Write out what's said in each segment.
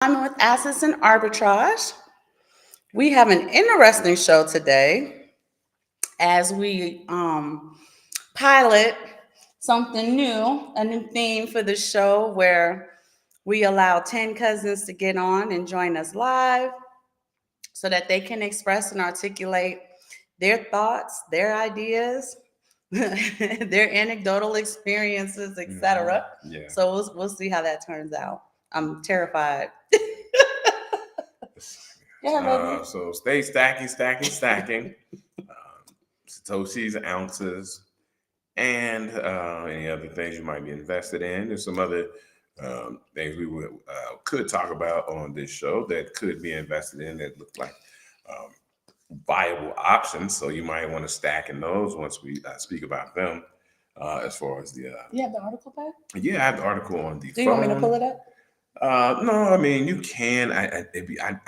I'm with Assets and Arbitrage. We have an interesting show today as we pilot something new, a new theme for the show where we allow 10 cousins to get on and join us live so that they can express and articulate their thoughts, their ideas, their anecdotal experiences, etc. Yeah. So we'll see how that turns out. I'm terrified. Yeah, baby. So stay stacking. Satoshi's, ounces, and any other things you might be invested in. There's some other things we could talk about on this show that could be invested in that look like um, viable options. So you might want to stack in those once we speak about them. As far as the You have the article back? yeah, I have the article on the Do you want me to pull phone. it up? No, I mean you can. I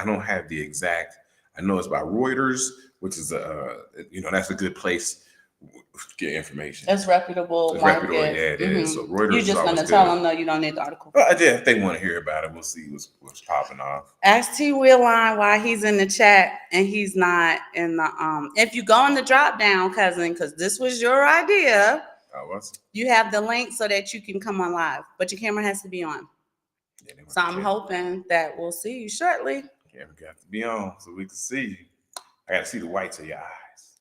don't have the exact. I know it's by Reuters, which is that's a good place to get information. It's reputable It's reputable, market. yeah, it is. So Reuters You're is just always gonna good. tell them no, you don't need the article. Well, yeah, if they want to hear about it, we'll see what's popping off. Ask T Wheelline why he's in the chat and he's not in the If you go in the drop down, cousin, because this was your idea. What's you have the link so that you can come on live, but your camera has to be on. Yeah, so I'm hoping that we'll see you shortly. Camera got to be on so we can see you. I got to see the whites of your eyes.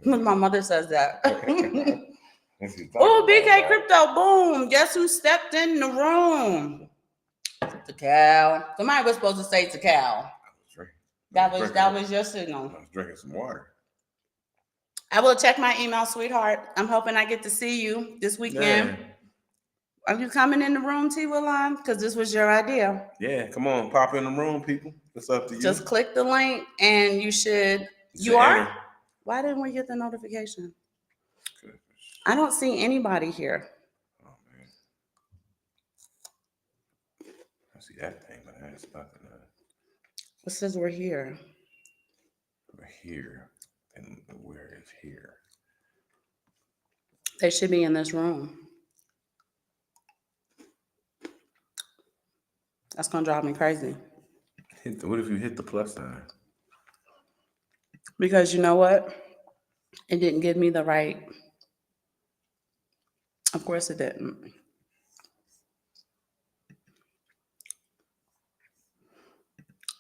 My mother says that. Oh, BK Crypto, boom. Guess who stepped in the room? Takal. Somebody was supposed to say Takal. That was your signal. I was drinking some water. I will check my email, sweetheart. I'm hoping I get to see you this weekend. Yeah. Are you coming in the room, T. Willine? Because this was your idea. Yeah, come on, pop in the room, people. It's up to you. Just click the link and you should. You are? Why didn't we get the notification? I don't see anybody here. Oh, man. I see that thing, but I ain't nothing. It says we're here. We're here. And where is here? They should be in this room. That's going to drive me crazy. What if you hit the plus sign? Because you know what? It didn't give me the right. Of course it didn't.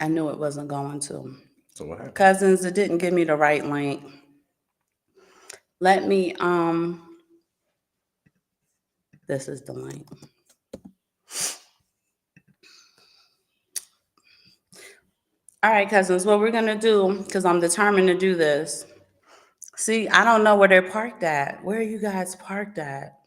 I knew it wasn't going to. So what happened? Cousins, it didn't give me the right link. Let me, this is the link. All right, cousins, what we're going to do, because I'm determined to do this. See, I don't know where they're parked at. Where are you guys parked at?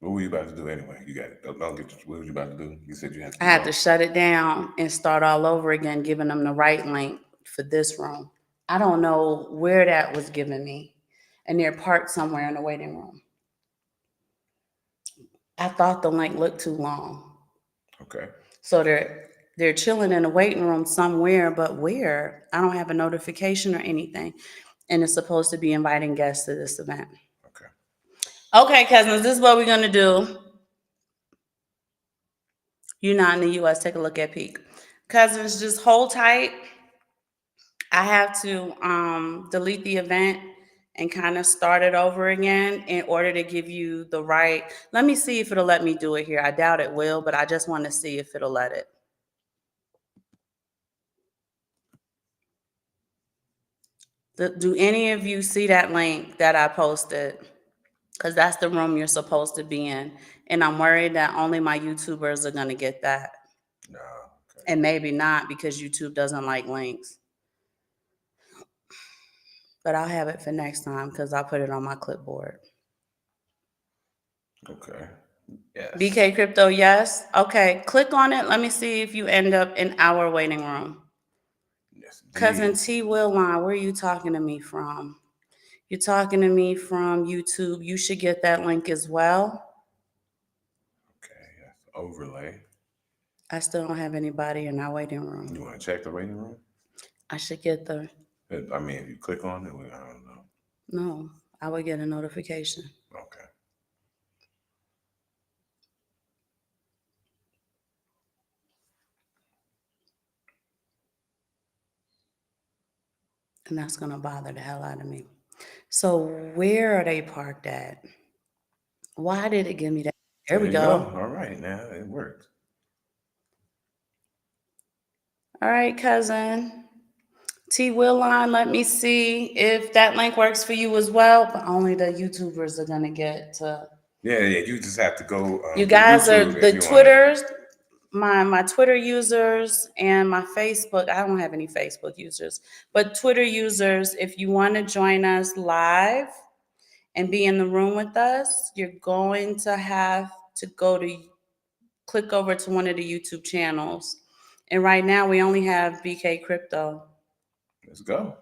What were you about to do anyway? You got it. Don't get. What were you about to do? You said you had to. I had to shut it down and start all over again, giving them the right link for this room. I don't know where that was given me. And they're parked somewhere in the waiting room. I thought the link looked too long. Okay. So they're chilling in the waiting room somewhere, but where? I don't have a notification or anything. And it's supposed to be inviting guests to this event. Okay, cousins, this is what we're going to do. You're not in the U.S. Take a look at Peak. Cousins, just hold tight. I have to delete the event and kind of start it over again in order to give you the right. Let me see if it'll let me do it here. I doubt it will, but I just want to see if it'll let it. Do any of you see that link that I posted? Because that's the room you're supposed to be in. And I'm worried that only my YouTubers are going to get that. No. Okay. And maybe not because YouTube doesn't like links. But I'll have it for next time because I'll put it on my clipboard. Okay. Yes. BK Crypto, yes. Okay, click on it. Let me see if you end up in our waiting room. Yes. Cousin T Willine, where are you talking to me from? You're talking to me from YouTube. You should get that link as well. Okay, that's overlay. I still don't have anybody in our waiting room. You want to check the waiting room? I should get the. I mean, if you click on it, I don't know. No, I would get a notification. Okay. And that's going to bother the hell out of me. So where are they parked at? Why did it give me that? There There we you go. go. All right, now it worked. All right, cousin. T Willine, let me see if that link works for you as well. But only the YouTubers are gonna get to. Yeah, yeah. You just have to go You to guys are YouTube if the you want it. Twitters, my Twitter users and my Facebook. I don't have any Facebook users, but Twitter users. If you want to join us live and be in the room with us, you're going to have to click over to one of the YouTube channels. And right now we only have BK Crypto. Let's go.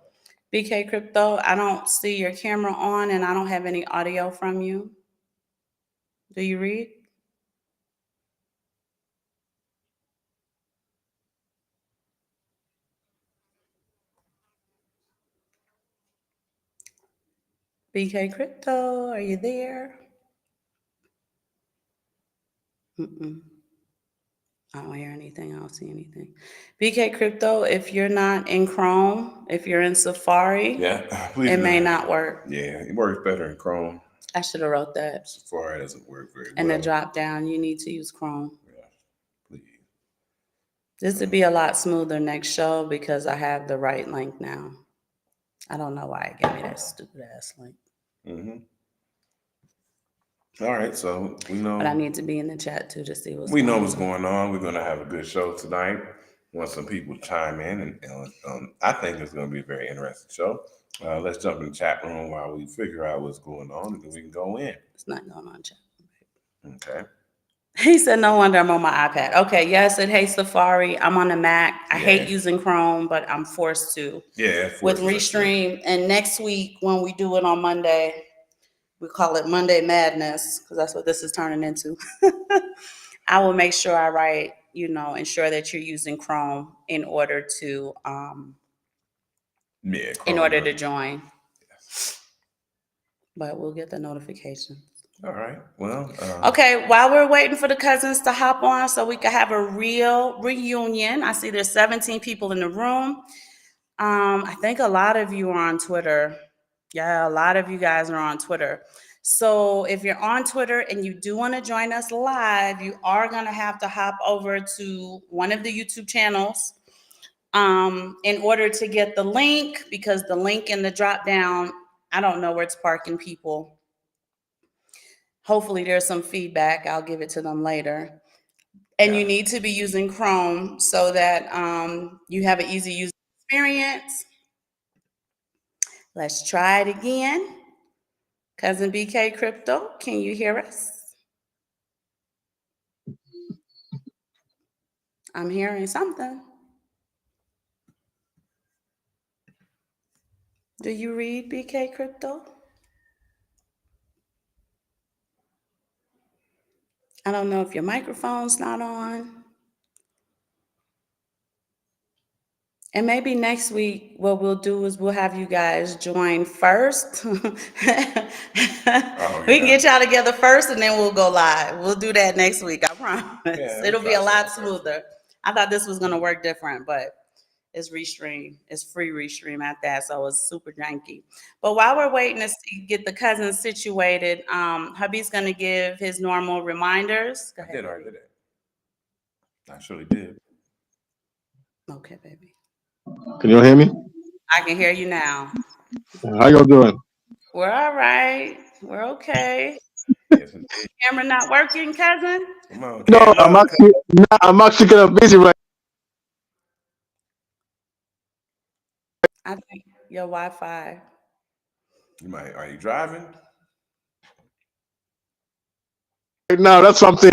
BK Crypto, I don't see your camera on and I don't have any audio from you. Do you read? BK Crypto, are you there? Mm-mm. I don't hear anything. I don't see anything. BK Crypto, if you're not in Chrome, if you're in Safari, Yeah, please. it may not work. Yeah, it works better in Chrome. I should have wrote that. Safari doesn't work very And well. the drop down, you need to use Chrome. Yeah, please. This would be a lot smoother next show because I have the right link now. I don't know why it gave me that stupid ass link. Mm-hmm. All right, so we know. But I need to be in the chat too to see what's We going know on. what's going on. We're going to have a good show tonight. Want some people to chime in, and I think it's going to be a very interesting show. Let's jump in the chat room while we figure out what's going on, and then we can go in. It's not going on chat. Okay. He said, no wonder I'm on my iPad. Okay, yes, it hates Safari. I'm on a Mac. I hate using Chrome, but I'm forced to. Yeah. With Restream. And next week, when we do it on Monday, we call it Monday Madness, because that's what this is turning into. I will make sure I write, ensure that you're using Chrome in order to join. Yes. But we'll get the notification. All right. Well. Okay. While we're waiting for the cousins to hop on, so we can have a real reunion. I see there's 17 people in the room. I think a lot of you are on Twitter. Yeah, a lot of you guys are on Twitter. So if you're on Twitter and you do want to join us live, you are going to have to hop over to one of the YouTube channels in order to get the link, because the link in the drop down, I don't know where it's parking people. Hopefully there's some feedback. I'll give it to them later. And you need to be using Chrome so that you have an easy user experience. Let's try it again. Cousin BK Crypto, can you hear us? I'm hearing something. Do you read BK Crypto? I don't know if your microphone's not on. And maybe next week, what we'll do is we'll have you guys join first. We can get y'all together first and then we'll go live. We'll do that next week, I promise. Yeah, it'll be a lot smoother. I thought this was going to work different, but it's Restream. It's free Restream at that, so it's super janky. But while we're waiting to get the cousins situated, hubby's going to give his normal reminders. Go ahead. I did it. I surely did. Okay, baby. Can you hear me? I can hear you now. How y'all doing? We're all right. We're okay. Camera not working, cousin? Come on, no, I'm actually kind of busy right. I think your Wi-Fi. Are you driving? Right now, that's something.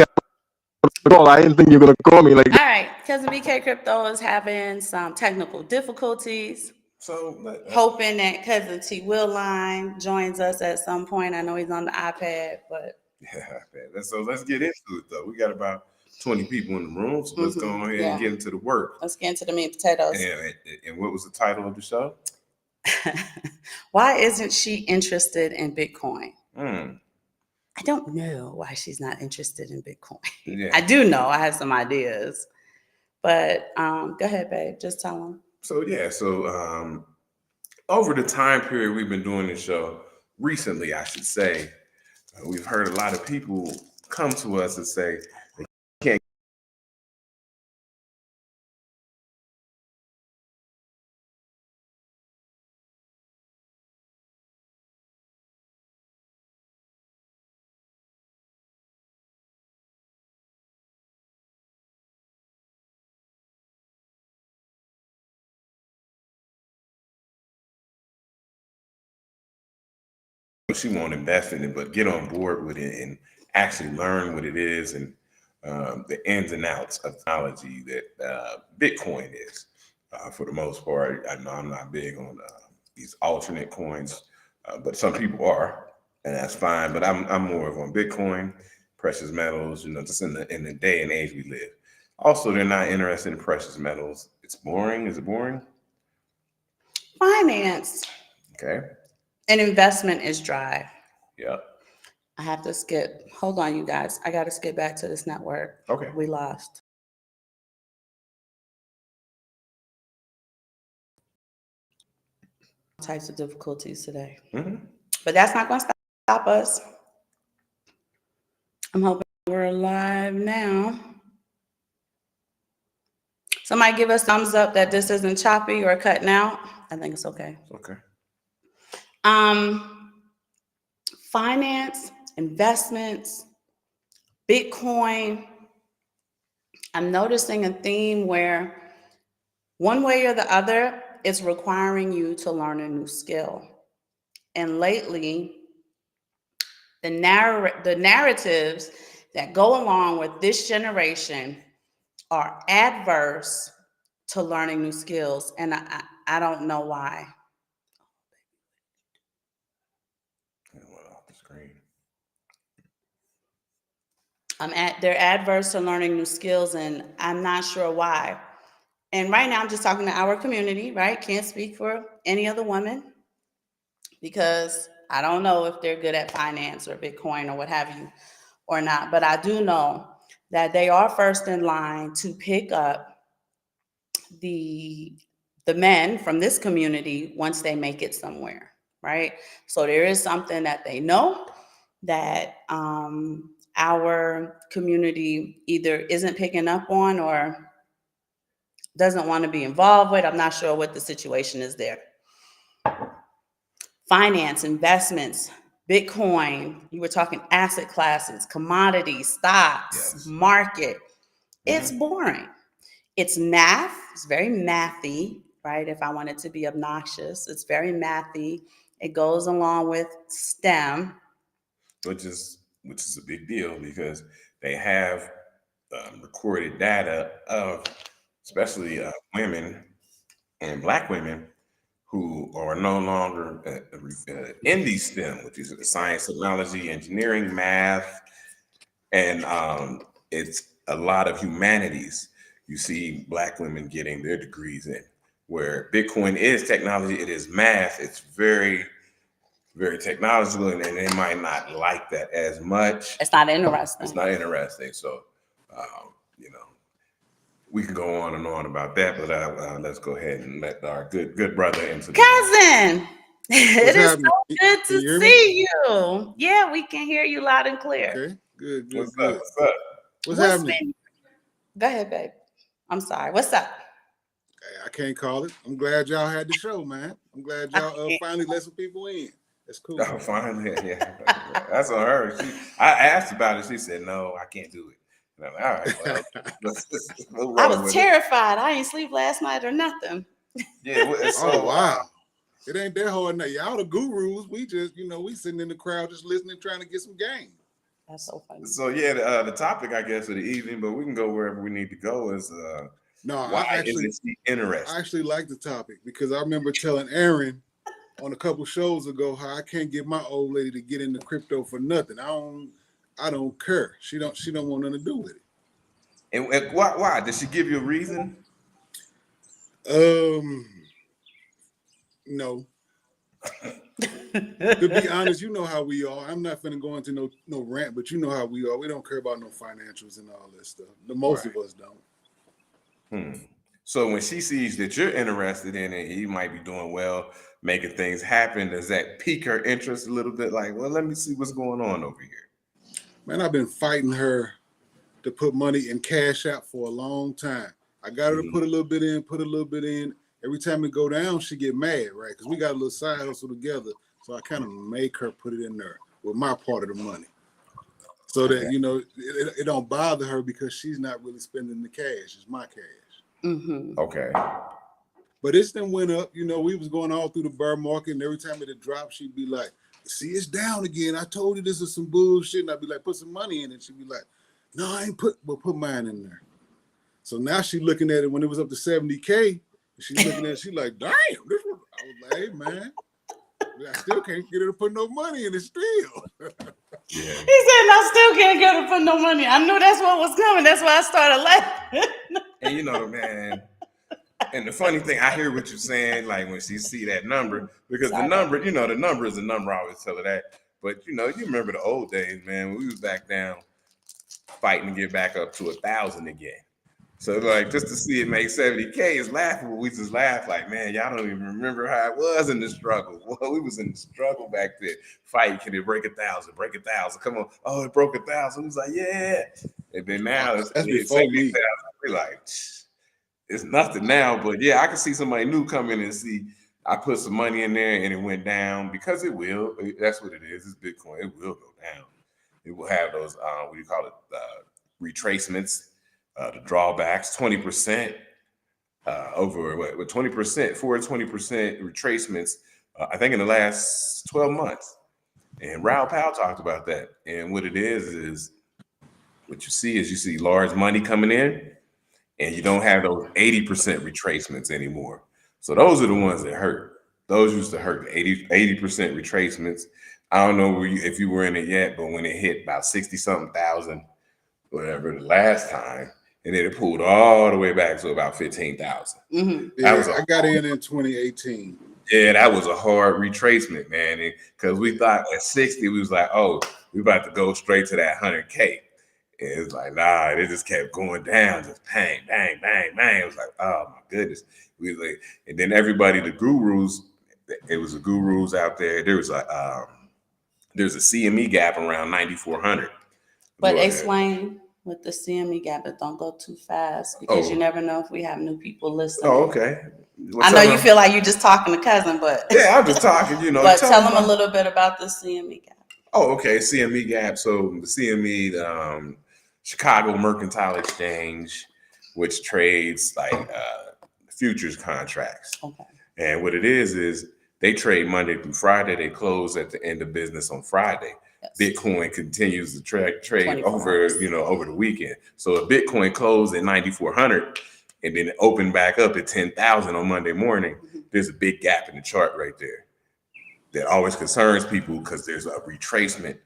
I didn't think you were gonna call me like that. All right, cousin BK Crypto is having some technical difficulties. So hoping that cousin T Willine joins us at some point. I know he's on the iPad, but yeah. So let's get into it though. We got about 20 people in the room, so let's go ahead and get into the work. Let's get into the meat and potatoes. And what was the title of the show? Why isn't she interested in Bitcoin? I don't know why she's not interested in Bitcoin. Yeah. I do know. I have some ideas. But go ahead, babe. Just tell them. So over the time period we've been doing this show, recently, I should say, we've heard a lot of people come to us and say they can't. She won't invest in it, but get on board with it and actually learn what it is and the ins and outs of technology that Bitcoin is. For the most part, I know I'm not big on these alternate coins, but some people are, and that's fine. But I'm more of on Bitcoin, precious metals, just in the day and age we live. Also, they're not interested in precious metals. It's boring. Is it boring? Finance Okay. and investment is dry. Yeah. I have to skip. Hold on, you guys. I got to skip back to this network. Okay. We lost. Types of difficulties today. Mm-hmm. But that's not going to stop us. I'm hoping we're live now. Somebody give us thumbs up that this isn't choppy or cutting out. I think it's okay. Okay. Finance, investments, Bitcoin. I'm noticing a theme where one way or the other, it's requiring you to learn a new skill. And lately, the narratives that go along with this generation are adverse to learning new skills. And I don't know why. It went off the screen. They're adverse to learning new skills, and I'm not sure why. And right now, I'm just talking to our community, right? Can't speak for any other woman because I don't know if they're good at finance or Bitcoin or what have you or not. But I do know that they are first in line to pick up the men from this community once they make it somewhere, right? So there is something that they know that our community either isn't picking up on or doesn't want to be involved with. I'm not sure what the situation is there. Finance, investments, Bitcoin, you were talking asset classes, commodities, stocks, Yes. market. Mm-hmm. It's boring. It's math. It's very mathy, right? If I wanted to be obnoxious, it's very mathy. It goes along with STEM. Which is a big deal because they have recorded data of especially women and Black women who are no longer in these STEM, which is science, technology, engineering, math, and it's a lot of humanities. You see Black women getting their degrees in, where Bitcoin is technology, it is math, it's very technological, and they might not like that as much. It's not interesting. It's not interesting. So, we can go on and on about that, but let's go ahead and let our good brother into the Cousin, it is happening? so good Can to you hear me? see you. Yeah, we can hear you loud and clear. Okay, good. What's up? What's happening? Go ahead, babe. I'm sorry. What's up? Hey, I can't call it. I'm glad y'all had the show, man. I'm glad y'all finally let some people in. That's cool. Oh, finally, yeah. That's on her. I asked about it. She said, "No, I can't do it." And I'm like, "All right, well, I was terrified. I ain't sleep last night or nothing. Yeah. So, oh wow, it ain't that hard now. Y'all the gurus. We just, we sitting in the crowd just listening, trying to get some game. That's so funny. So yeah, the topic, I guess, of the evening, but we can go wherever we need to go. Is why is it interesting? I actually like the topic because I remember telling Aaron on a couple shows ago how I can't get my old lady to get into crypto for nothing. I don't care. She don't want nothing to do with it. And why? Did she give you a reason? No. To be honest, you know how we are. I'm not finna go into no rant, but you know how we are. We don't care about no financials and all this stuff. Most of us don't. So when she sees that you're interested in it, you might be doing well, making things happen. Does that pique her interest a little bit? Like, well, let me see what's going on over here. Man, I've been fighting her to put money in Cash App for a long time. I got her to put a little bit in, put a little bit in. Every time it go down, she get mad, right? Because we got a little side hustle together. So I kind of make her put it in there with my part of the money. So that, you know, it don't bother her because she's not really spending the cash. It's my cash. Mm-hmm. Okay. But it's then went up. You know, we was going all through the bear market, and every time it had dropped, she'd be like, see, it's down again. I told you this is some bullshit. And I'd be like, put some money in it. She'd be like, no, I ain't put mine in there. So now she's looking at it when it was up to 70K. She's looking at it, she's like, damn, this one. I was like, hey, man, I still can't get her to put no money in it still. Yeah. He said, I still can't get her to put no money. I knew that's what was coming. That's why I started laughing. And you know, man, and the funny thing, I hear what you're saying, like when she see that number, because the number, you know, the number is a number. I always tell her that. But you know, you remember the old days, man, when we was back down fighting to get back up to 1,000 again. So like just to see it make 70K is laughable. We just laugh like, man, y'all don't even remember how it was in the struggle. Well, we was in the struggle back then. Fight, can it break 1,000? Break 1,000. Come on. Oh, it broke 1,000. We was like, yeah. And then now it's before me. We're like, it's nothing now. But yeah, I can see somebody new come in and see I put some money in there and it went down because it will. That's what it is. It's Bitcoin. It will go down. It will have those, what do you call it? Retracements. The drawbacks, 20% over what 20%, forward 20% retracements, I think in the last 12 months. And Raoul Powell talked about that. And what it is what you see large money coming in and you don't have those 80% retracements anymore. So those are the ones that hurt. Those used to hurt, 80% retracements. I don't know if you were in it yet, but when it hit about 60-something thousand, whatever, the last time, and then it pulled all the way back to about 15,000. Mm-hmm. Yeah, I got in 2018. Yeah, that was a hard retracement, man. Because we thought at 60, we was like, oh, we about to go straight to that 100K. And it's like, nah, it just kept going down, just bang, bang, bang, bang. It was like, oh my goodness. We like, and then everybody, the gurus, it was the gurus out there. There's a CME gap around 9,400. But explain with the CME gap, but don't go too fast because you never know if we have new people listening. Oh, okay. Well, I know you feel like you're just talking to cousin, but yeah, I'm just talking, you know. But tell them a little bit about the CME gap. Oh, okay. CME gap. So the CME, Chicago Mercantile Exchange, which trades like futures contracts. Okay. And what it is they trade Monday through Friday. They close at the end of business on Friday. Yes. Bitcoin continues to trade over the weekend. So if Bitcoin closed at 9,400 and then it opened back up at 10,000 on Monday morning, there's a big gap in the chart right there that always concerns people because there's a retracement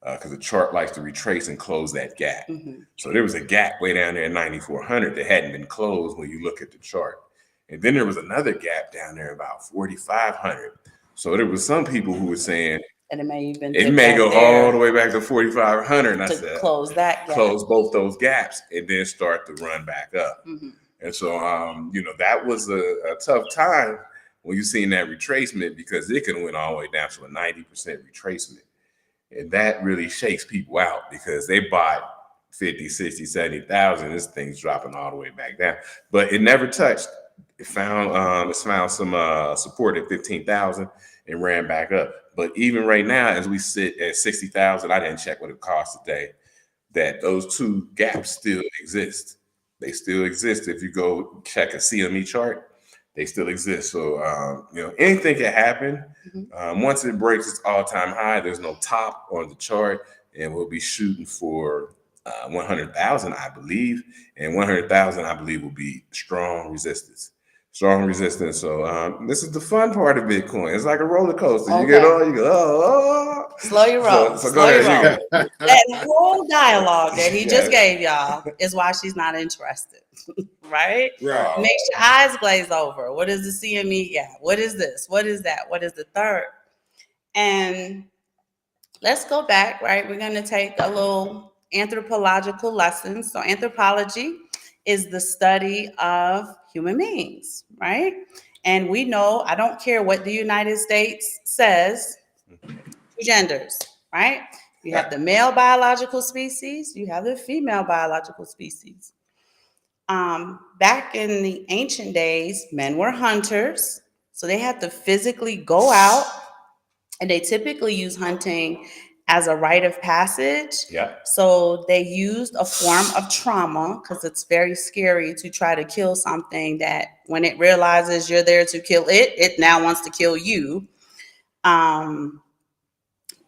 because the chart likes to retrace and close that gap. Mm-hmm. So there was a gap way down there at 9,400 that hadn't been closed when you look at the chart. And then there was another gap down there about 4,500. So there was some people who were saying, and it may go all the way back to 4,500. And I said, close that gap. Close both those gaps and then start to run back up. Mm-hmm. And so, that was a tough time when you seen that retracement because it could have went all the way down to a 90% retracement. And that really shakes people out because they bought 50, 60, 70,000. This thing's dropping all the way back down. But it never touched. It found some support at 15,000 and ran back up. But even right now, as we sit at 60,000, I didn't check what it cost today, that those two gaps still exist. They still exist. If you go check a CME chart, they still exist. So, anything can happen. Mm-hmm. Once it breaks its all-time high, there's no top on the chart, and we'll be shooting for 100,000, I believe. And 100,000, I believe, will be strong resistance. Strong resistance. So this is the fun part of Bitcoin. It's like a roller coaster. Okay. You get on, you go, oh. Slow your roll. So go ahead. That whole dialogue that he just gave y'all is why she's not interested. Right? Makes your eyes glaze over. What is the CME gap? What is this? What is that? What is the third? And let's go back, right? We're going to take a little anthropological lesson. So anthropology is the study of human beings, right? And we know, I don't care what the United States says, two genders, right? You have the male biological species, you have the female biological species. Back in the ancient days, men were hunters, so they had to physically go out, and they typically use hunting as a rite of passage. Yeah. So they used a form of trauma, because it's very scary to try to kill something that when it realizes you're there to kill it, it now wants to kill you.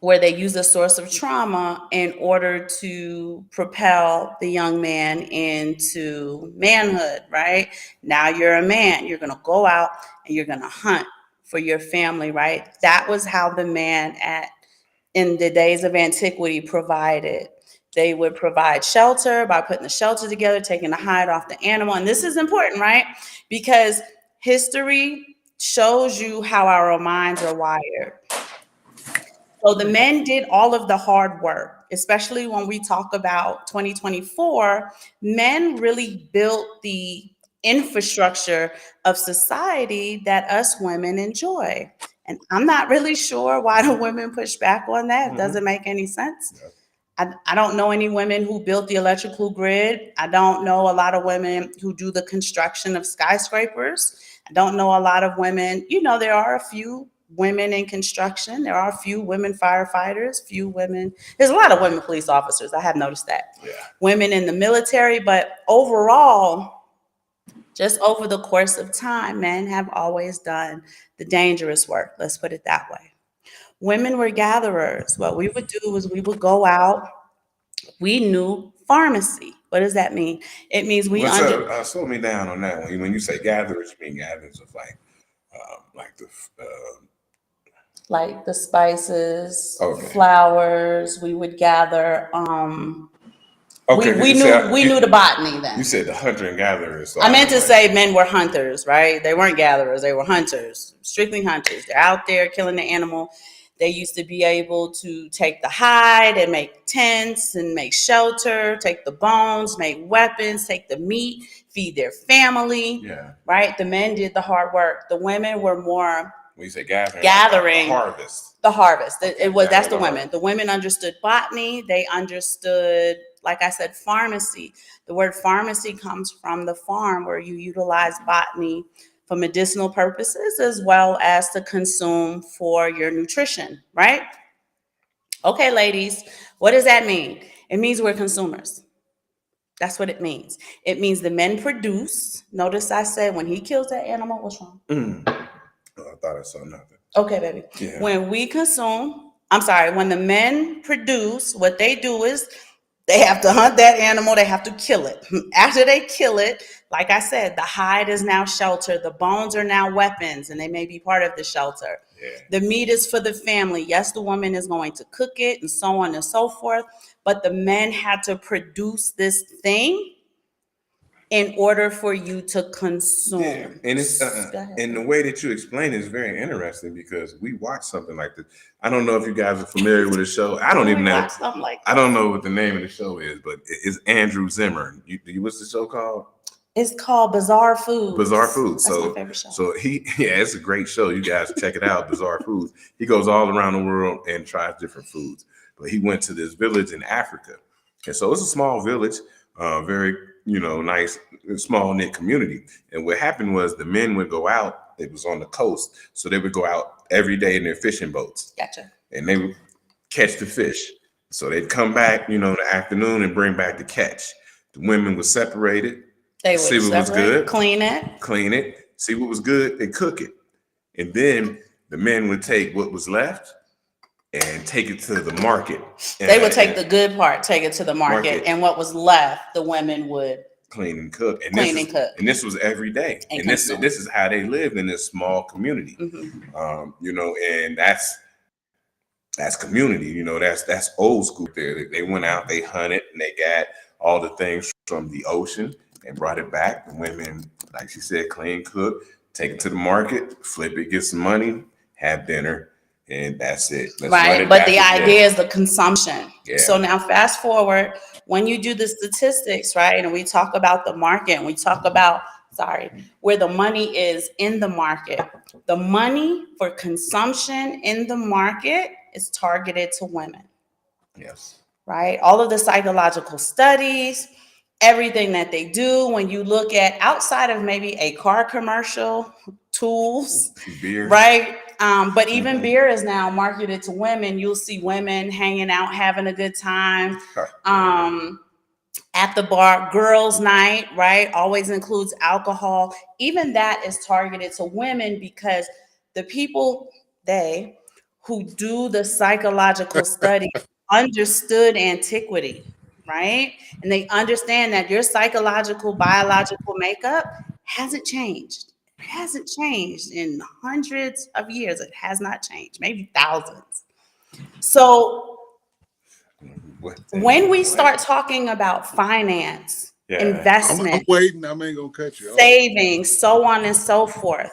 Where they use a source of trauma in order to propel the young man into manhood, right? Now you're a man, you're going to go out and you're going to hunt for your family, right? That was how the man in the days of antiquity provided. They would provide shelter by putting the shelter together, taking the hide off the animal. And this is important, right? Because history shows you how our minds are wired. So the men did all of the hard work, especially when we talk about 2024. Men really built the infrastructure of society that us women enjoy. And I'm not really sure why the women push back on that. It doesn't make any sense. I don't know any women who built the electrical grid. I don't know a lot of women who do the construction of skyscrapers. I don't know a lot of women. There are a few women in construction. There are a few women firefighters, there's a lot of women police officers. I have noticed that. Yeah. Women in the military, but overall, just over the course of time, men have always done the dangerous work. Let's put it that way. Women were gatherers. What we would do is we would go out. We knew pharmacy. What does that mean? It means slow me down on that one. When you say gatherers, you mean gatherers of like the spices, flowers. We would gather. We knew the botany then. You said the hunter and gatherers. So I meant to say men were hunters, right? They weren't gatherers. They were hunters, strictly hunters. They're out there killing the animal. They used to be able to take the hide and make tents and make shelter, take the bones, make weapons, take the meat, feed their family. Yeah. Right? The men did the hard work. The women were more when you say gathering, the harvest. Okay, That's the women. The women understood botany. They understood, like I said, pharmacy. The word pharmacy comes from the farm, where you utilize botany for medicinal purposes as well as to consume for your nutrition, right? Okay, ladies, what does that mean? It means we're consumers. That's what it means. It means the men produce. Notice I said when he kills that animal, what's wrong? I thought I saw nothing. Okay, baby. Yeah. When the men produce, what they do is they have to hunt that animal. They have to kill it. After they kill it, like I said, the hide is now shelter. The bones are now weapons, and they may be part of the shelter. Yeah. The meat is for the family. Yes, the woman is going to cook it and so on and so forth. But the men had to produce this thing in order for you to consume. Yeah. And it's and the way that you explain it is very interesting, because we watch something like this. I don't know if you guys are familiar with the show. I don't even know. I don't know what the name of the show is, but it's Andrew Zimmern. What's the show called? It's called Bizarre Foods. Bizarre Foods. That's my favorite show. So it's a great show. You guys check it out. Bizarre Foods. He goes all around the world and tries different foods. But he went to this village in Africa, and so it's a small village, very nice, small knit community. And what happened was the men would go out. It was on the coast, so they would go out every day in their fishing boats. Gotcha. And they would catch the fish. So they'd come back, in the afternoon and bring back the catch. The women were separated. They would see what was good, clean it, see what was good, and cook it. And then the men would take what was left and take it to the market. They would take the good part, take it to the market, and what was left, the women would clean and cook. And cook. This was every day. And this is how they lived in this small community. And that's community. That's old school there. They went out, they hunted, and they got all the things from the ocean and brought it back. The women, like she said, clean, cook, take it to the market, flip it, get some money, have dinner, and that's it. Let's run Right. it But back the again. idea is the consumption. Yeah. So now fast forward, when you do the statistics, right, and we talk about the market and we talk about, where the money is in the market. The money for consumption in the market is targeted to women. Yes. Right? All of the psychological studies, everything that they do, when you look at outside of maybe a car commercial, tools, Beer. right? But even beer is now marketed to women. You'll see women hanging out, having a good time. At the bar, girls' night, right? Always includes alcohol. Even that is targeted to women because the people, they who do the psychological study understood antiquity, right? And they understand that your psychological, biological makeup hasn't changed. It hasn't changed in hundreds of years. It has not changed, maybe thousands. So when we start talking about finance, Yeah. investment, I'm waiting. I ain't gonna cut you off. savings, so on and so forth,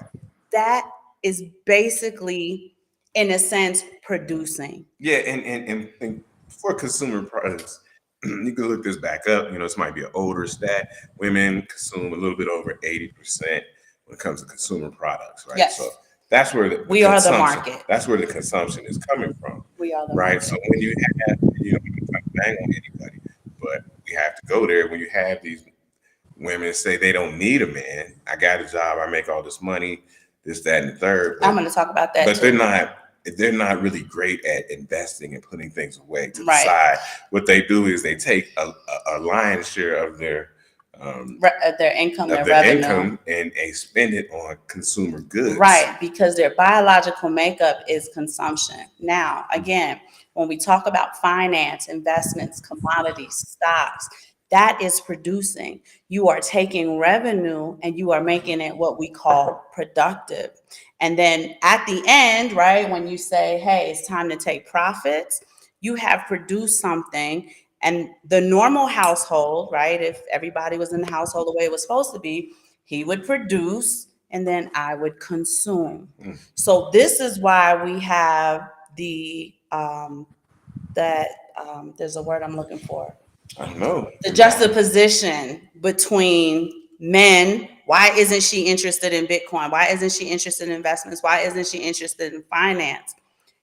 that is basically, in a sense, producing. Yeah, and for consumer products, you can look this back up. This might be an older stat. Women consume a little bit over 80% when it comes to consumer products, right? Yes. So that's where the We are the consumption- market. That's where the consumption is coming from, We are the right? market. So when you have, we don't bang on anybody, but we have to go there. When you have these women say they don't need a man, I got a job, I make all this money, this, that, and the third. I'm going to talk about that But too. they're not really great at investing and putting things away to the Right. side. What they do is they take a lion's share of their income, of their their revenue. income, and they spend it on consumer goods. Right, because their biological makeup is consumption. Now, again, when we talk about finance, investments, commodities, stocks, that is producing. You are taking revenue and you are making it what we call productive. And then at the end, right, when you say, hey, it's time to take profits, you have produced something. And the normal household, right, if everybody was in the household the way it was supposed to be, he would produce and then I would consume. So this is why we have the there's a word I'm looking for. I don't know. The juxtaposition between men. Why isn't she interested in Bitcoin? Why isn't she interested in investments? Why isn't she interested in finance?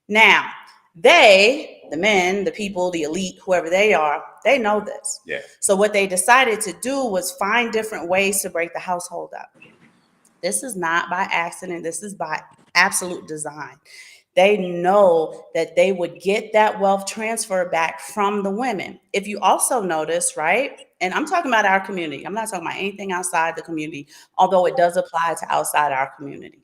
Now, the men, the people, the elite, whoever they are, they know this. Yeah. So what they decided to do was find different ways to break the household up. This is not by accident. This is by absolute design. They know that they would get that wealth transfer back from the women. If you also notice, right? And I'm talking about our community. I'm not talking about anything outside the community, although it does apply to outside our community.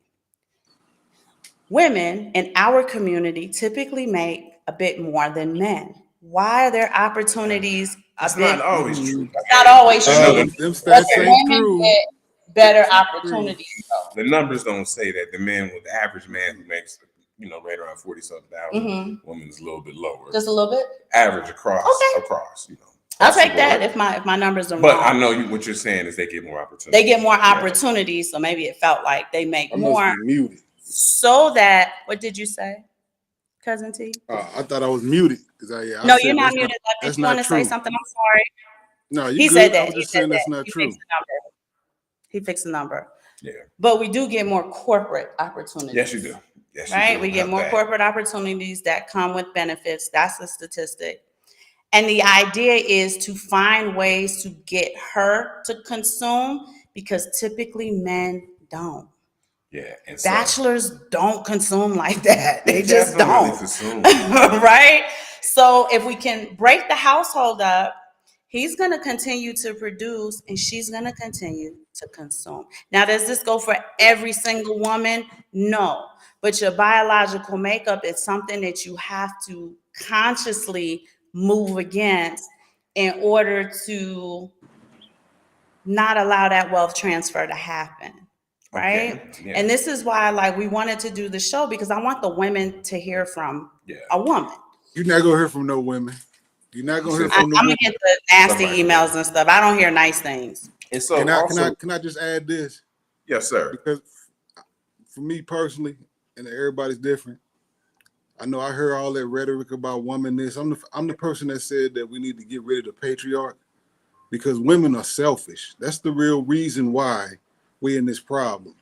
Women in our community typically make a bit more than men. Why are their opportunities It's not always true. Not always true. Them But stats the ain't women true. get better opportunities, though. The numbers don't say that the average man who makes right around 40-something thousand, woman's a little bit lower. Just a little bit? Average across. I'll take that if my numbers are But wrong. I know what you're saying is they get more opportunities. They get more opportunities, so maybe it felt like they make I more. must be muted. So that, what did you say, Cousin T? I thought I was muted. No, you're not muted. If you want to say true. something, I'm sorry. No, He said that. I was just saying that's not true. He fixed the number. Yeah. But we do get more corporate opportunities. Yes, you do. Yes, you right? do. We get more corporate opportunities that come with benefits. That's a statistic. And the idea is to find ways to get her to consume because typically men don't. Yeah. And bachelors don't consume like that. They just definitely don't. Consume. Right? So if we can break the household up, he's going to continue to produce and she's going to continue to consume. Now, does this go for every single woman? No. But your biological makeup is something that you have to consciously move against in order to not allow that wealth transfer to happen. Right? Okay. Yeah. And this is why we wanted to do the show because I want the women to hear from a woman. You're not going to hear from no women. You're not going to hear from no women. I'm going to get the nasty emails and stuff. I don't hear nice things. And so can I just add this? Yes, sir. Because for me personally, and everybody's different, I know I heard all that rhetoric about woman-ness. I'm the person that said that we need to get rid of the patriarch because women are selfish. That's the real reason why we're in this problem.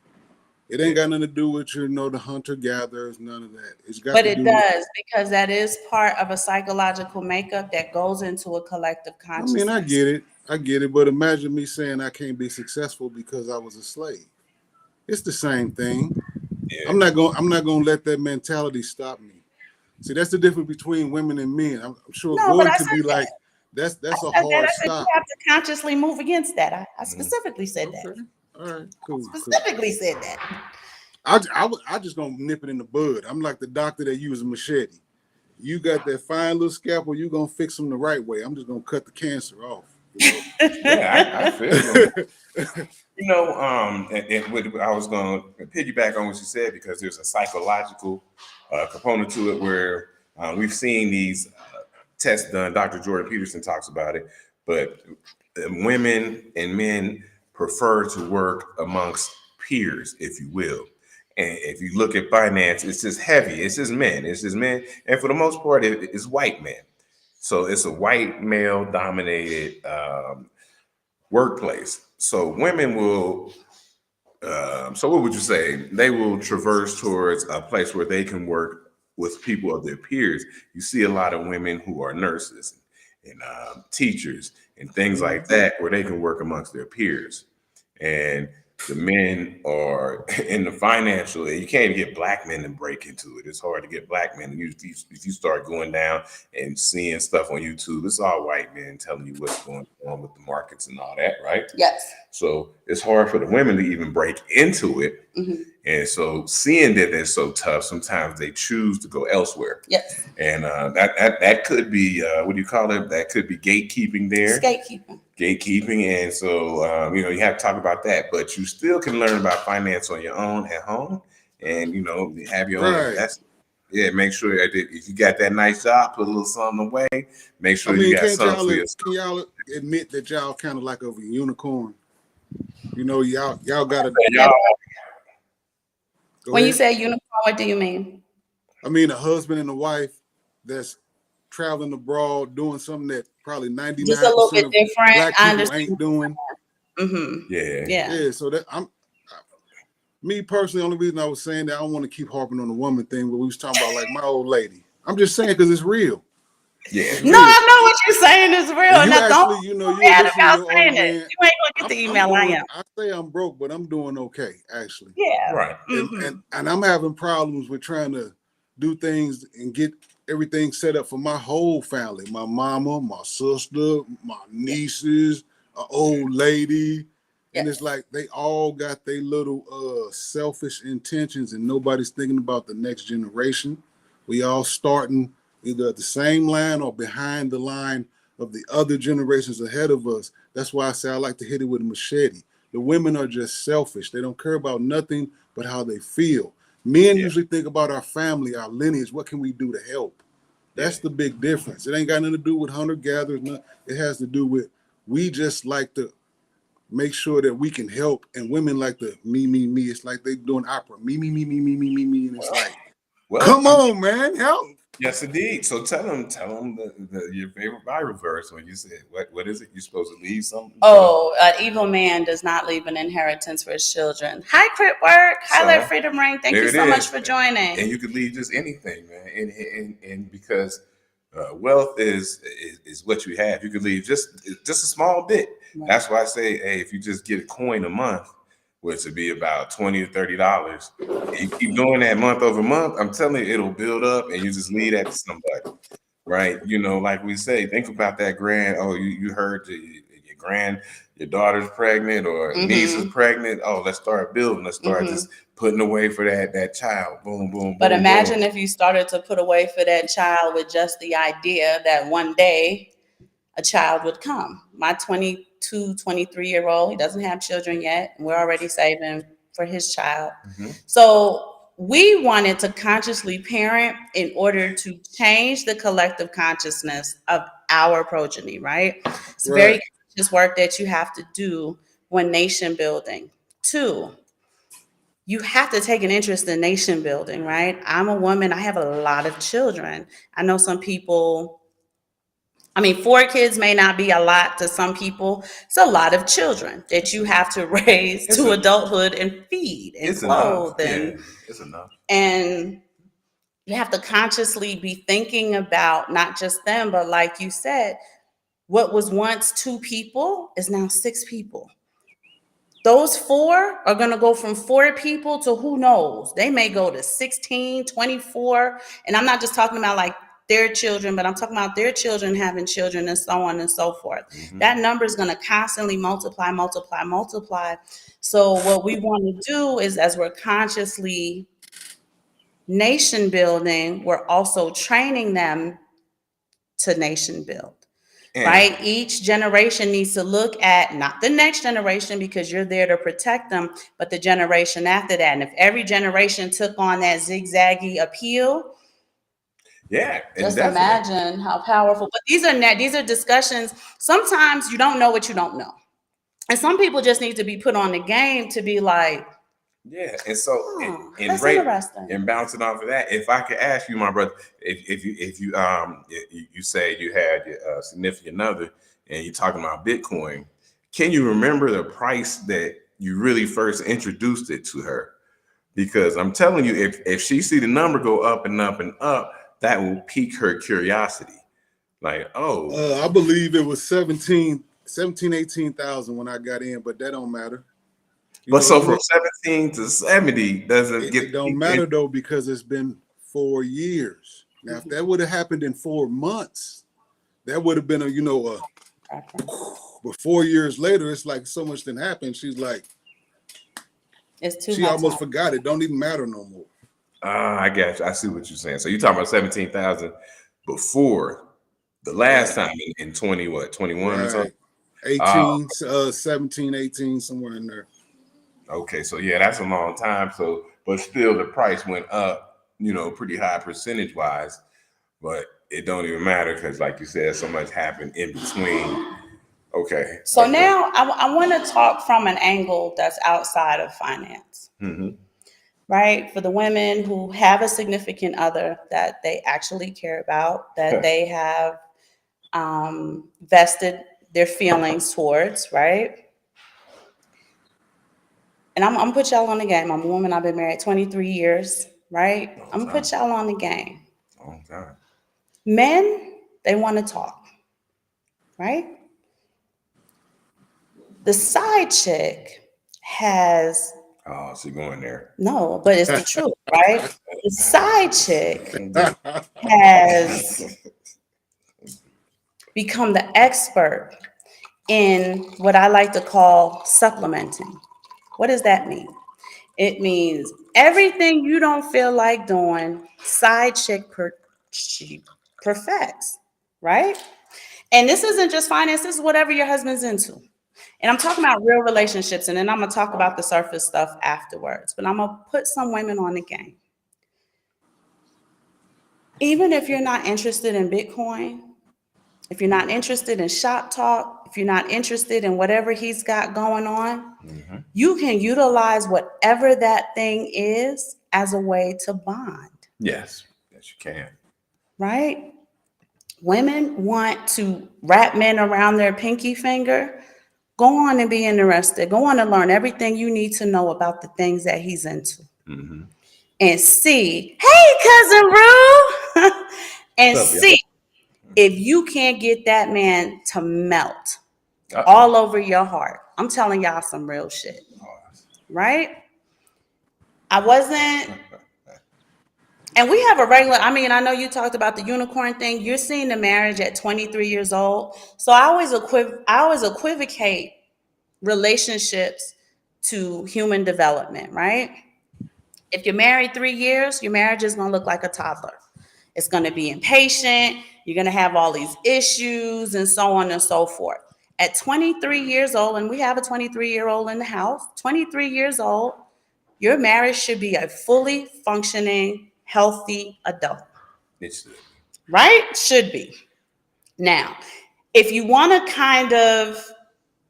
It ain't got nothing to do with the hunter-gatherers, none of that. It's got But to it do does, because that is part of a psychological makeup that goes into a collective I consciousness. get it, but imagine me saying I can't be successful because I was a slave. It's the same thing. Yeah. I'm not gonna let that mentality stop me. See, that's the difference between women and men. I'm sure No, but Gordon I could said be that. like, that's I a said that. hard I said you stop. have to consciously move against that. I specifically said that. Okay. All right, cool. Specifically said that. I just gonna nip it in the bud. I'm like the doctor that uses a machete. You got that fine little scalpel, you gonna fix them the right way. I'm just gonna cut the cancer off. Yeah, I feel you. I was going to piggyback on what you said because there's a psychological component to it where we've seen these tests done. Dr. Jordan Peterson talks about it, but women and men prefer to work amongst peers, if you will. And if you look at finance, it's just heavy. It's just men. It's just men. And for the most part, it's white men. So it's a white male dominated workplace. So women will, so what would you say? They will traverse towards a place where they can work with people of their peers. You see a lot of women who are nurses and teachers and things like that, where they can work amongst their peers. And the men are in the financial, you can't even get black men to break into it. It's hard to get black men. If you start going down and seeing stuff on YouTube, it's all white men telling you what's going on with the markets and all that, right? Yes. So it's hard for the women to even break into it. Mm-hmm. And so seeing that they're so tough, sometimes they choose to go elsewhere. Yes. And that could be, what do you call it? That could be gatekeeping there. Gatekeeping. And so, you have to talk about that, but you still can learn about finance on your own at home and, have your own. Make sure that if you got that nice job, put a little something away. Make sure you got something for yourself. Can y'all admit that y'all kind of like a unicorn? Y'all got to. When you say unicorn, what do you mean? I mean a husband and a wife that's traveling abroad doing something that probably 99% just a little bit different. Black people ain't doing. Mm-hmm. Yeah. So that me personally, the only reason I was saying that I don't want to keep harping on the woman thing, but we was talking about like my old lady. I'm just saying because it's real. Yeah. No, I know what you're saying is real. And you actually, you're listening to your old man. You ain't gonna get the email. I am. I say I'm broke, but I'm doing okay, actually. Yeah. Right. And I'm having problems with trying to do things and get everything set up for my whole family. My mama, my sister, my nieces, an old lady. And it's like they all got their little selfish intentions and nobody's thinking about the next generation. We all starting either at the same line or behind the line of the other generations ahead of us. That's why I say I like to hit it with a machete. The women are just selfish. They don't care about nothing but how they feel. Men usually think about our family, our lineage. What can we do to help? That's the big difference. It ain't got nothing to do with hunter-gatherers. It has to do with we just like to make sure that we can help. And women like the me. It's like they doing opera. Me. And it's like, come on, man, help. Yes, indeed. So tell them your favorite Bible verse when you said, what is it? You're supposed to leave something? An evil man does not leave an inheritance for his children. Hi, Crit Work. Hi, Let Freedom Ring. Thank you so much for joining. And you could leave just anything, man. And because wealth is what you have. You could leave just a small bit. Right. That's why I say, hey, if you just get a coin a month, which would be about $20 or $30, you keep doing that month over month, I'm telling you, it'll build up and you just leave that to somebody, right? Like we say, think about that you heard your daughter's pregnant or niece is pregnant. Oh, let's start building. Let's start just putting away for that child. Boom, boom, but boom. Imagine boom. if you started to put away for that child with just the idea that one day a child would come. My 22, 23-year-old, he doesn't have children yet, and we're already saving for his child. So we wanted to consciously parent in order to change the collective consciousness of our progeny, right? It's very conscious work that you have to do when nation building. 2, you have to take an interest in nation building, right? I'm a woman. I have a lot of children. I know some people, I mean, 4 kids may not be a lot to some people. It's a lot of children that you have to raise It's to a- adulthood and feed and It's enough. clothe Yeah, it's enough. and you have to consciously be thinking about not just them, but like you said, what was once 2 people is now 6 people. Those 4 are going to go from 4 people to who knows? They may go to 16, 24. And I'm not just talking about like their children, but I'm talking about their children having children and so on and so forth. Mhm. That number is going to constantly multiply, multiply, multiply. So what we want to do is, as we're consciously nation building, we're also training them to nation build. And Right? Each generation needs to look at not the next generation because you're there to protect them, but the generation after that. And if every generation took on that zigzaggy appeal, yeah, and just definitely. imagine how powerful. But these are discussions. Sometimes you don't know what you don't know. And some people just need to be put on the game to be like, Yeah, and so and that's right interesting. and bouncing off of that, if I could ask you, my brother, if you say you had your significant other and you're talking about Bitcoin, can you remember the price that you really first introduced it to her? Because I'm telling you, if she see the number go up and up and up, that will pique her curiosity. Like, oh, I believe it was 18,000 when I got in, but that don't matter. You but know, so from 17 to 70 doesn't it don't matter though, because it's been 4 years. Now, if that would have happened in 4 months, that would have been but 4 years later, it's like so much didn't happen. She's like, It's too she hot almost time. forgot it. Don't even matter no more. I got you. I see what you're saying. So you're talking about 17,000 before the last time in 21 or something? Right. 18, 17, 18, somewhere in there. Okay, so yeah, that's a long time. So, but still the price went up, pretty high percentage wise, but it don't even matter because like you said, so much happened in between. Okay. So okay. now I want to talk from an angle that's outside of finance. Mm-hmm. Right? For the women who have a significant other that they actually care about, that they have vested their feelings towards, right? And I'm gonna put y'all on the game. I'm a woman, I've been married 23 years, right? I'm gonna put y'all on the game. Long time. Men, they want to talk, right? The side chick has Oh, so you're going there. no, but it's the truth, right? The side chick has become the expert in what I like to call supplementing. What does that mean? It means everything you don't feel like doing, side chick she perfects, right? And this isn't just finance, this is whatever your husband's into. And I'm talking about real relationships, and then I'm gonna talk about the surface stuff afterwards. But I'm gonna put some women on the game. Even if you're not interested in Bitcoin, if you're not interested in shop talk, if you're not interested in whatever he's got going on, you can utilize whatever that thing is as a way to bond. Yes, you can. Right? Women want to wrap men around their pinky finger. Go on and be interested. Go on and learn everything you need to know about the things that he's into. Mm-hmm. And see, hey, cousin Rue, and see if you can't get that man to melt all over your heart. I'm telling y'all some real shit, right? I wasn't, and we have a regular, I mean, I know you talked about the unicorn thing. You're seeing the marriage at 23 years old. So I always equivocate relationships to human development, right? If you're married 3 years, your marriage is going to look like a toddler. It's going to be impatient. You're going to have all these issues and so on and so forth. At 23 years old, and we have a 23-year-old in the house, 23 years old, your marriage should be a fully functioning, healthy adult. It should. Right? Should be. Now, if you want to kind of,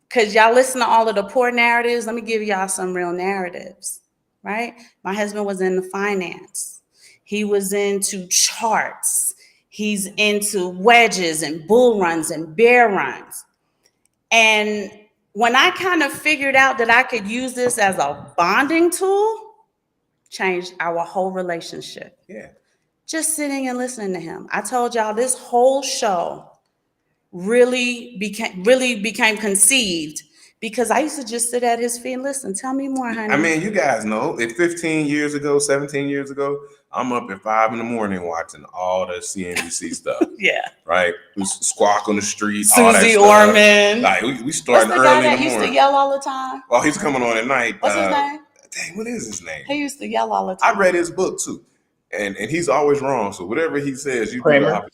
because y'all listen to all of the poor narratives, let me give y'all some real narratives. right? My husband was in the finance. He was into charts. He's into wedges and bull runs and bear runs. And when I kind of figured out that I could use this as a bonding tool, changed our whole relationship. Yeah. Just sitting and listening to him. I told y'all this whole show really became conceived because I used to just sit at his feet and listen. Tell me more, honey. I mean, you guys know, if 15 years ago, 17 years ago, I'm up at 5 a.m. watching all the CNBC stuff. Yeah. Right? Squawk on the street, all that Susie stuff. Orman. Like, we What's starting the early guy in the that used to morning. yell all the time? Oh, he's coming on at night. What's his name? Dang, what is his name? He used to yell all the time. I read his book too. And he's always wrong. So whatever he says, you do Kramer? the opposite.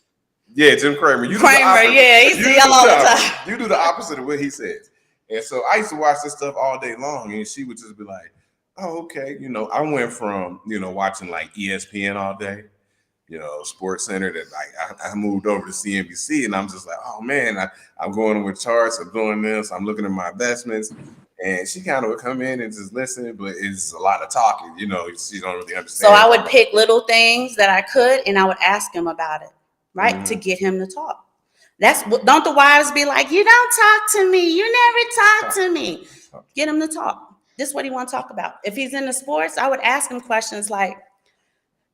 Yeah, Jim Kramer. You do the Kramer, opposite. yeah, he used to yell all the time. You do the opposite of what he says. And so I used to watch this stuff all day long, and she would just be like, oh, okay. You know, I went from, watching like ESPN all day, Sports Center, that like I moved over to CNBC, and I'm just like, oh man, I'm going with charts, I'm doing this, I'm looking at my investments. And she kind of would come in and just listen, but it's a lot of talking, she don't really understand. So I would pick little things that I could, and I would ask him about it, right? Mm-hmm. To get him to talk. That's what, don't the wives be like, you don't talk to me. You never talk to me. Get him to talk. This is what he want to talk about. If he's into sports, I would ask him questions like,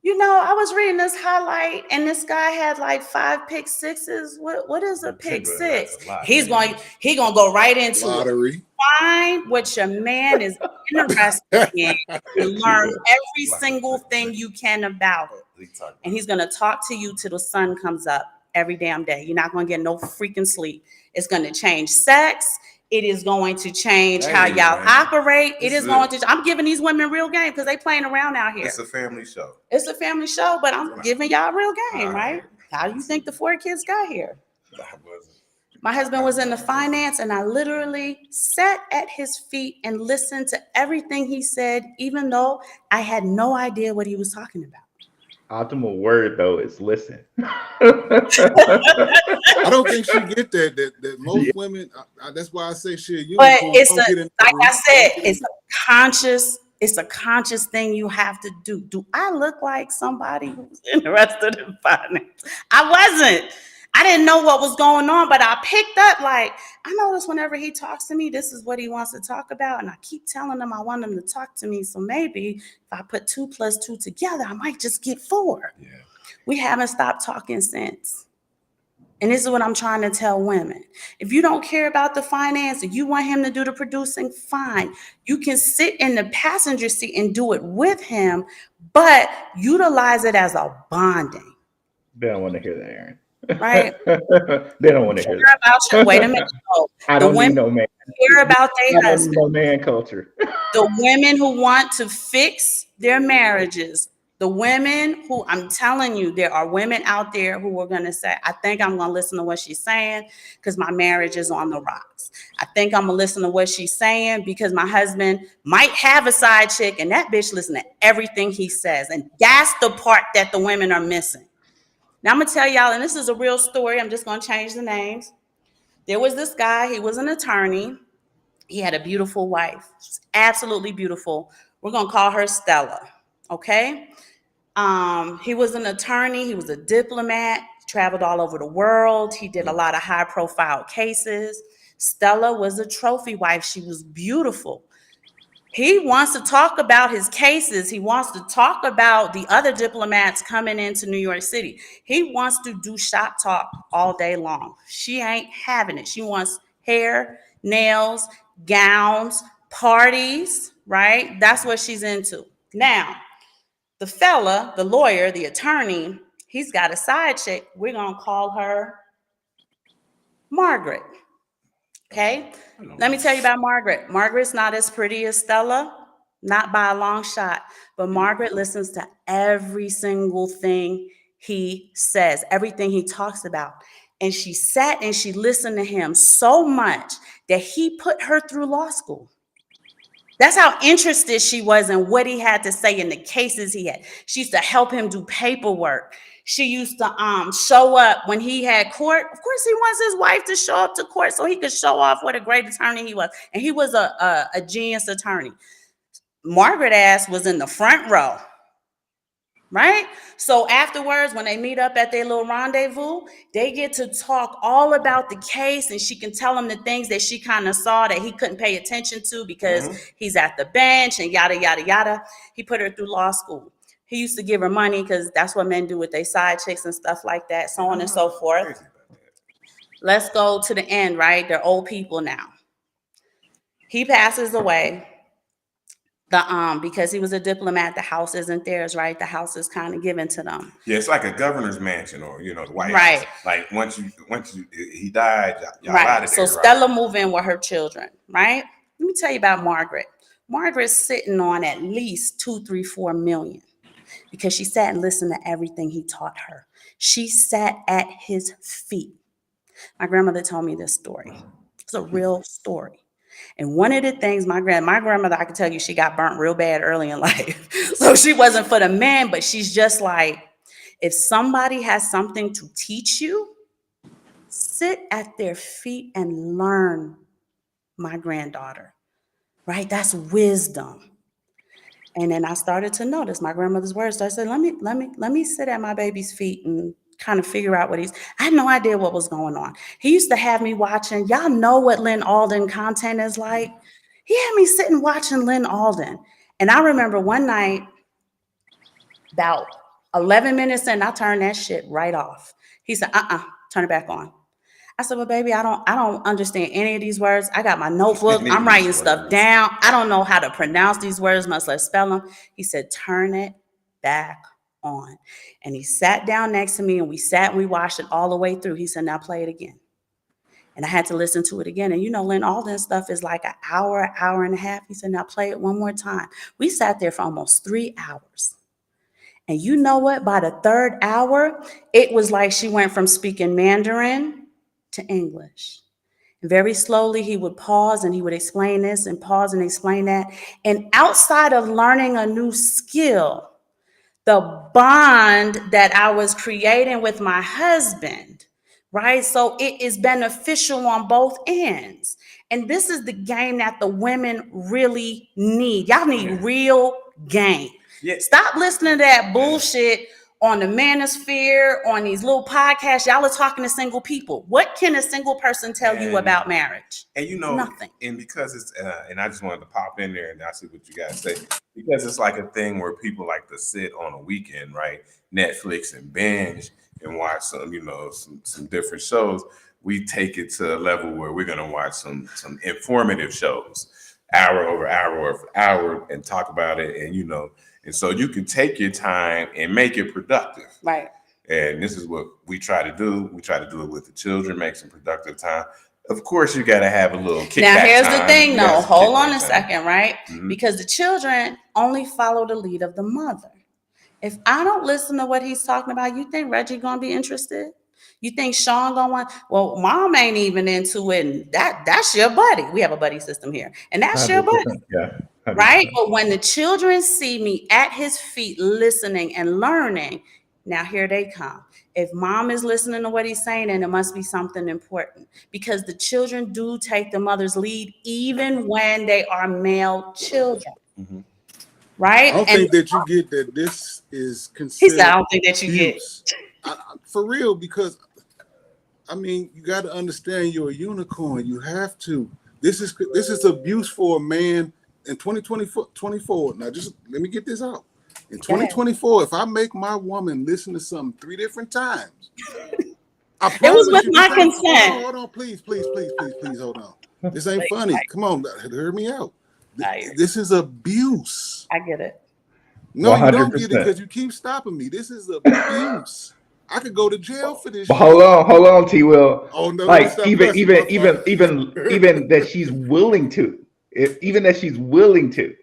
I was reading this highlight and this guy had like 5 pick sixes. What is a pick six? He gonna go right into Lottery. Find what your man is interested in and learn every single thing you can about it. And he's gonna talk to you till the sun comes up every damn day. You're not gonna get no freaking sleep. It's gonna change sex. It is going to change how y'all operate. I'm giving these women real game because they playing around out here. It's a family show. It's a family show, but I'm giving y'all real game, right? How do you think the 4 kids got here? My husband was in the finance, and I literally sat at his feet and listened to everything he said, even though I had no idea what he was talking about. Optimal word though is listen. I don't think she get that most women. That's why I say shit. But it's a conscious thing you have to do. Do I look like somebody who's interested in finance? I wasn't. I didn't know what was going on, but I picked up like, I notice whenever he talks to me, this is what he wants to talk about. And I keep telling him I want him to talk to me. So maybe if I put 2 + 2 together, I might just get 4. Yeah. We haven't stopped talking since. And this is what I'm trying to tell women. If you don't care about the finance and you want him to do the producing, fine. You can sit in the passenger seat and do it with him, but utilize it as a bonding. They don't want to hear that, Aaron. Right? They don't want to hear that. Wait a minute. I don't need no man. Care about their husband. No man culture. The women who want to fix their marriages, the women who, I'm telling you, there are women out there who are going to say, I think I'm going to listen to what she's saying because my marriage is on the rocks. I think I'm going to listen to what she's saying because my husband might have a side chick and that bitch listen to everything he says. And that's the part that the women are missing. Now I'm going to tell y'all, and this is a real story. I'm just going to change the names. There was this guy. He was an attorney. He had a beautiful wife. She's absolutely beautiful. We're going to call her Stella. Okay? He was an attorney. He was a diplomat. He traveled all over the world. He did a lot of high-profile cases. Stella was a trophy wife. She was beautiful. He wants to talk about his cases. He wants to talk about the other diplomats coming into New York City. He wants to do shop talk all day long. She ain't having it. She wants hair, nails, gowns, parties, right? That's what she's into. Now, the fella, the lawyer, the attorney, he's got a side chick. We're going to call her Margaret. Okay, let me tell you about Margaret. Margaret's not as pretty as Stella, not by a long shot, but Margaret listens to every single thing he says, everything he talks about. And she sat and she listened to him so much that he put her through law school. That's how interested she was in what he had to say in the cases he had. She used to help him do paperwork. She used to show up when he had court. Of course, he wants his wife to show up to court so he could show off what a great attorney he was. And he was a genius attorney. Margaret ass was in the front row. Right? So afterwards, when they meet up at their little rendezvous, they get to talk all about the case, and she can tell him the things that she kind of saw that he couldn't pay attention to because he's at the bench and yada, yada, yada. He put her through law school. He used to give her money because that's what men do with their side chicks and stuff like that, so on and so forth. Let's go to the end, right? They're old people now. He passes away. Because he was a diplomat, the house isn't theirs, right? The house is kind of given to them. Yeah, it's like a governor's mansion, or the White Right. House. Like once he died, y'all Right. out of there. So Stella moved in with her children, right? Let me tell you about Margaret. Margaret's sitting on at least 2, 3, 4 million because she sat and listened to everything he taught her. She sat at his feet. My grandmother told me this story. It's a real story. And one of the things my grandmother, I can tell you, she got burnt real bad early in life. So she wasn't for the men, but she's just like, if somebody has something to teach you, sit at their feet and learn, my granddaughter, right? That's wisdom. And then I started to notice my grandmother's words. So I said, let me sit at my baby's feet and kind of figure out I had no idea what was going on. He used to have me watching, y'all know what Lynn Alden content is like. He had me sitting watching Lynn Alden. And I remember one night, about 11 minutes in, I turned that shit right off. He said, turn it back on. I said, well, baby, I don't understand any of these words. I got my notebook. I'm writing stuff down. I don't know how to pronounce these words, much less spell them. He said, turn it back on. And he sat down next to me, and we sat and we watched it all the way through. He said, now play it again. And I had to listen to it again. And Lynn Alden stuff is like an hour and a half. He said, now play it one more time. We sat there for almost 3 hours. And you know what? By the third hour, it was like she went from speaking Mandarin to English. And very slowly, he would pause and he would explain this and pause and explain that. And outside of learning a new skill, the bond that I was creating with my husband, right? So it is beneficial on both ends. And this is the game that the women really need. Y'all need real game. Yeah. Stop listening to that bullshit on the manosphere, on these little podcasts. Y'all are talking to single people. What can a single person tell you about marriage? And nothing. And because it's, and I just wanted to pop in there and I see what you guys say, because it's like a thing where people like to sit on a weekend, right? Netflix and binge and watch some different shows. We take it to a level where we're going to watch some informative shows, hour over hour, and talk about it. And so you can take your time and make it productive. Right. And this is what we try to do. We try to do it with the children, make some productive time. Of course, you got to have a little kickback. Now, here's time. The thing, though. Hold on a second, right? Mm-hmm. Because the children only follow the lead of the mother. If I don't listen to what he's talking about, you think Reggie going to be interested? You think Sean going to want, well, mom ain't even into it. And that's your buddy. We have a buddy system here. And that's your buddy. Yeah. 100%. Right? But when the children see me at his feet listening and learning, now here they come. If mom is listening to what he's saying, then it must be something important, because the children do take the mother's lead even when they are male children. Mm-hmm. Right? I don't think that you get that this is considered. He said, I don't think that you abuse. For real, because you got to understand you're a unicorn. You have to. This is abuse for a man in 2024. Now, just let me get this out. In 2024, if I make my woman listen to something 3 different times, I promise it was with you, my consent. Hold on, please, hold on. This ain't funny. Come on, hear me out. This is abuse. I get it. No, 100%. you don't get it because you keep stopping me. This is abuse. I could go to jail for this. Hold on, T. Will. Oh no! Like even that she's willing to. Even that she's willing to.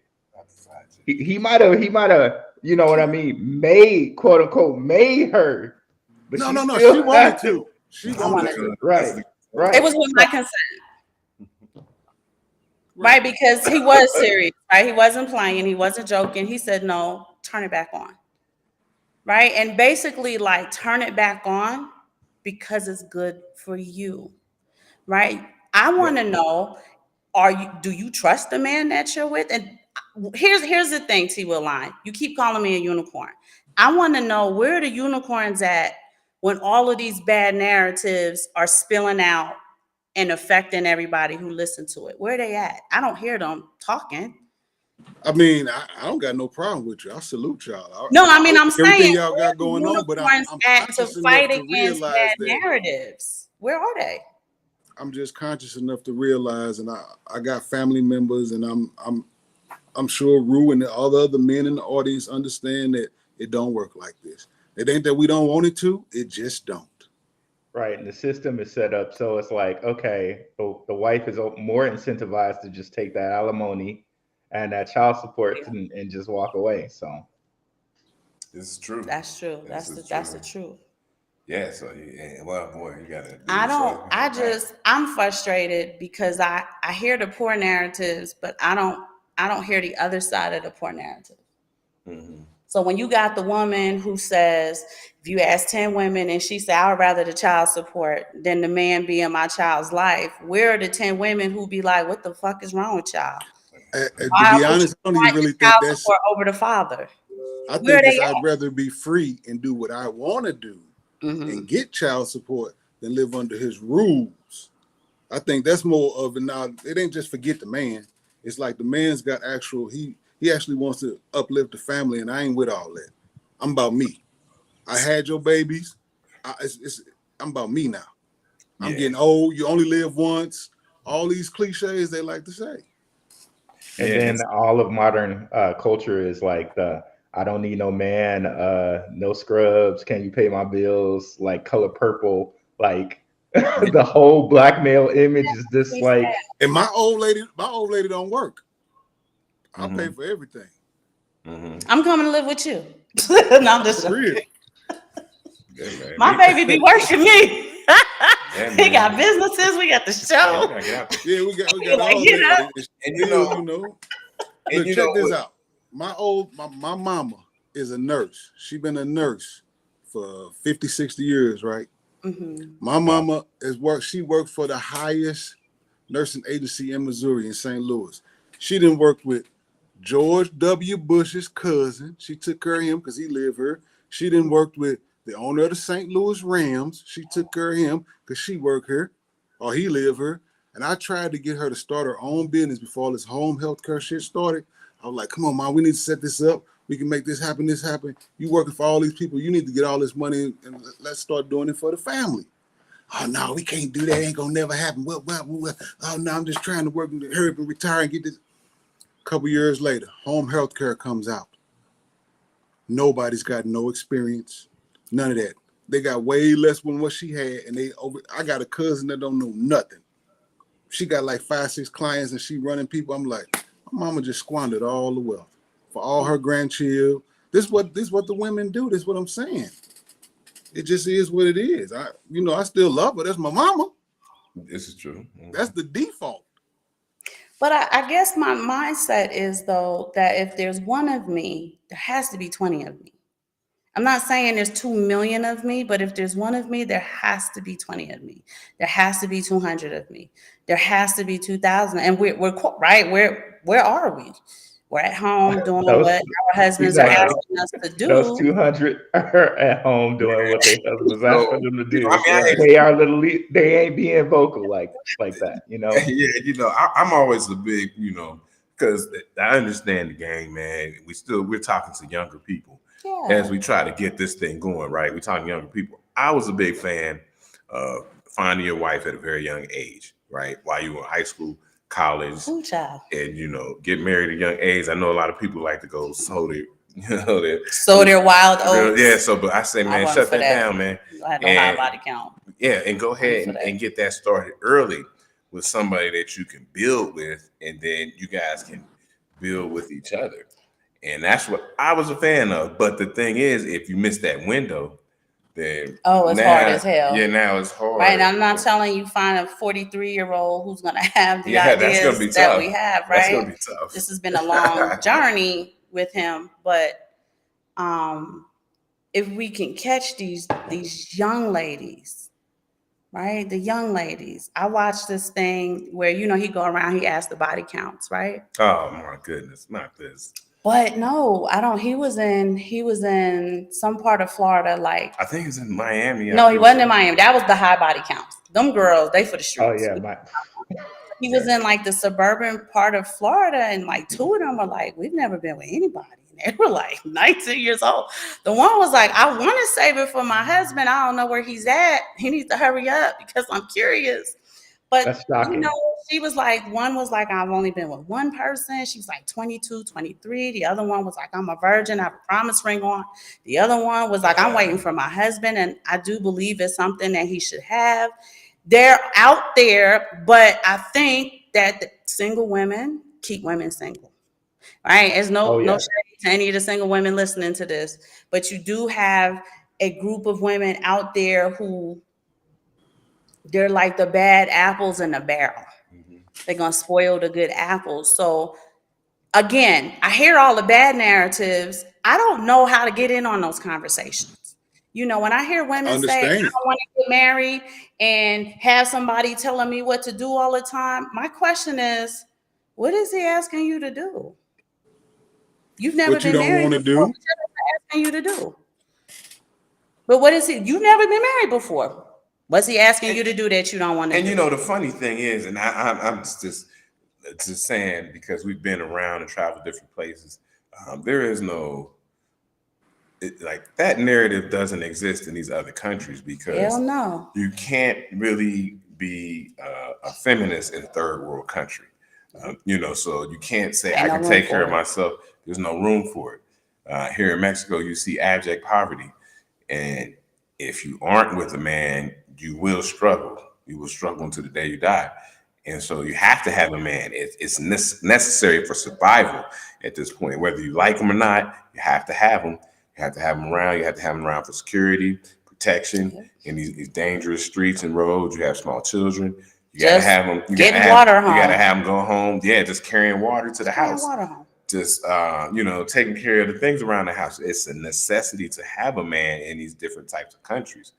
He might have. You know what I mean? Made, quote unquote, made her. But no. She wanted to. She wanted to. Right. It was with my consent. Right, because he was serious, right? He wasn't playing, he wasn't joking. He said, no, turn it back on. Right? And basically, like, turn it back on because it's good for you. Right? I want to know, do you trust the man that you're with? And here's the thing, T. Will Line. You keep calling me a unicorn. I want to know where the unicorns at when all of these bad narratives are spilling out and affecting everybody who listen to it. Where they at? I don't hear them talking. I mean, I don't got no problem with you. I salute y'all. No, I mean, I'm everything saying y'all got going on, but I'm at to conscious enough fight to against realize bad that narratives. Where are they? I'm just conscious enough to realize, and I got family members, and I'm sure Rue and all the other men in the audience understand that it don't work like this. It ain't that we don't want it to, it just don't. Right, and the system is set up so it's like, okay, the wife is more incentivized to just take that alimony and that child support and just walk away. So This is true. That's true. That's the truth. Yeah. So, well, boy, you gotta. I'm frustrated because I hear the poor narratives, but I don't hear the other side of the poor narrative. Mm-hmm. So when you got the woman who says, if you ask 10 women and she said, I would rather the child support than the man be in my child's life, where are the 10 women who be like, what the fuck is wrong with y'all? To be honest, I don't even really think that's support over the father. I think I'd rather be free and do what I want to do and get child support than live under his rules. I think that's more of it. Now, it ain't just forget the man. It's like the man's got actual, he actually wants to uplift the family, and I ain't with all that. I'm about me. I had your babies. I'm about me now. I'm getting old. You only live once. All these cliches they like to say. And then all of modern culture is like I don't need no man, no scrubs, can you pay my bills, like color purple, like the whole black male image is just like. And my old lady don't work. I'll pay for everything. I'm coming to live with you. No, I'm just real. My baby be working me. We got businesses. We got the show. Yeah, we got all that. And look, check this out. My mama is a nurse. She been a nurse for 50, 60 years, right? Mm-hmm. My mama she worked for the highest nursing agency in Missouri, in St. Louis. She didn't work with George W. Bush's cousin. She took care of him because he lived here. She didn't work with the owner of the St. Louis Rams. She took care of him because she worked here, or he lived here. And I tried to get her to start her own business before all this home health care shit started. I was like, come on, Mom, we need to set this up. We can make this happen, You working for all these people. You need to get all this money and let's start doing it for the family. Oh, no, we can't do that. Ain't going to never happen. Well, oh, no, I'm just trying to work and hurry up and retire and get this. A couple years later, home health care comes out. Nobody's got no experience. None of that. They got way less than what she had. And I got a cousin that don't know nothing. She got like 5, 6 clients and she running people. I'm like, my mama just squandered all the wealth for all her grandchildren. This is what the women do. This is what I'm saying. It just is what it is. I still love her. That's my mama. This is true. That's the default. But I guess my mindset is, though, that if there's one of me, there has to be 20 of me. I'm not saying there's 2 million of me, but if there's one of me, there has to be 20 of me. There has to be 200 of me. There has to be 2,000. And we're right. Where are we? We're at home doing what our husbands are asking us to do. Those 200 are at home doing what their husbands asking them to do. They ain't being vocal like that, Yeah, I'm always a big, because I understand the game, man. We're talking to younger people as we try to get this thing going, right? We're talking younger people. I was a big fan of finding your wife at a very young age, right? While you were in high school, college, and get married at a young age. I know a lot of people like to go sow their wild oats. Yeah, but I say, man, shut that down, man. I had a high body count. Yeah, and go ahead and get that started early with somebody that you can build with, and then you guys can build with each other. And that's what I was a fan of. But the thing is, if you miss that window, then it's hard as hell. Yeah, now it's hard. Right. I'm not telling you find a 43-year-old who's gonna have the ideas that we have, right? That's gonna be tough. This has been a long journey with him, but if we can catch these young ladies right? The young ladies. I watched this thing where, you know, he go around, he asked the body counts, right? Oh my goodness, not this. But no, I don't. He was in some part of Florida, like I think it's in Miami. no, he wasn't in Miami. That was the high body counts. Them girls, they for the Oh streets. yeah, He was in like the suburban part of Florida, and like two of them were like, we've never been with anybody. And they were like 19 years old. The one was like, I want to save it for my husband. I don't know where he's at. He needs to hurry up because I'm curious. But that's you shocking. know, she was like, one was like, I've only been with one person. She was like 22, 23. The other one was like, I'm a virgin. I have a promise ring on. The other one was like, I'm waiting for my husband. And I do believe it's something that he should have. They're out there, but I think that the single women keep women single. Right? There's Oh no yeah. shade to any of the single women listening to this, but you do have a group of women out there who they're like the bad apples in the barrel. They're gonna spoil the good apples. So again, I hear all the bad narratives. I don't know how to get in on those conversations. You know, when I hear women say, I Understand. don't want to get married and have somebody telling me what to do all the time, my question is, what is he asking you to do? You've never What you been don't married want to before. do. What is he asking you to do? But what is he? You've never been married before. What's he asking you to do that you don't want to And do? you know, the funny thing is, and I'm just saying, because we've been around and traveled different places, there is no like that narrative doesn't exist in these other countries because Hell no. you can't really be a feminist in a third world country. You know, so you can't say Ain't I no can room take care for of it. myself. There's no room for it. Here in Mexico, you see abject poverty, and if you aren't with a man, you will struggle. You will struggle until the day you die. And so you have to have a man. It's necessary for survival at this point. Whether you like him or not, you have to have him. You have to have him around. You have to have him around for security, protection in these dangerous streets and roads. You have small children. You gotta Just have them. getting water You gotta home. have them go home. Yeah, just carrying water to the Carrying house. water home. Just you know, taking care of the things around the house. It's a necessity to have a man in these different types of countries.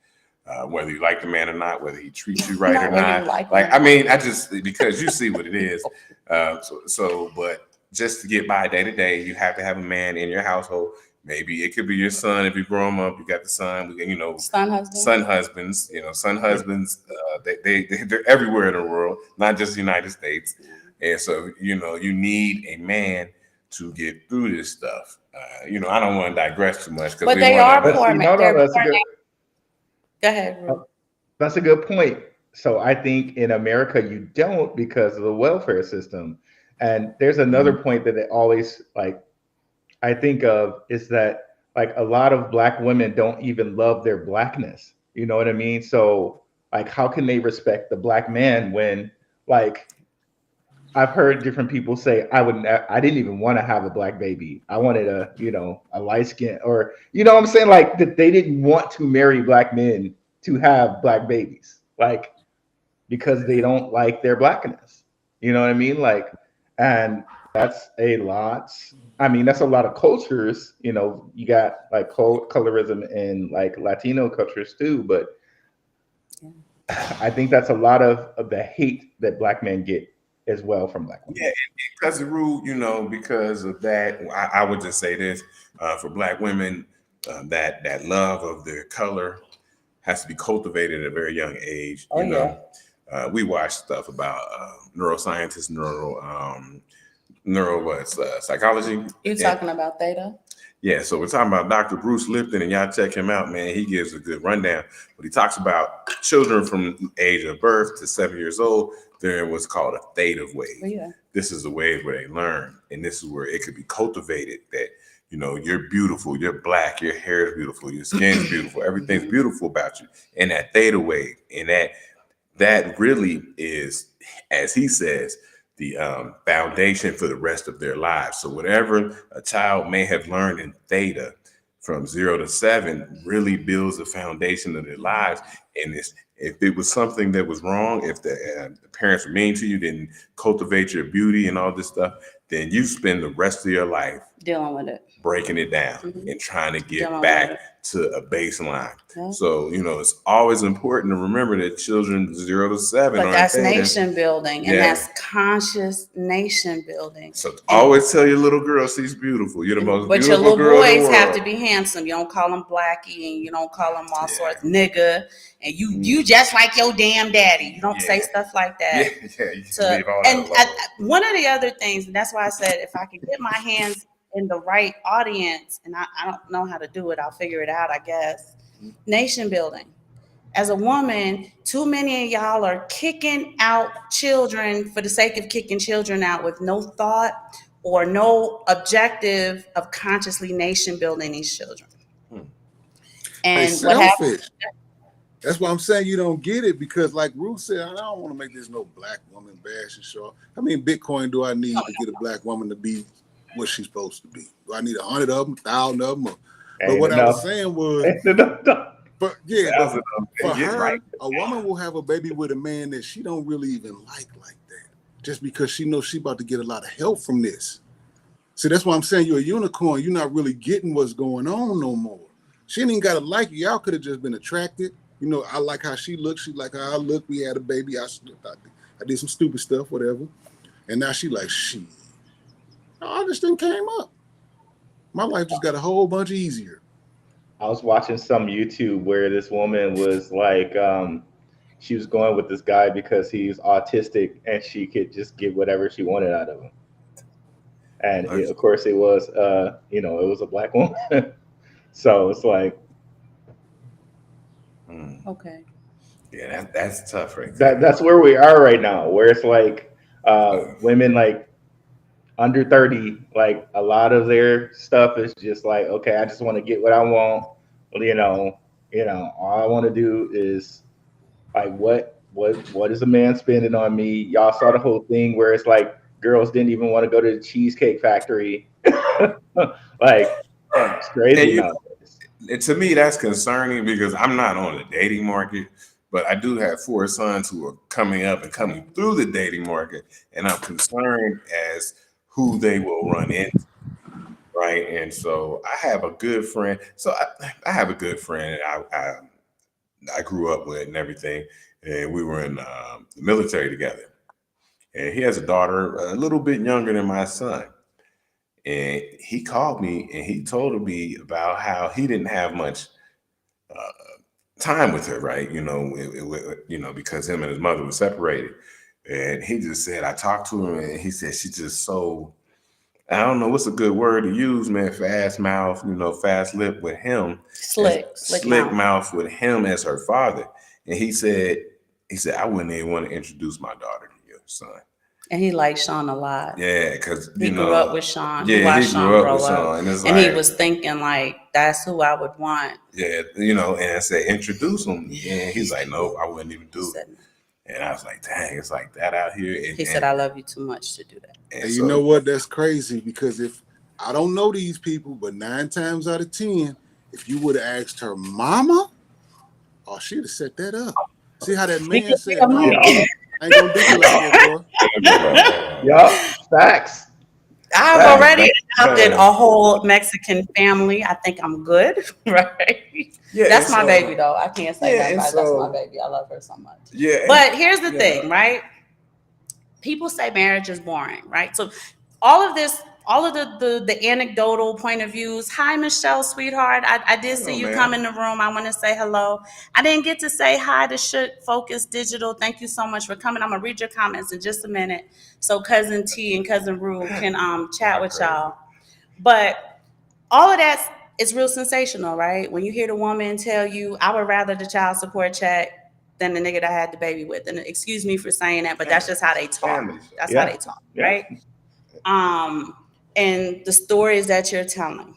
Whether you like the man or not, whether he treats you right Not or whether you not. like Like, him. I mean, I just because you see what it is. But just to get by day to day, you have to have a man in your household. Maybe it could be your son if you grow him up. You got the son. We can, you know, Son husband. son husbands. You know, son husbands. They're everywhere in the world, not just the United States. And so, you know, you need a man to get through this stuff. You know, I don't want to digress too much because But they are poor See, men. no, They're that's a poor good. men. Go ahead, Ruth. That's a good point. So I think in America you don't because of the welfare system. And there's another point that they always like I think of is that like a lot of black women don't even love their blackness. You know what I mean? So like how can they respect the black man when like I've heard different people say I didn't even want to have a black baby. I wanted a light skin or you know what I'm saying? Like that they didn't want to marry black men to have black babies. Like because they don't like their blackness. You know what I mean? Like and that's a lot. I mean, that's a lot of cultures, you know, you got like colorism in like Latino cultures too, but I think that's a lot of the hate that black men get as well from black women. Yeah, because the rule, you know, because of that, I would just say this for black women, that love of their color has to be cultivated at a very young age. Oh, You know, we watch stuff about neuroscientists, psychology. You talking about theta? Yeah, so we're talking about Dr. Bruce Lipton, and y'all check him out, man. He gives a good rundown. But he talks about children from age of birth to 7 years old. They're in what's called a theta wave. Oh, yeah. This is the wave where they learn, and this is where it could be cultivated that, you know, you're beautiful, you're black, your hair is beautiful, your skin's beautiful, everything's beautiful about you. And that theta wave, and that really is, as he says, the foundation for the rest of their lives. So whatever a child may have learned in theta from 0 to 7 really builds the foundation of their lives. And if it was something that was wrong, if the parents were mean to you, didn't cultivate your beauty and all this stuff, then you spend the rest of your life Dealing with it. breaking it down Mhm. and trying to get Dealing back with to a baseline. Yeah. So, it's always important to remember that children 0 to 7 But are that's intended. nation building, and Yeah. that's conscious nation building. So always tell your little girl she's beautiful. You're the most But your beautiful little girl in the boys world. have to be handsome. You don't call them blackie, and you don't call them all Yeah. sorts nigga, and you just like your damn daddy. You don't say stuff like that. Yeah, you can leave all that And alone. one of the other things, and that's why I said if I could get my hands in the right audience, and I don't know how to do it, I'll figure it out, I guess. Nation building. As a woman, too many of y'all are kicking out children for the sake of kicking children out with no thought or no objective of consciously nation building these children. And It's what happens? selfish. That's why I'm saying you don't get it, because like Ruth said, I don't want to make this no black woman bashing show. How many Bitcoin do I need to get a black woman to be what she's supposed to be? Do I need 100 of them, 1,000 of them? But what I was saying was, but for her, a woman will have a baby with a man that she don't really even like that, just because she knows she about to get a lot of help from this. See, that's why I'm saying you're a unicorn. You're not really getting what's going on no more. She ain't even got to like you. Y'all could have just been attracted. I like how she looks. She like how I look. We had a baby. I did some stupid stuff, whatever. And now she like, all this thing came up. My life just got a whole bunch easier. I was watching some YouTube where this woman was like, she was going with this guy because he's autistic and she could just get whatever she wanted out of him. And of course it was, it was a black woman. So it's like, okay. Yeah, that's tough right there. That's where we are right now, where it's like women like under 30, like a lot of their stuff is just like, okay, I just want to get what I want. All I want to do is like, what is a man spending on me? Y'all saw the whole thing where it's like girls didn't even want to go to the Cheesecake Factory. Like, it's crazy now. And to me, that's concerning because I'm not on the dating market, but I do have 4 sons who are coming up and coming through the dating market, and I'm concerned as who they will run into, right? And so I have a good friend. So I have a good friend I grew up with and everything, and we were in the military together. And he has a daughter a little bit younger than my son. And he called me and he told me about how he didn't have much time with her, right? Because him and his mother were separated. And he just said, I talked to him and he said, she's just so, I don't know what's a good word to use, man, fast mouth, fast lip with him. Slick mouth with him as her father. And he said, I wouldn't even want to introduce my daughter to your son. And he liked Sean a lot. Yeah, because he grew up with Sean. Yeah, he watched he grew Sean up grow with up. Sean, and he was thinking like, that's who I would want. Yeah, and I said, introduce him. And he's like, no, I wouldn't even do it. And I was like, dang, it's like that out here. He said, I love you too much to do that. And you know what? That's crazy, because if I don't know these people, but 9 times out of 10, if you would have asked her mama, she'd have set that up. See how that man said, no, I ain't gonna do you like that, boy. Yup, facts. I've already adopted a whole Mexican family. I think I'm good, right? Yeah, that's my baby, though. I can't say that. That's my baby. I love her so much. Yeah. But here's the thing, right? People say marriage is boring, right? So all of this, all of the anecdotal point of views. Hi, Michelle, sweetheart. I did see you come in the room. I want to say hello. I didn't get to say hi to Shook Focus Digital. Thank you so much for coming. I'm gonna read your comments in just a minute, so Cousin T and Cousin Rue can chat with y'all. But all of that is real sensational, right? When you hear the woman tell you, "I would rather the child support check than the nigga that I had the baby with." And excuse me for saying that, but that's just how they talk. That's how they talk, right? And the stories that you're telling,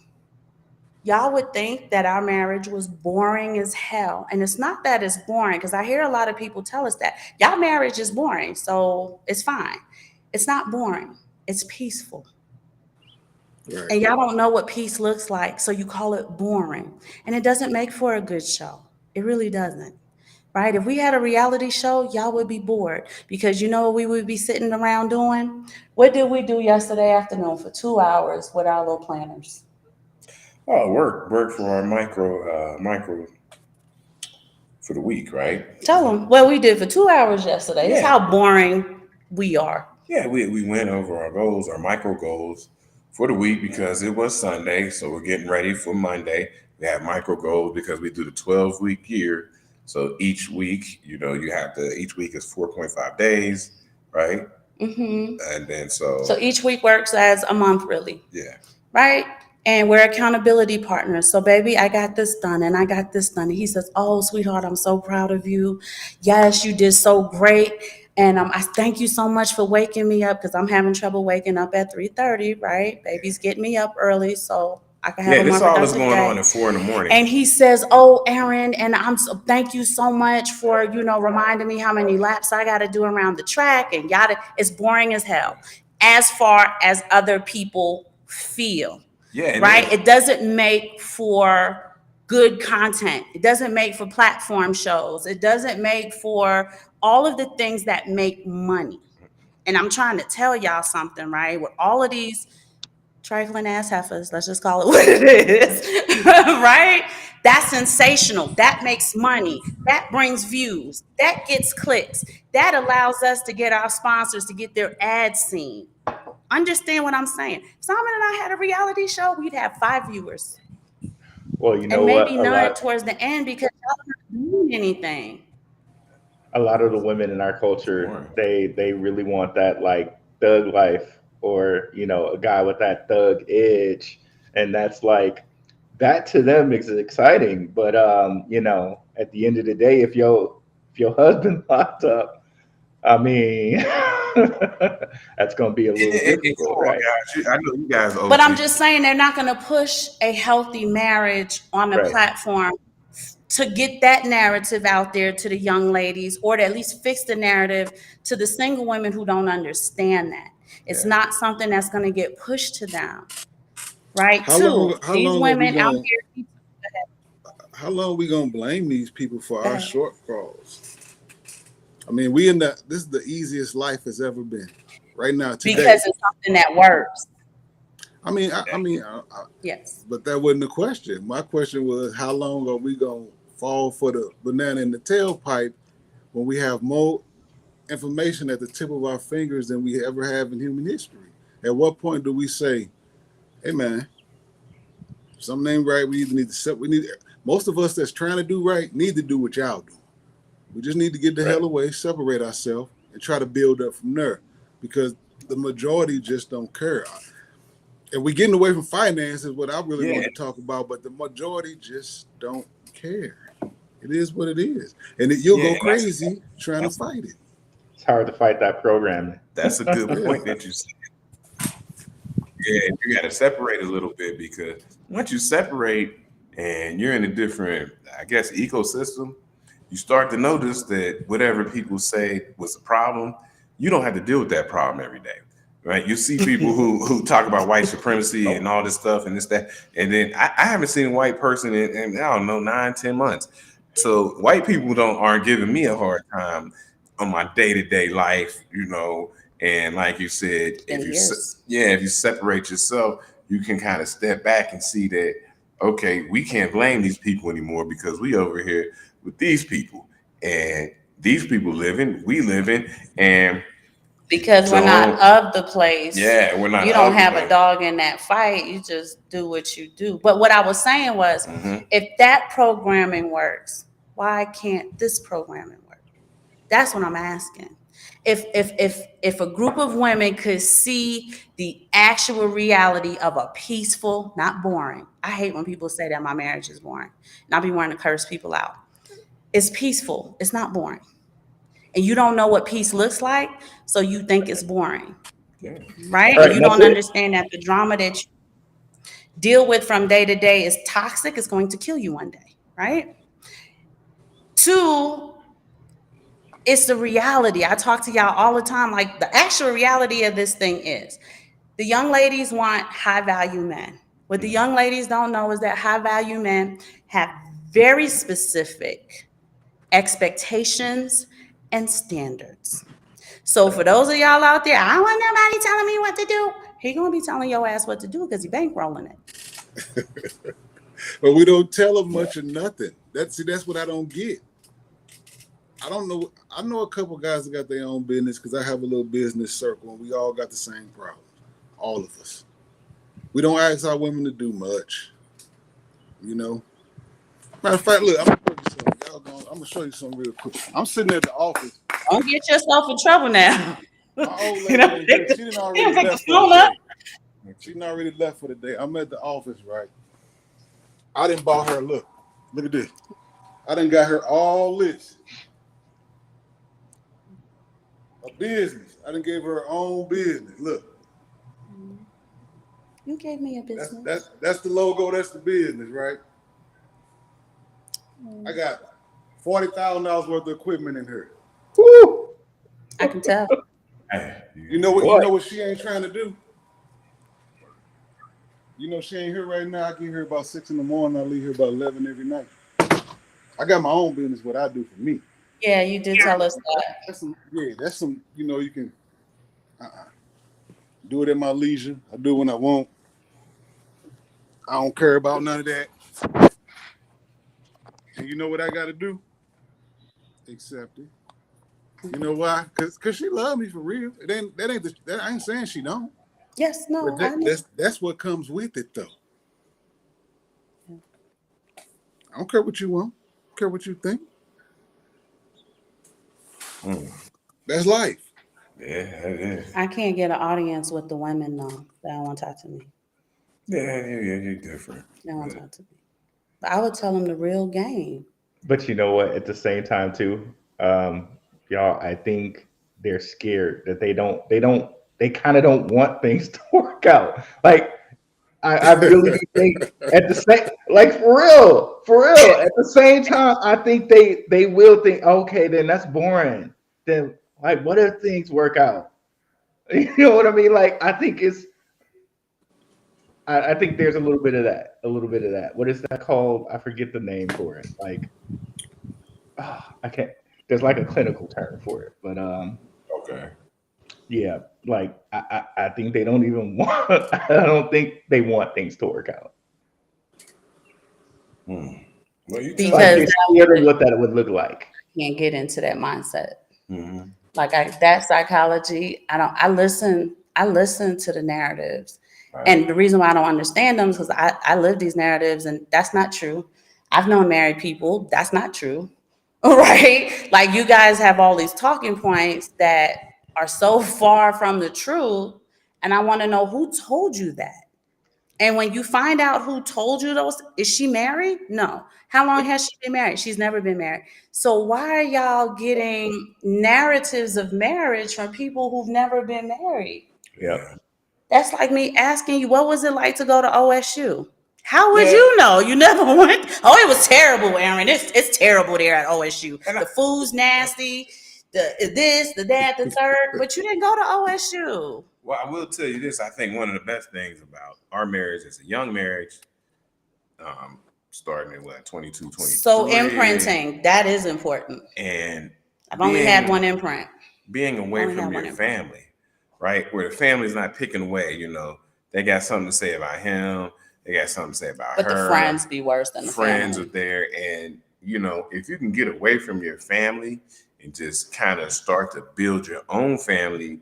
y'all would think that our marriage was boring as hell. And it's not that it's boring, because I hear a lot of people tell us that y'all marriage is boring, so it's fine. It's not boring. It's peaceful. Right. And y'all don't know what peace looks like, so you call it boring. And it doesn't make for a good show. It really doesn't. Right? If we had a reality show, y'all would be bored, because you know what we would be sitting around doing? What did we do yesterday afternoon for 2 hours with our little planners? Oh, work for our micro for the week, right? Tell them what we did for 2 hours yesterday. It's Yeah. how boring we are. Yeah, we went over our goals, our micro goals for the week because it was Sunday. So we're getting ready for Monday. We have micro goals because we do the 12-week year. So each week, each week is 4.5 days, right? Mm-hmm. And then So each week works as a month, really. Yeah. Right? And we're accountability partners. So, baby, I got this done and I got this done. And he says, oh, sweetheart, I'm so proud of you. Yes, you did so great. And I thank you so much for waking me up because I'm having trouble waking up at 3:30, right? Baby's getting me up early so I can have a more this all is productive going day. on at 4 a.m. And he says, oh, Aaron, and thank you so much for, reminding me how many laps I got to do around the track and yada. It's boring as hell as far as other people feel. Yeah, right? It doesn't make for good content. It doesn't make for platform shows. It doesn't make for all of the things that make money. And I'm trying to tell y'all something, right? With all of these trifling ass heifers, let's just call it what it is, right? That's sensational. That makes money. That brings views. That gets clicks. That allows us to get our sponsors to get their ads seen. Understand what I'm saying? If Simon and I had a reality show, we'd have 5 viewers. Well, you know and what? maybe none towards the end because y'all not doing anything. A lot of the women in our culture, they really want that like thug life, or a guy with that thug edge, and that's like that to them is exciting. But at the end of the day, if your husband locked up, I mean, that's gonna be a little difficult, right? Guys, I know you guys. But I'm just saying they're not going to push a healthy marriage on the platform to get that narrative out there to the young ladies, or to at least fix the narrative to the single women who don't understand that. It's not something that's going to get pushed to them, right? How long are we gonna blame these people for our shortfalls? I mean, this is the easiest life has ever been right now today. Because it's something that works. I mean, yes. But that wasn't the question. My question was, how long are we gonna fall for the banana in the tailpipe when we have more information at the tip of our fingers than we ever have in human history? At what point do we say, hey man, something ain't right, we need most of us that's trying to do right need to do what y'all do. We just need to get the hell away, separate ourselves, and try to build up from there, because the majority just don't care. And we're getting away from finance is what I really want to talk about, but the majority just don't care. It is what it is. And you'll go crazy trying to fight it. It's hard to fight that programming. That's a good point that you said. Yeah, you got to separate a little bit, because once you separate and you're in a different, I guess, ecosystem, you start to notice that whatever people say was a problem, you don't have to deal with that problem every day, right? You see people who talk about white supremacy and all this stuff and this, that, and then I haven't seen a white person in I don't know, 9-10 months. So white people aren't giving me a hard time on my day-to-day life, and like you said, if you separate yourself, you can kind of step back and see that, okay, we can't blame these people anymore because we over here with these people, and these people living, we living, and because we're not of the place. Yeah, we're not. You don't have a dog in that fight. You just do what you do. But what I was saying was, if that programming works, why can't this programming work? That's what I'm asking. If a group of women could see the actual reality of a peaceful, not boring. I hate when people say that my marriage is boring, and I'll be wanting to curse people out. It's peaceful. It's not boring. And you don't know what peace looks like, so you think it's boring, right? And you don't understand that the drama that you deal with from day to day is toxic. It's going to kill you one day, right? 2, it's the reality. I talk to y'all all the time. Like, the actual reality of this thing is the young ladies want high value men. What the young ladies don't know is that high value men have very specific expectations and standards. So for those of y'all out there, I don't want nobody telling me what to do. He gonna be telling your ass what to do because he bankrolling it. But we don't tell them much or nothing. That's what I don't get. I don't know. I know a couple guys that got their own business because I have a little business circle and we all got the same problem. All of us. We don't ask our women to do much. You know. Matter of fact, look, I'm gonna show you something real quick. I'm sitting at the office. Don't get yourself in trouble now. My old lady, You know, she didn't already take the left for phone the up. day. She didn't already left for the day. I'm at the office, right? I didn't buy her. Look at this. I done got her all this. A business. I done gave her her own business. Look. You gave me a business. That's the logo. That's the business, right? I got $40,000 worth of equipment in her. Woo! I can tell. You know what? What? You know what she ain't trying to do. You know she ain't here right now. I get here about 6 in the morning. I leave here about 11 every night. I got my own business. What I do for me. Yeah, you did tell us that. That's some. You know, you can do it at my leisure. I do it when I want. I don't care about none of that. And you know what I got to do? Accept it. You know why? Cause she love me for real. I ain't saying she don't. Yes, no. But that's what comes with it, though. I don't care what you want. I don't care what you think. That's life. Yeah, it is. I can't get an audience with the women though. They don't want to talk to me. Yeah, you're different. They don't want to talk to me. But I would tell them the real game. But you know what? At the same time, too, y'all, I think they're scared that they kind of don't want things to work out. Like, I really do think at the same, like for real, at the same time, I think they will think, okay, then that's boring. Then, like, what if things work out? You know what I mean? Like, I think I think there's a little bit of that. What is that called? I forget the name for it. Like, I can't. There's like a clinical term for it, but Okay. yeah, like I think they don't even want. I don't think they want things to work out. Well, you Because Like they're scared of what that would look like. can't get into that mindset. Mm-hmm. Like that psychology, I listen to the narratives. Right. And the reason why I don't understand them is because I live these narratives and that's not true. I've known married people, that's not true. Right? Like you guys have all these talking points that are so far from the truth. And I want to know who told you that. And when you find out who told you those, is she married? No. How long has she been married? She's never been married. So why are y'all getting narratives of marriage from people who've never been married? Yeah. That's like me asking you, what was it like to go to OSU? How would you know? You never went. Oh, it was terrible, Aaron. It's terrible there at OSU. The food's nasty. The this, the that, the third. But you didn't go to OSU. Well, I will tell you this. I think one of the best things about our marriage is a young marriage, starting at 22, 23. So imprinting, that is important. And I've only had one imprint. Being away from your family, right? Where the family's not picking away, you know, they got something to say about him. They got something to say about her. But the friends be worse than the friends family. are there. And, you know, if you can get away from your family and just kind of start to build your own family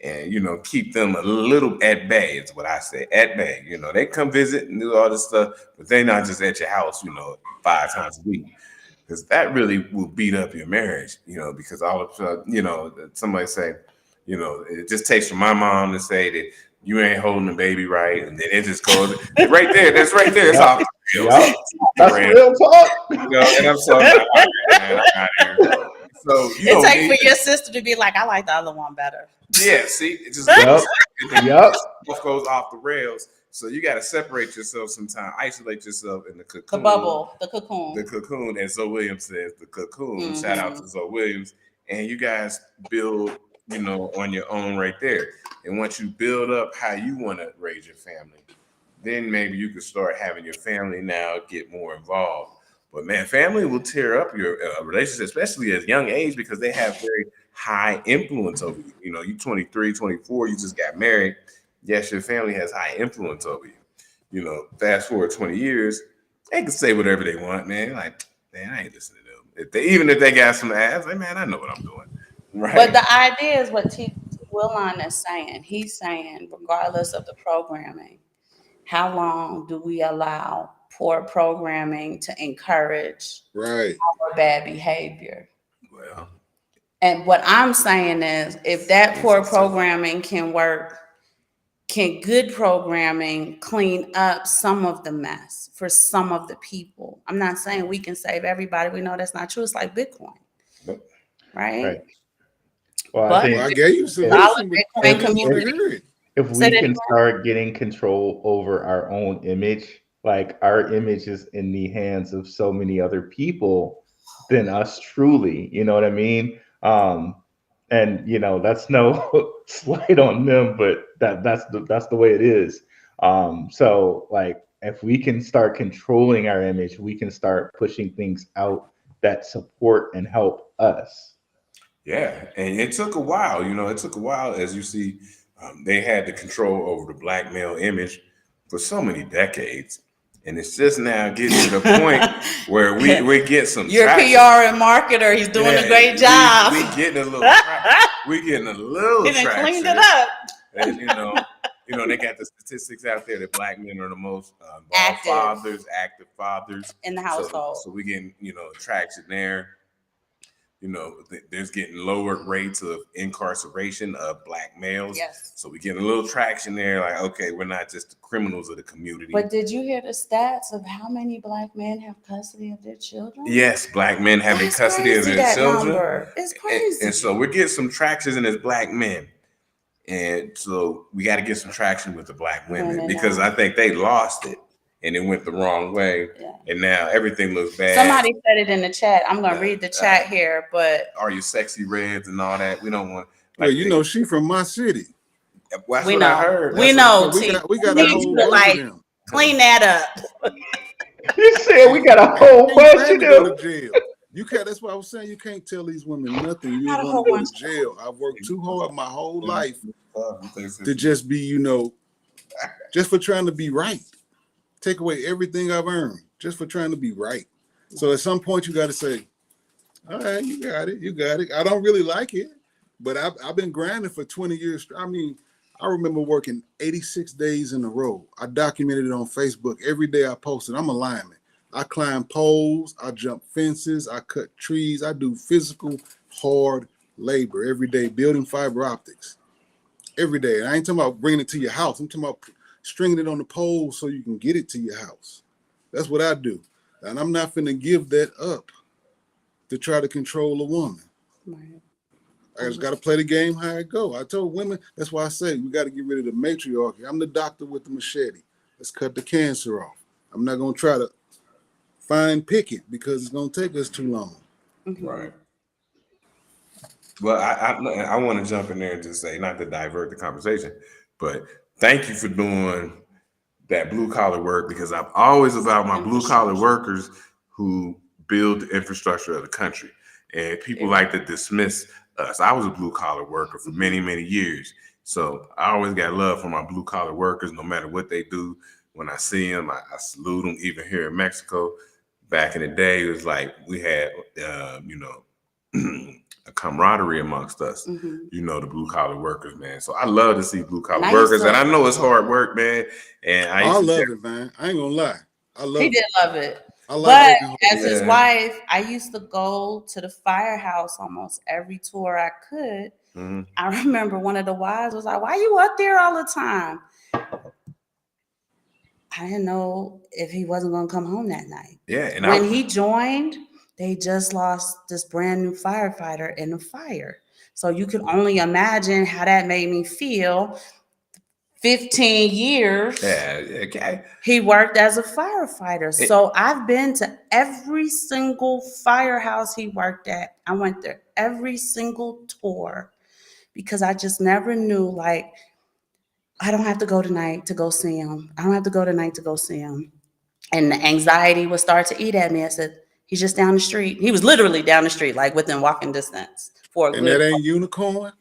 and, you know, keep them a little at bay, is what I say, at bay. You know, they come visit and do all this stuff, but they're not just at your house, you know, 5 times a week. Because that really will beat up your marriage, you know, because all of a sudden, you know, somebody say, you know, it just takes for my mom to say that you ain't holding the baby right. And then it just goes right there. That's right there. It's off the rails. Yep. That's real talk. You know, and I'm so man, I'm out here. So it takes for your sister to be like, I like the other one better. Yeah, see, it just goes off the rails. So you got to separate yourself sometimes, isolate yourself in the cocoon. The bubble, the cocoon. The cocoon, as Zoe Williams says, the cocoon. Mm-hmm. Shout out to Zoe Williams. And you guys build, you know, on your own right there. And once you build up how you want to raise your family, then maybe you can start having your family now get more involved. But man, family will tear up your relationship, especially at a young age, because they have very high influence over you. You know, you 23, 24, you just got married. Yes, your family has high influence over you. fast forward 20 years, they can say whatever they want, man. Like, man, I ain't listening to them. Even if they got some ass, like, man, I know what I'm doing. Right. But the idea is what T. Willon is saying. He's saying, regardless of the programming, how long do we allow poor programming to encourage Right. our bad behavior? Well, And what I'm saying is, if that poor programming can work, can good programming clean up some of the mess for some of the people? I'm not saying we can save everybody. We know that's not true. It's like Bitcoin, right? Right. Well, But I think Well, I gave you some solid solution, but Bitcoin you didn't want to community. hear it. if Say we that can again. start getting control over our own image, like our image is in the hands of so many other people than us truly, you know what I mean? And that's no slight on them, but that's the way it is. So like if we can start controlling our image, we can start pushing things out that support and help us. yeah, and it took a while. It took a while, as you see. They had the control over the black male image for so many decades, and it's just now getting to the point where we get some. Your traction. PR and marketer, he's doing a great job. We getting a little. We getting a little. He done traction. cleaned it up. And they got the statistics out there that black men are the most Active. active fathers In the household. So we getting traction there. There's getting lower rates of incarceration of black males. Yes. So we getting a little traction there. Like, okay, we're not just the criminals of the community. But did you hear the stats of how many black men have custody of their children? Yes, black men having That's custody of crazy, their that children. number. It's crazy. And so we're getting some traction as black men. And so we got to get some traction with the black women because I think they lost it and it went the wrong way. Yeah. And now everything looks bad. Somebody said it in the chat. I'm going to read the chat here, but. Are you sexy reds and all that? We don't want. Well, she from my city. That's what I heard. We know. We got a whole bunch of them. Clean that up. You said we got a whole bunch of Go them. to jail. You can't. That's what I was saying. You can't tell these women nothing. You Not a want to whole go to jail. I've worked too hard my whole life to to just be, just for trying to be right. Take away everything I've earned just for trying to be right. So at some point you got to say, all right, you got it. You got it. I don't really like it, but I've been grinding for 20 years. I mean, I remember working 86 days in a row. I documented it on Facebook. Every day I posted. I'm a lineman. I climb poles. I jump fences. I cut trees. I do physical, hard labor every day, building fiber optics every day. And I ain't talking about bringing it to your house. I'm talking about stringing it on the pole so you can get it to your house. That's what I do. And I'm not finna give that up to try to control a woman. Right. I just got to play the game how it go. I told women, that's why I say we got to get rid of the matriarchy. I'm the doctor with the machete. Let's cut the cancer off. I'm not going to try to pick it because it's going to take us too long. Mm-hmm. Right. Well, I want to jump in there and just say, not to divert the conversation, but thank you for doing that blue collar work because I'm always about my blue collar workers who build the infrastructure of the country. And people like to dismiss us. I was a blue collar worker for many, many years. So I always got love for my blue collar workers, no matter what they do. When I see them, I salute them. Even here in Mexico, back in the day, it was like we had, a camaraderie amongst us, the blue collar workers, man. So I love to see blue collar workers. And I know it's hard work, man. And I love it, man. I ain't going to lie. I love it. He did love it. But as his wife, I used to go to the firehouse almost every tour I could. Mm-hmm. I remember one of the wives was like, "Why you up there all the time?" I didn't know if he wasn't going to come home that night. Yeah, and when he joined, they just lost this brand new firefighter in a fire. So you can only imagine how that made me feel. 15 years. Yeah, okay. He worked as a firefighter. So I've been to every single firehouse he worked at. I went there every single tour because I just never knew, like, I don't have to go tonight to go see him. I don't have to go tonight to go see him. And the anxiety would start to eat at me. I said, he's just down the street. He was literally down the street, like within walking distance. And that ain't unicorn?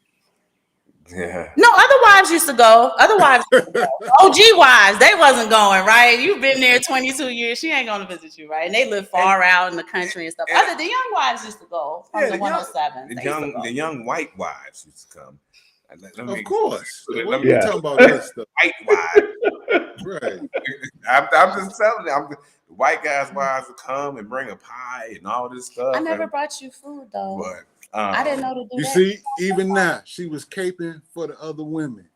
Yeah. No, other wives used to go. Other wives, OG wives, they wasn't going, right? You've been there 22 years. She ain't going to visit you, right? And they live far out in the country and stuff. The young wives used to go from the 107. The young white wives used to come. Of course. Let We me talking about this stuff. white wives. Right. I'm just telling you, the white guys' wives would come and bring a pie and all this stuff. I never brought you food though. But I didn't know to do You that. see, even now, she was caping for the other women.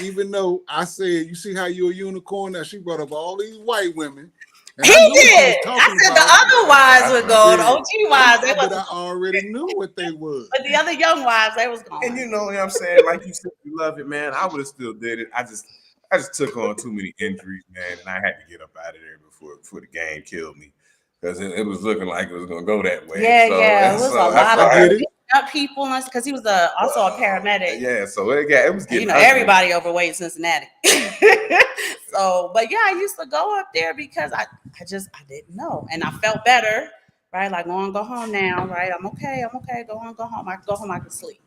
Even though I said, you see how you're a unicorn? Now she brought up all these white women. And He I knew what she was did. talking I said about. the other wives would go. Yeah. The OG wives, they But wasn't. I already knew what they was. But the other young wives, they was going. and you know what I'm saying? Like you said, you love it, man. I would have still did it. I just took on too many injuries, man, and I had to get up out of there before the game killed me. Because it was looking like it was gonna go that way. Yeah, So, yeah. It was a lot of get it. up people because he was also a paramedic. Yeah, so it was getting You know, ugly. everybody overweight in Cincinnati. So, but yeah, I used to go up there because I didn't know, and I felt better, right? Like, go home now, right? I'm okay. Go home. I can go home. I can sleep,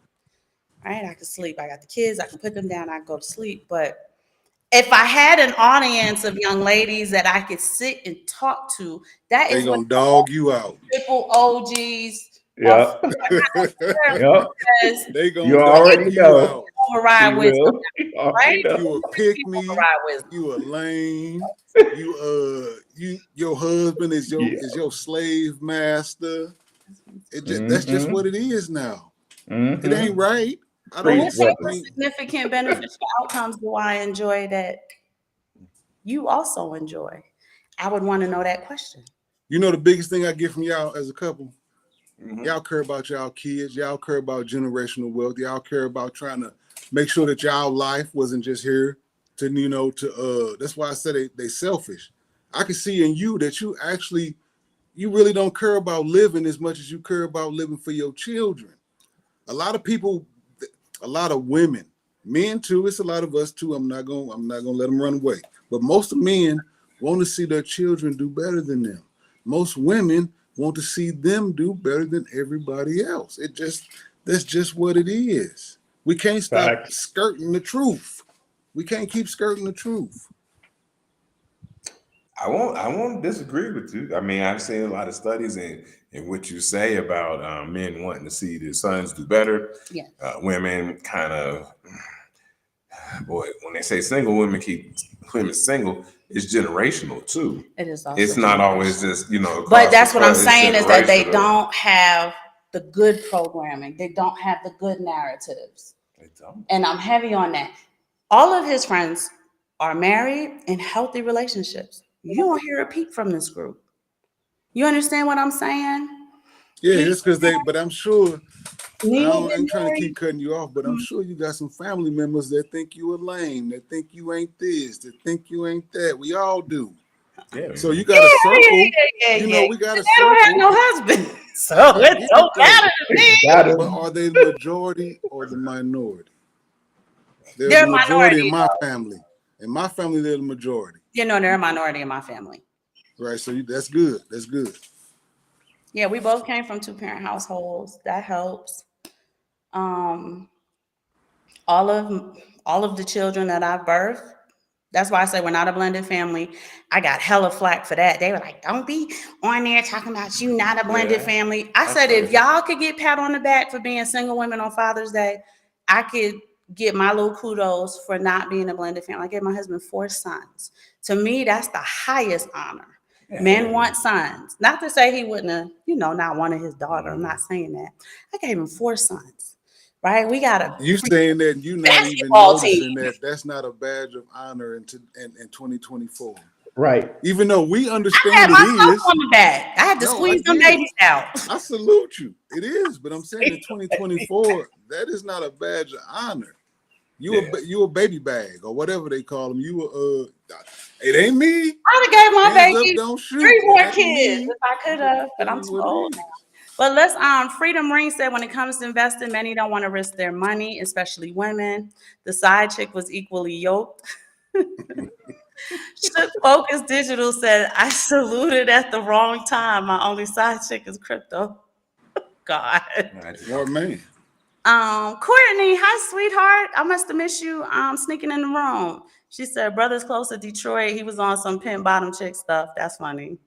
right? I can sleep. I got the kids. I can put them down. I can go to sleep. But if I had an audience of young ladies that I could sit and talk to, that They is gonna what dog you out. triple OGs. Yeah. Yep. They gonna You dog already you know. out. Override You wisdom, will. You already right? know. You a pick me. Override wisdom. You a lame. Your husband is your slave master. That's just what it is now. Mhm. It ain't right. I Preach, don't What brother. type of significant beneficial outcomes do I enjoy that you also enjoy? I would want to know that question. You know the biggest thing I get from y'all as a couple? Mhm. Y'all care about y'all kids. Y'all care about generational wealth. Y'all care about trying to make sure that y'all life wasn't just here to that's why I said they selfish. I can see in you that you really don't care about living as much as you care about living for your children. A lot of people, a lot of women, men too, it's a lot of us too. I'm not gonna let them run away. But most men want to see their children do better than them. Most women want to see them do better than everybody else. That's just what it is. We can't stop Facts. skirting the truth. We can't keep skirting the truth. I won't disagree with you. I mean, I've seen a lot of studies in what you say about men wanting to see their sons do better. Yeah. Women kind of, boy, when they say single, women keep women single, it's generational too. It is also It's not generational. always just, across But that's the what I'm front, it's saying is that they generational. don't have the good programming. They don't have the good narratives. They don't. And I'm heavy on that. All of his friends are married in healthy relationships. You don't hear a peep from this group. You understand what I'm saying? Yeah, it's because but I'm sure, Nina I'm been trying to married. keep cutting you off, but I'm sure you got some family members that think you are lame, that think you ain't this, that think you ain't that. We all do. Yeah. So you got a circle. Yeah. We got a They don't have circle. no husband. So it don't matter to me. Got him. But are they the majority or the minority? They're They're the a majority in minority, my family. In my family, they're the majority. They're a minority in my family. Right. So that's good. That's good. Yeah, we both came from 2-parent households. That helps. All of the children that I birthed, that's why I say we're not a blended family. I got hella flack for that. They were like, don't be on there talking about you not a blended family. I said, if y'all could get pat on the back for being single women on Father's Day, I could get my little kudos for not being a blended family. I gave my husband 4 sons. To me, that's the highest honor. Yeah. Men want sons. Not to say he wouldn't have, not wanted his daughter. I'm not saying that. I gave him 4 sons. Right? We got You saying that you not even basketball noticing team. that's not a badge of honor in 2024. Right. Even though we I understand had myself it is. on the back. I had to squeeze them get it. babies out. I salute you. It is, but I'm saying in 2024, that is not a badge of honor. You a baby bag or whatever they call them. It ain't me. I'd have gave my Hands up, baby don't shoot. 3 more It ain't kids me. if I could have, but I'm It is too what it old is. now. But let's Freedom Ring said when it comes to investing, many don't want to risk their money, especially women. The side chick was equally yoked. Shook Focus Digital said, I saluted at the wrong time. My only side chick is crypto. God. Smart man. Courtney, hi, sweetheart. I must have missed you sneaking in the room. She said, brother's close to Detroit. He was on some pimp bottom chick stuff. That's funny.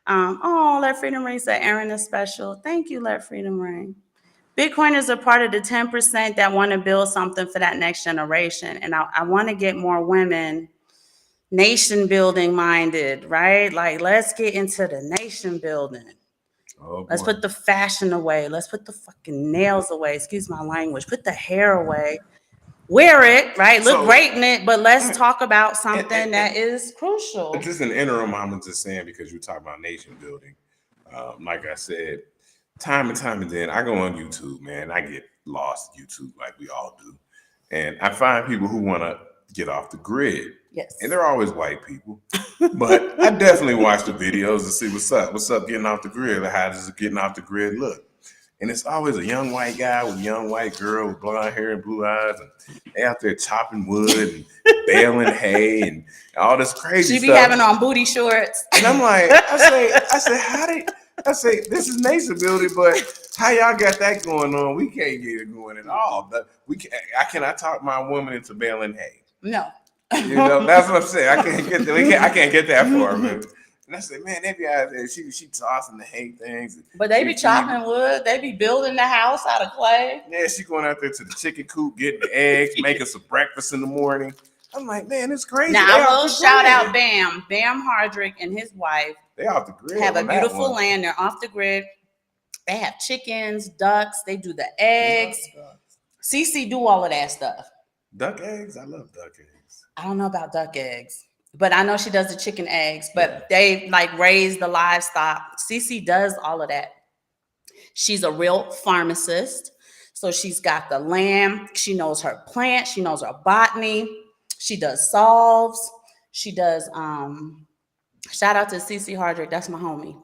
Let Freedom Ring said Aaron is special. Thank you, Let Freedom Ring. Bitcoiners are part of the 10% that want to build something for that next generation. And I want to get more women nation building minded, right? Like, let's get into the nation building. Oh, Let's boy. put the fashion away. Let's put the fucking nails away. Excuse my language. Put the hair away. Wear it, right? Look So- great in it, but let's talk about something that is crucial. Just an interim, I'm just saying, because you talk about nation building. Like I said, time and time again, I go on YouTube, man. I get lost in YouTube like we all do. And I find people who want to get off the grid. Yes. And they're always white people. But I definitely watch the videos to see what's up. What's up getting off the grid? How does getting off the grid look? And it's always a young white guy with a young white girl with blonde hair and blue eyes. And they out there chopping wood and baling hay and all this crazy She be stuff. having on booty shorts. And I'm like, I say, this is nation building, but how y'all got that going on? We can't get it going at all. But I cannot talk my woman into baling hay. No. You know, that's what I'm saying. I can't get that. I can't get that far, man. And I said, man, they be out there. She tossing the hay things. But they be chopping wood. They be building the house out of clay. Yeah, she going out there to the chicken coop, getting the eggs, making some breakfast in the morning. I'm like, man, it's crazy. Now I will shout out Bam Hardrick and his wife. They off the grid. Have a beautiful land. They're off the grid. They have chickens, ducks. They do the eggs. CC do all of that stuff. Duck eggs? I love duck eggs. I don't know about duck eggs, but I know she does the chicken eggs. But they like raise the livestock. CC does all of that. She's a real pharmacist. So she's got the lamb. She knows her plants. She knows her botany. She does solves. She does, shout out to CC Hardrick. That's my homie.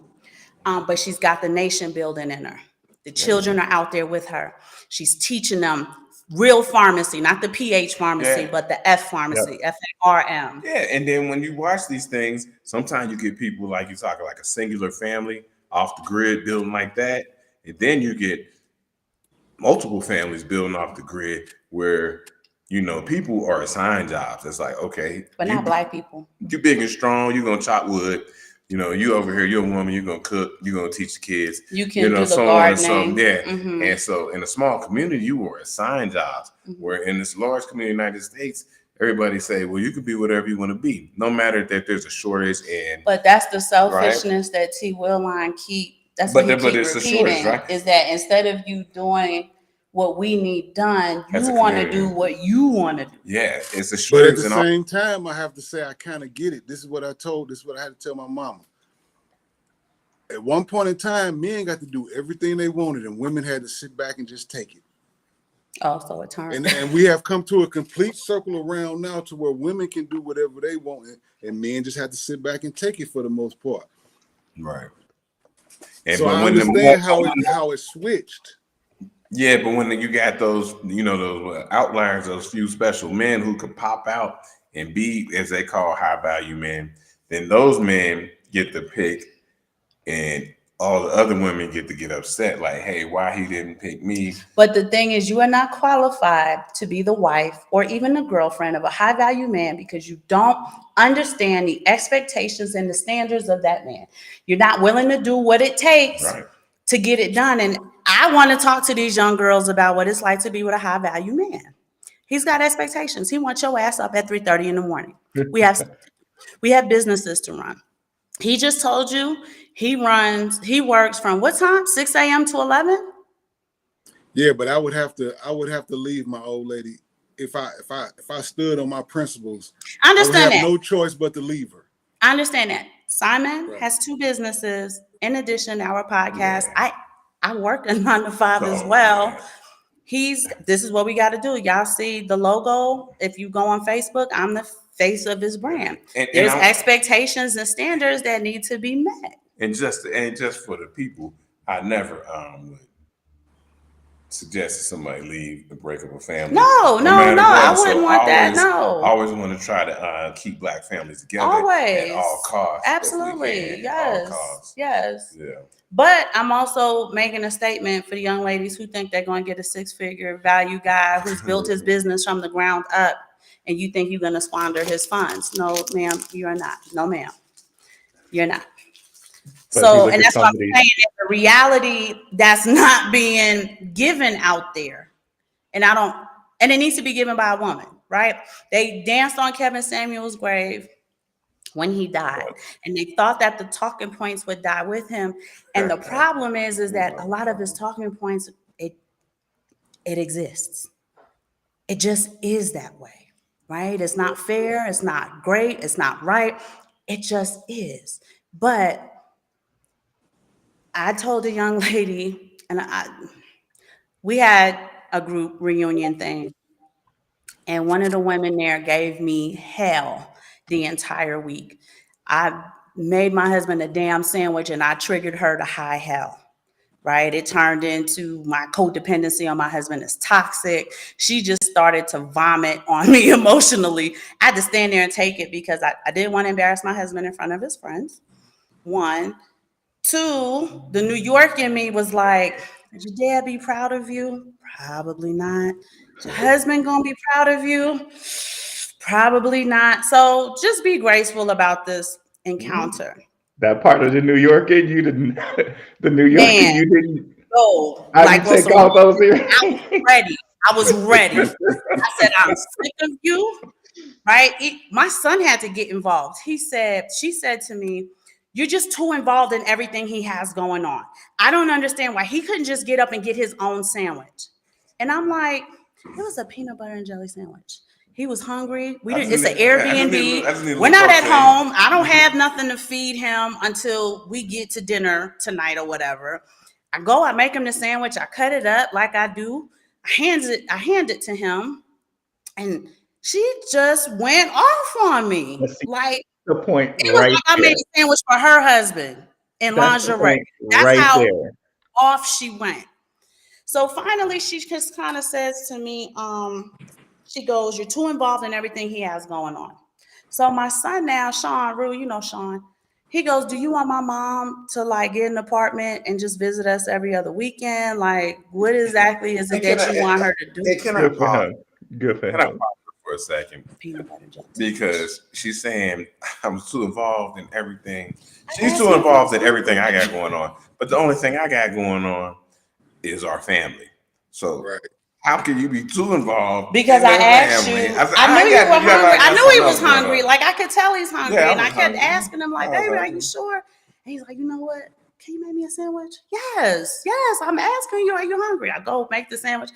But she's got the nation building in her. The children are out there with her. She's teaching them real pharmacy, not the PH pharmacy, but the F pharmacy, FARM. Yeah, and then when you watch these things, sometimes you get people like you talking like a singular family off the grid building like that. And then you get multiple families building off the grid where, you know, people are assigned jobs. It's like, okay. But not black people. You big and strong, you're going to chop wood. You know, you over here, you're a woman, you're going to cook, you're going to teach the kids. You can do the so gardening. Yeah. Mm-hmm. And so in a small community, you were assigned jobs. Mm-hmm. Where in this large community in the United States, everybody say, well, you can be whatever you want to be, no matter that there's a shortage. But that's the selfishness that T. Willine keep. That's what he keep repeating, right? Is that instead of you doing what we need done, you want to do what you want to do. Yeah, it's a shortage. But at the same time, I have to say I kind of get it. This is what I had to tell my mama. At one point in time, men got to do everything they wanted, and women had to sit back and just take it. Oh, so it turned. And we have come to a complete circle around now to where women can do whatever they want, and men just have to sit back and take it for the most part. Right. And so I understand how it switched. Yeah, but when you got those, you know, those outliers, those few special men who could pop out and be, as they call, high value men, then those men get to pick, and all the other women get upset, like, hey, why he didn't pick me? But the thing is, you are not qualified to be the wife or even the girlfriend of a high value man because you don't understand the expectations and the standards of that man. You're not willing to do what it takes to get it done. And I want to talk to these young girls about what it's like to be with a high value man. He's got expectations. He wants your ass up at 3:30 in the morning. We have businesses to run. He just told you he works from what time? 6 a.m. to 11? Yeah, but I would have to leave my old lady if I stood on my principles. I understand that. No choice but to leave her. I understand that. Simon has 2 businesses in addition to our podcast. Yeah. I work a 9 to 5 as well. This is what we got to do. Y'all see the logo. If you go on Facebook, I'm the face of his brand. There's expectations and standards that need to be met. And just for the people, I never suggest that somebody leave the break up a family. No, matter I what. wouldn't So want that. I No. always want to try to keep Black families together Always. at all costs. if we Absolutely. can, at all Yes. costs. Yes. Yeah. But I'm also making a statement for the young ladies who think they're going to get a 6-figure value guy who's built his business from the ground up, and you think you're going to squander his funds. No, ma'am, you're not. No, ma'am, you're not. But So, if you look and at that's what I'm somebody- saying, is the reality that's not being given out there. And it needs to be given by a woman, right? They danced on Kevin Samuel's grave when he died, and they thought that the talking points would die with him. And the problem is that a lot of his talking points, it exists. It just is that way, right? It's not fair. It's not great. It's not right. It just is. But I told a young lady, and we had a group reunion thing, and one of the women there gave me hell the entire week. I made my husband a damn sandwich, and I triggered her to high hell. Right? It turned into my codependency on my husband is toxic. She just started to vomit on me emotionally. I had to stand there and take it because I didn't want to embarrass my husband in front of his friends. 1. 2, the New York in me was like, "Would your dad be proud of you? Probably not. Is your husband gonna be proud of you? Probably not." So just be graceful about this encounter. that part of the New York in you didn't. The New York in Man, you didn't. go I like didn't on take some. out those ears. I was ready. I was ready. I said, "I'm sick of you." Right? My son had to get involved. She said to me, "You're just too involved in everything he has going on. I don't understand why he couldn't just get up and get his own sandwich." And I'm like, it was a peanut butter and jelly sandwich. He was hungry. It's an Airbnb. We're not at home. I don't have nothing to feed him until we get to dinner tonight or whatever. I make him the sandwich. I cut it up like I do. I hand it to him, and she just went off on me. Let's see. Like, The point it was right like I there. made a sandwich for her husband in That's the lingerie. point That's right how there. off she went. So finally, she just kind of says to me, she goes, "You're too involved in everything he has going on." So my son now, Sean Rue, you know Sean, he goes, "Do you want my mom to like get an apartment and just visit us every other weekend? Like, what exactly is it that you want her to do?" Can I Good for pause? him. Good for Can I him. pause for a second? Peanut butter jelly. Because she's saying I'm too involved in everything. I She's asked too him involved for in everything I got going on. But the only thing I got going on is our family. So Right. how can you be too involved? Because in I their asked family? you, said, I knew you got- were hungry. got I knew he something was else going hungry. on. Like I could tell he's hungry. Yeah, I And I was kept hungry. asking him, like, I was "Baby, are hungry. you sure?" And he's like, "You know what? Can you make me a sandwich?" Yes, I'm asking you, are you hungry? I go make the sandwich,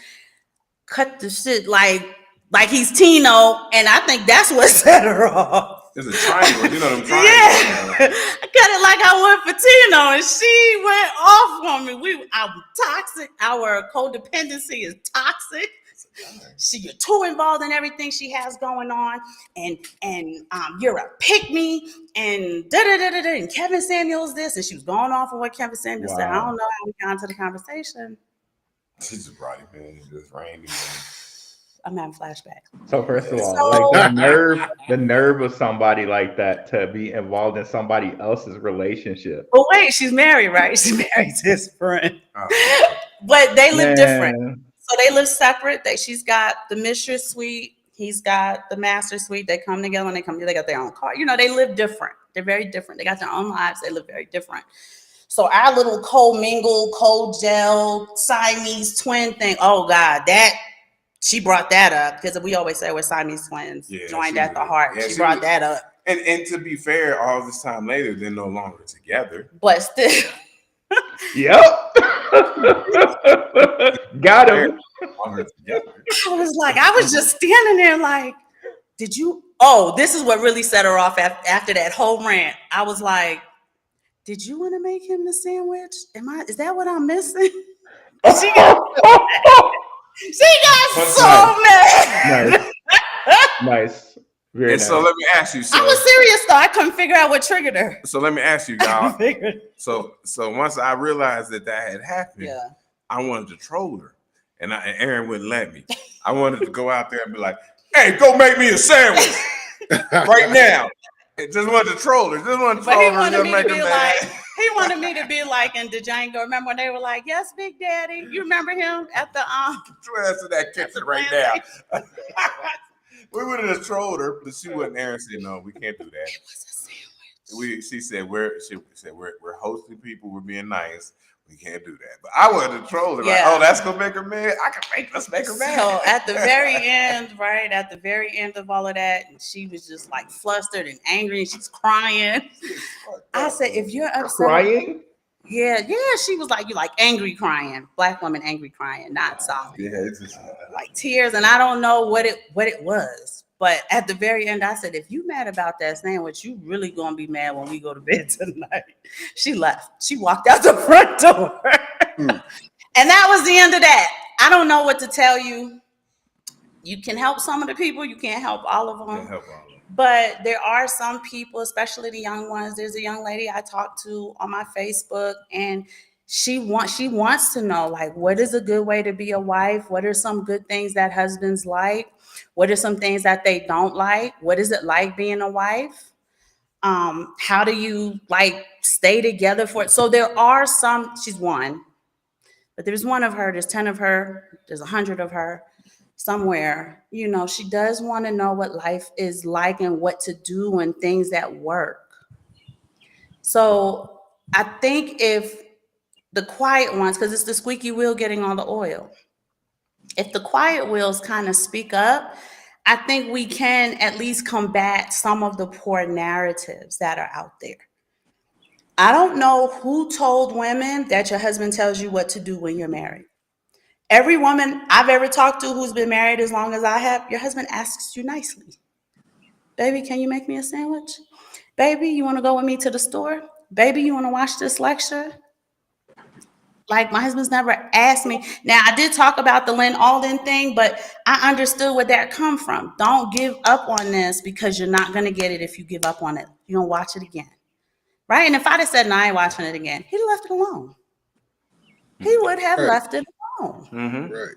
cut the shit like he's Tino, and I think that's what set her off. It's a triangle. You know them triangles. Yeah, I cut it like I would for Tino, and she went off on me. I'm toxic. Our codependency is toxic. You're too involved in everything she has going on, and you're a pick me, and da da da da da. And Kevin Samuel's this, and she was going off on what Kevin Samuel said. I Wow. don't know how we got into the conversation. She just brought him in and just rained him in. I'm having flashbacks. So first of all, So- like the nerve of somebody like that to be involved in somebody else's relationship. But wait, she's married, right? She's married to his friend, Oh, but they live different. Man, So they live separate. She's got the mistress suite. He's got the master suite. They come together when they come together. They got their own car. You know, they live different. They're very different. They got their own lives. They live very different. So our little co-mingle, co-gel, Siamese twin thing. Oh God, she brought that up because we always say we're Siamese twins, Yeah, joined she at the did. heart. Yeah, she she brought did. that up. And to be fair, all this time later, they're no longer together. But still, yep. Got him. Longer together. I was just standing there like, did you? Oh, this is what really set her off after that whole rant. I was like, did you want to make him the sandwich? Is that what I'm missing? She got so mad. Nice. Very And nice. so let me ask you. I was serious though. I couldn't figure out what triggered her. So let me ask you, y'all. So once I realized that had happened, Yeah. I wanted to troll her. and Aaron wouldn't let me. I wanted to go out there and be like, "Hey, go make me a sandwich right now." It just wanted to troll her. Just wanted to But he troll her. wanted Just me make to her be mad. like, he wanted me to be like in Django. Remember when they were like, "Yes, Big Daddy." You remember him at the Get your ass in that kitchen right now. We would have just trolled her, but she wouldn't. Aaron said, "No, we can't do that." It was a sandwich. She said we're hosting people. We're being nice. We can't do that. But I wanted to troll her. Like, Yeah. oh, that's gonna make her mad. Let's make her mad. So at the very end, right at the very end of all of that, and she was just like flustered and angry, and she's crying. I said, "If you're upset, Crying? yeah, she was like, you like angry crying, black woman angry crying, not sobbing, Yeah, it's just like tears." And I don't know what it was, but at the very end, I said, "If you mad about that sandwich, you really gonna be mad when we go to bed tonight." She left. She walked out the front door, and that was the end of that. I don't know what to tell you. You can help some of the people. You can't help all of them. can't help all of them. But there are some people, especially the young ones. There's a young lady I talked to on my Facebook, and she wants to know, like, what is a good way to be a wife? What are some good things that husbands like? What are some things that they don't like? What is it like being a wife? How do you like stay together for it? So there are some. She's one, but there's one of her. There's 10 of her. There's 100 of her. Somewhere, she does want to know what life is like and what to do and things that work. So I think if the quiet ones, because it's the squeaky wheel getting all the oil, if the quiet wheels kind of speak up, I think we can at least combat some of the poor narratives that are out there. I don't know who told women that your husband tells you what to do when you're married. Every woman I've ever talked to who's been married as long as I have, your husband asks you nicely. "Baby, can you make me a sandwich? Baby, you want to go with me to the store? Baby, you want to watch this lecture?" Like, my husband's never asked me. Now, I did talk about the Lynn Alden thing, but I understood where that come from. Don't give up on this, because you're not going to get it if you give up on it. You're going to watch it again. Right? And if I'd have said, "No, I ain't watching it again," he'd have left it alone. He would have Right. left it alone. Mm-hmm. Right.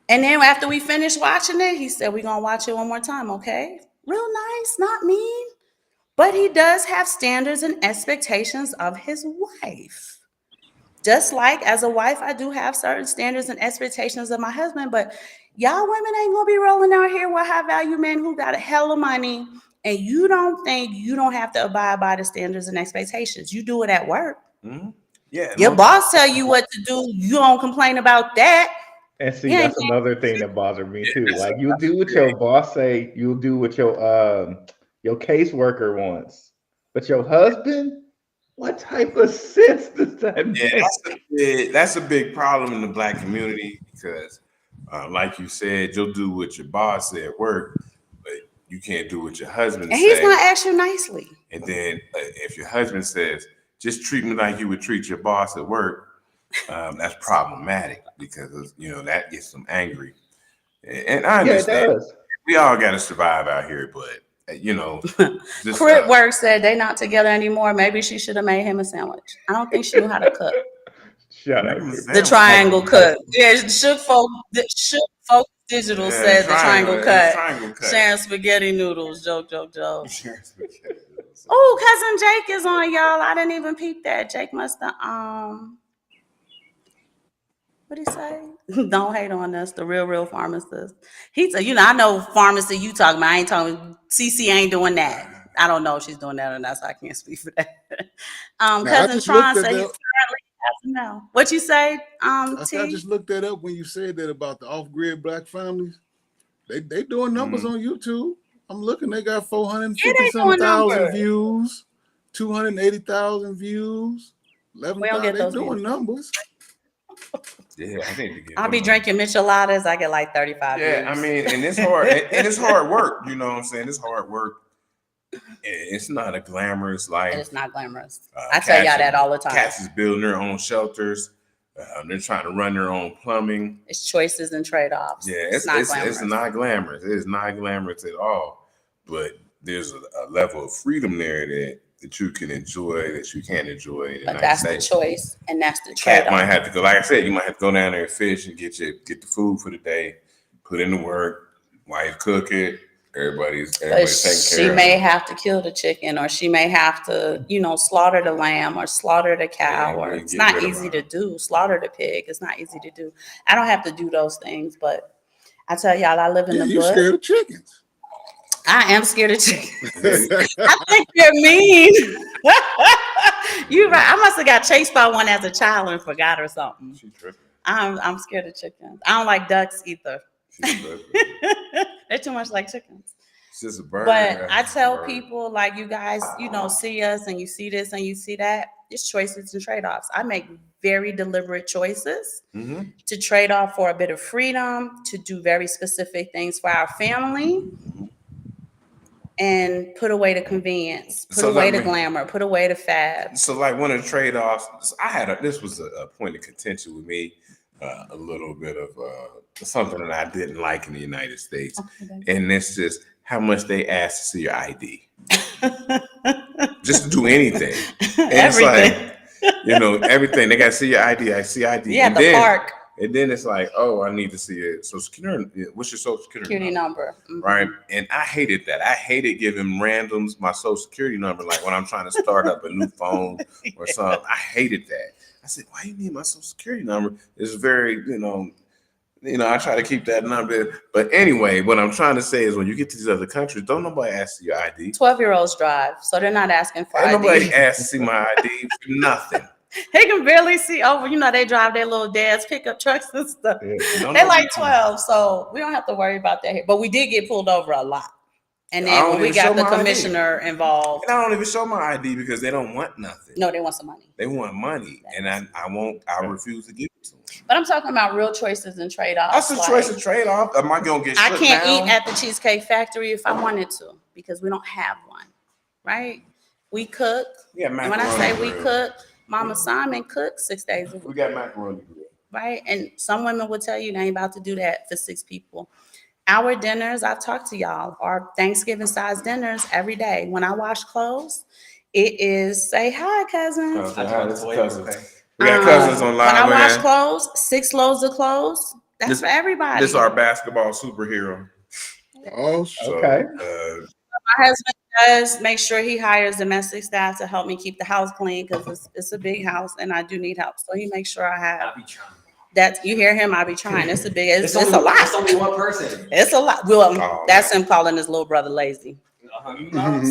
And then after we finished watching it, he said, "We're going to watch it one more time, okay?" Real nice, not mean. But he does have standards and expectations of his wife. Just like as a wife, I do have certain standards and expectations of my husband. But y'all women ain't going to be rolling out here with high value men who got a hell of money. And you don't think you don't have to abide by the standards and expectations. You do it at work. Mm-hmm. Yeah. Your boss tell you what to do. You don't complain about that. And see, Yeah, that's another thing that bothers me too. Like, you'll do what your boss say, you'll do what your caseworker wants, but your husband, what type of sense does that make? Yeah, that's a big problem in the black community, because, like you said, you'll do what your boss said at work, but you can't do what your husband And says. he's going to ask you nicely. And then if your husband says, "Just treat me like you would treat your boss at work," that's problematic, because that gets them angry. And I understand. Yeah, it does. We all got to survive out here, but just, Crit Work said they not together anymore. Maybe she should have made him a sandwich. I don't think she knew how to cook. Shut up. The triangle cut. Yeah, Shook Folk Digital said the triangle cut. Sharing spaghetti noodles. Joke. Oh, cousin Jake is on, y'all. I didn't even peep that. Jake must have what'd he say? Don't hate on us, the real pharmacist. He said, I know pharmacy you talking about. I ain't talking. CC ain't doing that. I don't know if she's doing that or not, so I can't speak for that. Cousin Tron said he's currently no. What you say, T? I just looked that up when you said that about the off-grid black families. They doing numbers on YouTube. I'm looking. They got 450,000 views, 280,000 views, 11,000. They doing numbers. Yeah, I think I'll be drinking micheladas. I get like 35 views. I mean, and it's hard. and it's hard work. You know what I'm saying? It's hard work. It's not a glamorous life. It's not glamorous. I tell y'all that all the time. Cats is building their own shelters. They're trying to run their own plumbing. It's choices and trade-offs. Yeah, it's not glamorous. It is not glamorous at all. But there's a level of freedom there that that you can enjoy that you can't enjoy in the But United that's the States. choice, and that's the Cat might trade-off. have to go, like I said, you might have to go down there and fish and get the food for the day, put in the work, wife cook it, everybody's But taking she care of may it. have to kill the chicken, or she may have to, slaughter the lamb or slaughter the cow. Yeah, Or we it's get not rid of easy her. to do. Slaughter the pig. It's not easy to do. I don't have to do those things, but I tell y'all, I live in Yeah, the you bush. scared of chickens. I am scared of chickens. I think they're mean. You're right. I must have got chased by one as a child and forgot or something. She tripping. I'm scared of chickens. I don't like ducks either. She's tripping. They're too much like chickens. It's just a bird. But I tell Bird. people, like, you guys, see us and you see this and you see that. It's choices and trade-offs. I make very deliberate choices Mhm. to trade off for a bit of freedom, to do very specific things for our family, and put away the convenience, put So away let the me- glamour, put away the fad. So, like, one of the trade-offs, this was a point of contention with me, a little bit of something that I didn't like in the United States, and it's just how much they ask to see your ID, just to do anything. And Everything. it's like, everything. They got to see your ID. I see ID. Yeah, and the park. And then it's like, oh, I need to see it. So, what's your social security number? Mhm. Right. And I hated that. I hated giving randoms my social security number, like when I'm trying to start up a new phone or something. I hated that. I said, why you need my social security number? It's very, I try to keep that number. But anyway, what I'm trying to say is when you get to these other countries, don't nobody ask you your ID. 12-year-olds drive, so they're not asking for Ain't ID. nobody asked to see my ID for nothing. They can barely see over. They drive their little dad's pickup trucks and stuff. Don't They're know- like 12, so we don't have to worry about that here. But we did get pulled over a lot. And I then don't when we even show got the my ID. commissioner involved, And I don't even show my ID because they don't want nothing. no, they want some money. They want money, and I refuse to give it to them. But I'm talking about real choices and trade-offs. That's a choice of trade-off. Am I gonna get? I shut can't down? eat at the Cheesecake Factory if I wanted to because we don't have one, right? We cook. Yeah, And when I say we grill. cook, Mama Simon cooks 6 days a We week, got macaroni grill. right? And some women will tell you they ain't about to do that for 6 people. Our dinners, I've talked to y'all, are Thanksgiving size dinners every day. When I wash clothes, it is say hi, cousin. Cousins. We got cousins on live. When I wash man. clothes, 6 loads of clothes. That's for everybody. This is our basketball superhero. Oh, So, Okay. My husband does make sure he hires domestic staff to help me keep the house clean because it's a big house and I do need help. So he makes sure I have I'll be trying. that. You hear him? I be trying. It's It's a lot. It's only one person. It's a lot. Well, Oh, that's him calling his little brother lazy.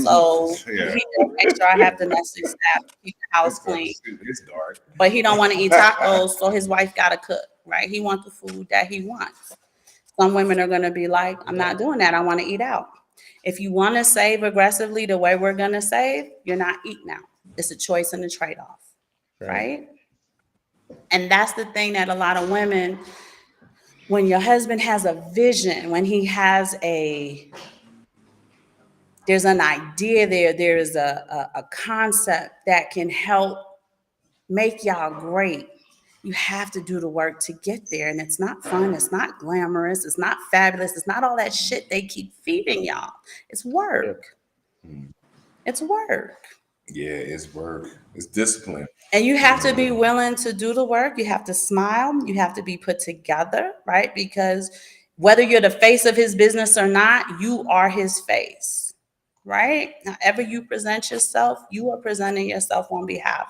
So Yeah. he does make sure I have domestic staff to keep the house clean. It's dark. But he don't want to eat tacos, so his wife got to cook, right? He wants the food that he wants. Some women are going to be like, I'm not doing that. I want to eat out. If you want to save aggressively the way we're going to save, you're not eating out. It's a choice and a trade-off, right? And that's the thing that a lot of women, when your husband has a vision, when he has there's an idea there's a concept that can help make y'all great. You have to do the work to get there. And it's not fun. It's not glamorous. It's not fabulous. It's not all that shit they keep feeding y'all. It's work. It's work. Yeah, it's work. It's discipline. And you have to be willing to do the work. You have to smile. You have to be put together, right? Because whether you're the face of his business or not, you are his face, right? However you present yourself, you are presenting yourself on behalf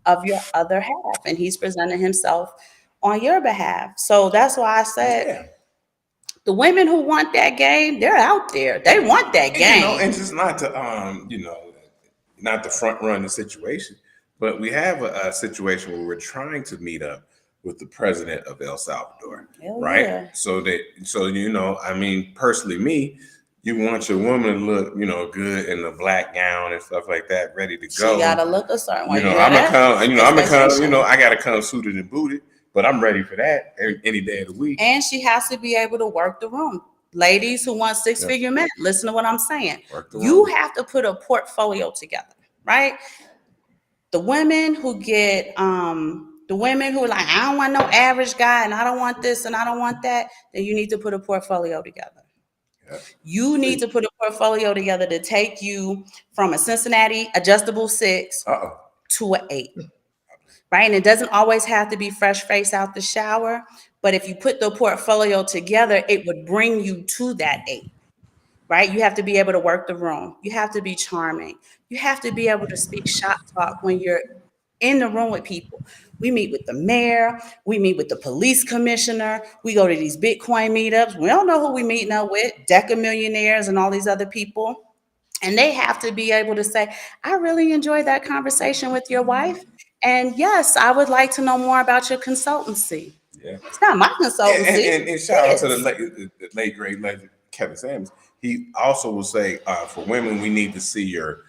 of your other half, and he's presenting himself on your behalf. So that's why I said the women who want that game, they're out there. They want that game. And just not to not to front run the situation, but we have a situation where we're trying to meet up with the president of El Salvador, Hell right? yeah. Personally, me, you want your woman to look, good in the black gown and stuff like that, ready to go. She gotta look a certain way. I gotta come suited and booted, but I'm ready for that any day of the week. And she has to be able to work the room. Ladies who want 6-figure men, listen to what I'm saying. You have to put a portfolio together, right? The women who get, the women who are like, I don't want no average guy and I don't want this and I don't want that, then you need to put a portfolio together. You need to put a portfolio together to take you from a Cincinnati adjustable 6 to an 8. Right? And it doesn't always have to be fresh face out the shower, but if you put the portfolio together, it would bring you to that 8. Right? You have to be able to work the room. You have to be charming. You have to be able to speak shop talk when you're in the room with people. We meet with the mayor. We meet with the police commissioner. We go to these Bitcoin meetups. We don't know who we meeting up with, Deca millionaires and all these other people. And they have to be able to say, I really enjoyed that conversation with your wife. And yes, I would like to know more about your consultancy. Yeah. It's not my consultancy. And shout out to the late great legend Kevin Samuels. He also will say, for women, we need to see your.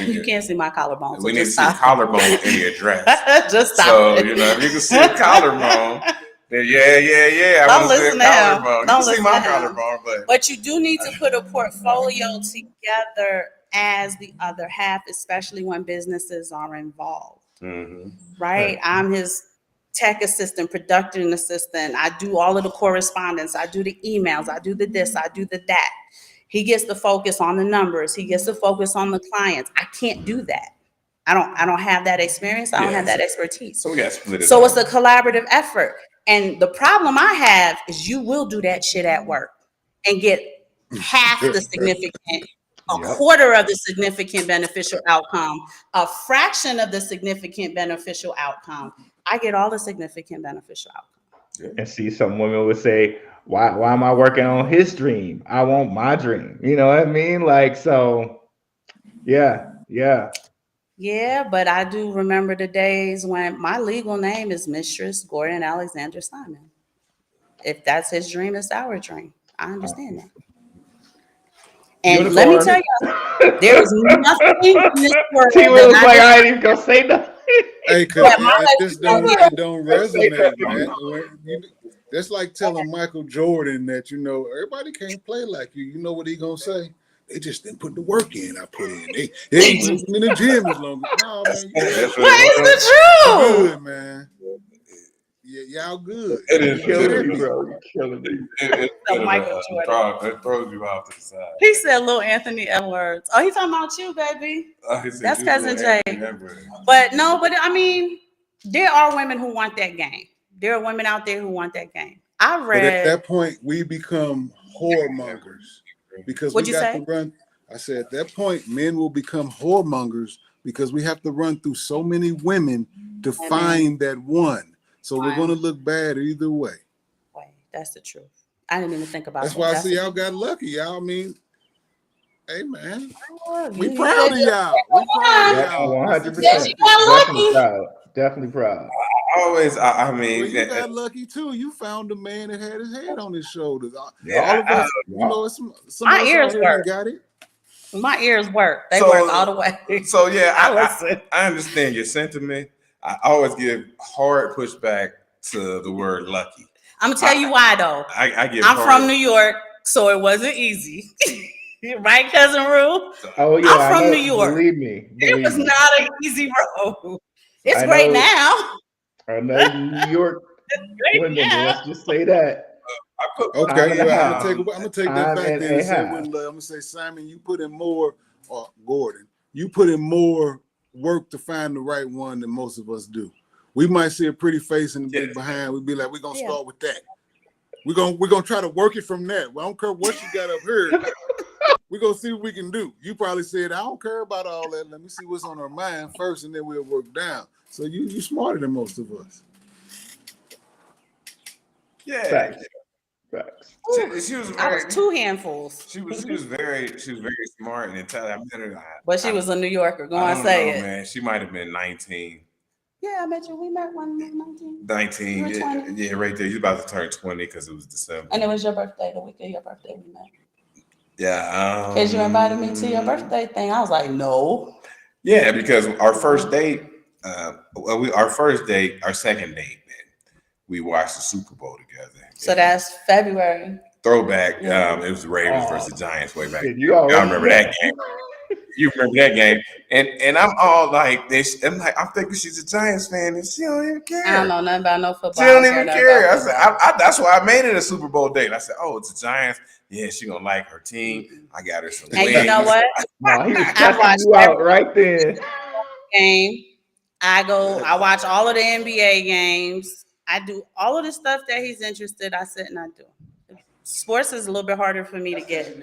You can't see my collarbone. So we need to see your collarbone in your dress. Just stop. So if you can see a collarbone, then yeah. I want to see a collarbone. You can see my collarbone, but you do need to put a portfolio together as the other half, especially when businesses are involved. Mm-hmm. Right? I'm his tech assistant, production assistant. I do all of the correspondence. I do the emails. I do the this. I do the that. He gets to focus on the numbers. He gets to focus on the clients. I can't do that. I don't have that experience. I don't have that expertise. So we got to split it. So it's a collaborative effort. And the problem I have is you will do that shit at work and get half the significant, a quarter of the significant beneficial outcome, a fraction of the significant beneficial outcome. I get all the significant beneficial outcome. And see, some women would say, why am I working on his dream? I want my dream. You know what I mean? Like, so yeah. Yeah, but I do remember the days when my legal name is Mistress Gordon Alexander Simon. If that's his dream, it's our dream. I understand that. And let me tell you, there is nothing in this world. He was like, I ain't even gonna say nothing. Hey, cause it don't resonate, man. That's like telling Michael Jordan that, everybody can't play like you. You know what he gonna say? They just didn't put the work in. I put in. They ain't moving in the gym as long. No, man. What is the truth? Good, man. Yeah, y'all good. It is killing me, bro. You're killing me. It throws you off to the side. He said, "Little Anthony Edwards." Oh, he's talking about you, baby. That's cousin Jay. But I mean, there are women who want that game. There are women out there who want that game. I read. But at that point, we become whoremongers because we got to run. I said at that point, men will become whoremongers because we have to run through so many women to find that one. So we're going to look bad either way. That's the truth. I didn't even think about that. That's why I see y'all got lucky. Y'all, I mean, hey, man. We proud of y'all. We proud of y'all. 100%. Definitely proud. I mean, you got lucky too. You found a man that had his head on his shoulders. All of us, some my ears work. Got it. My ears work. They work all the way. So yeah, I understand your sentiment. I always give hard pushback to the word lucky. I'm gonna tell you why though. I'm from New York, so it wasn't easy. Right, cousin Rue? Oh yeah, I'm from New York. Believe me. It was not an easy road. It's great now. I know New York women, let's just say that. Okay, I'm gonna take that back there and say, I'm gonna say, Simon, you put in more, or Gordon, you put in more work to find the right one than most of us do. We might see a pretty face in the big behind. We'd be like, we're gonna start with that. We're gonna try to work it from that. Well, I don't care what you got up here. We're gonna see what we can do. You probably said, I don't care about all that. Let me see what's on our mind first, and then we'll work down. So you smarter than most of us. Yeah. Facts. She was I was 2 handfuls. She was very smart and intelligent. But she was a New Yorker. Go on, say it. Man, she might have been 19. Yeah, I met you. We met when you were 19. 19. Yeah, right there. You're about to turn 20 because it was December. And it was your birthday, the week of your birthday we met. Yeah. Because you invited me to your birthday thing. I was like, no. Yeah, because our first date, our second date, we watched the Super Bowl together. So that's February. Throwback. It was the Ravens versus Giants way back. Y'all remember that game? You remember that game? And I'm all like this. I'm thinking she's a Giants fan, and she don't even care. I don't know nothing about no football. She don't even care. I said, that's why I made it a Super Bowl date. I said, oh, it's the Giants. Yeah, she gonna like her team. I got her some And wings. you know what? No, he was I cussing watched you out right then. game. I watch all of the NBA games. I do all of the stuff that he's interested. I sit and I do. Sports is a little bit harder for me to get.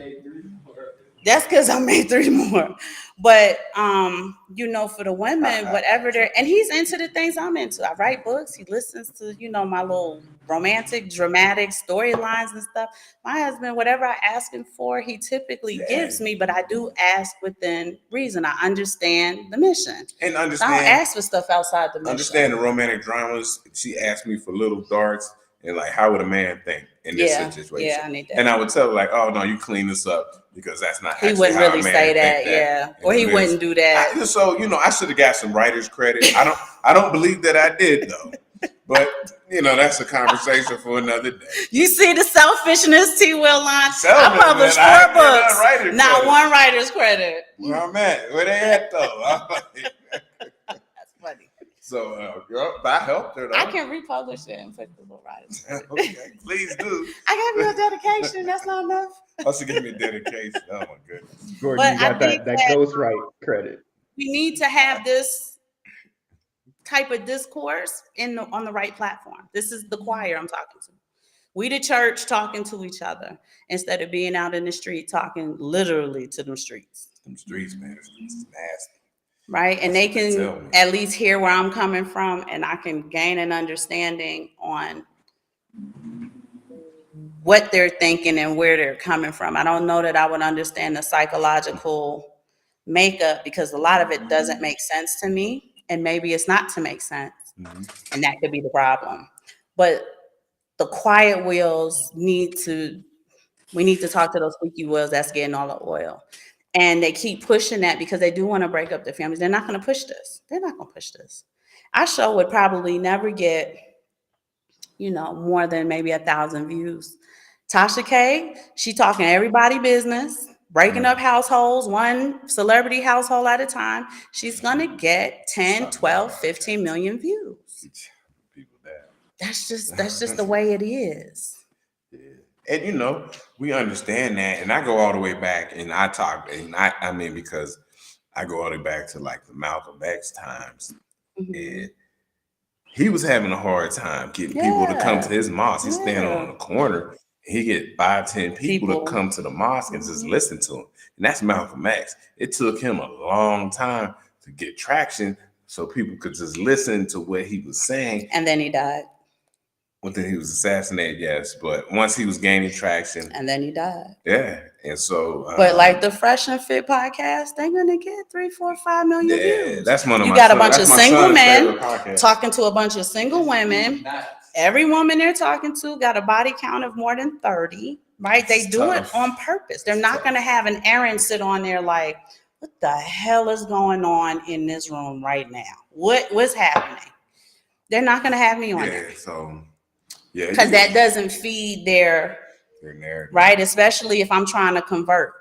That's because I made 3 more. But for the women, whatever they're and he's into the things I'm into. I write books. He listens to, my little romantic, dramatic storylines and stuff. My husband, whatever I ask him for, he typically gives me, but I do ask within reason. I understand the mission. And I don't understand ask for stuff outside the mission. understand the romantic dramas. She asked me for little darts and like, how would a man think in this situation? Yeah, I need that. And I would tell her like, oh no, you clean this up because that's not. He actually wouldn't how a really man say think that, yeah, or And he it wouldn't is. do that. I should have got some writer's credit. I don't believe that I did though. But that's a conversation for another day. You see the selfishness, T. Will line. Tell me, I published man, 4 books, writer's not credit. one writer's credit. Where I'm at, where they at though? That's funny. So I helped her though. I can republish it and put the little writer's credit. Okay, please do. I gave you a dedication. That's not enough. Also give me a dedication. Oh my goodness. Gordon, But you got I think that that- ghostwrite credit. We need to have this type of discourse on the right platform. This is the choir I'm talking to. We the church talking to each other instead of being out in the street talking literally to them streets. Them streets, man. The streets is nasty. Right? And That's they what they tell can me. at least hear where I'm coming from, and I can gain an understanding on what they're thinking and where they're coming from. I don't know that I would understand the psychological makeup because a lot of it doesn't make sense to me, and maybe it's not to make sense, and that could be the problem. But the quiet wheels we need to talk to those squeaky wheels that's getting all the oil. And they keep pushing that because they do want to break up their families. They're not going to push this. They're not going to push this. Our show would probably never get, more than maybe 1,000 views. Tasha K, she talking everybody business, breaking up households, one celebrity household at a time. She's going to get 10, 12, 15 million views. People that. That's just the way it is. Yeah. And we understand that. And I go all the way back and I talk, and I mean, because I go all the way back to like the Malcolm X times. Mhm. And he was having a hard time getting people to come to his mosque. He's standing on the corner. He get 5, 10 people to come to the mosque and just listen to him. And that's Malcolm X. It took him a long time to get traction so people could just listen to what he was saying. And then he died. Well, then he was assassinated, yes. But once he was gaining traction. And then he died. Yeah. And so. But like the Fresh and Fit podcast, they're going to get 3, 4, 5 million views. That's one of you my got a son- bunch that's of my single son's men favorite podcast. talking to a bunch of single women. Every woman they're talking to got a body count of more than 30, right? They do it on purpose. They're not going to have an Aaron sit on there like, what the hell is going on in this room right now? What's happening? They're not going to have me on there. So, yeah. Because that doesn't feed their narrative. Right? Especially if I'm trying to convert.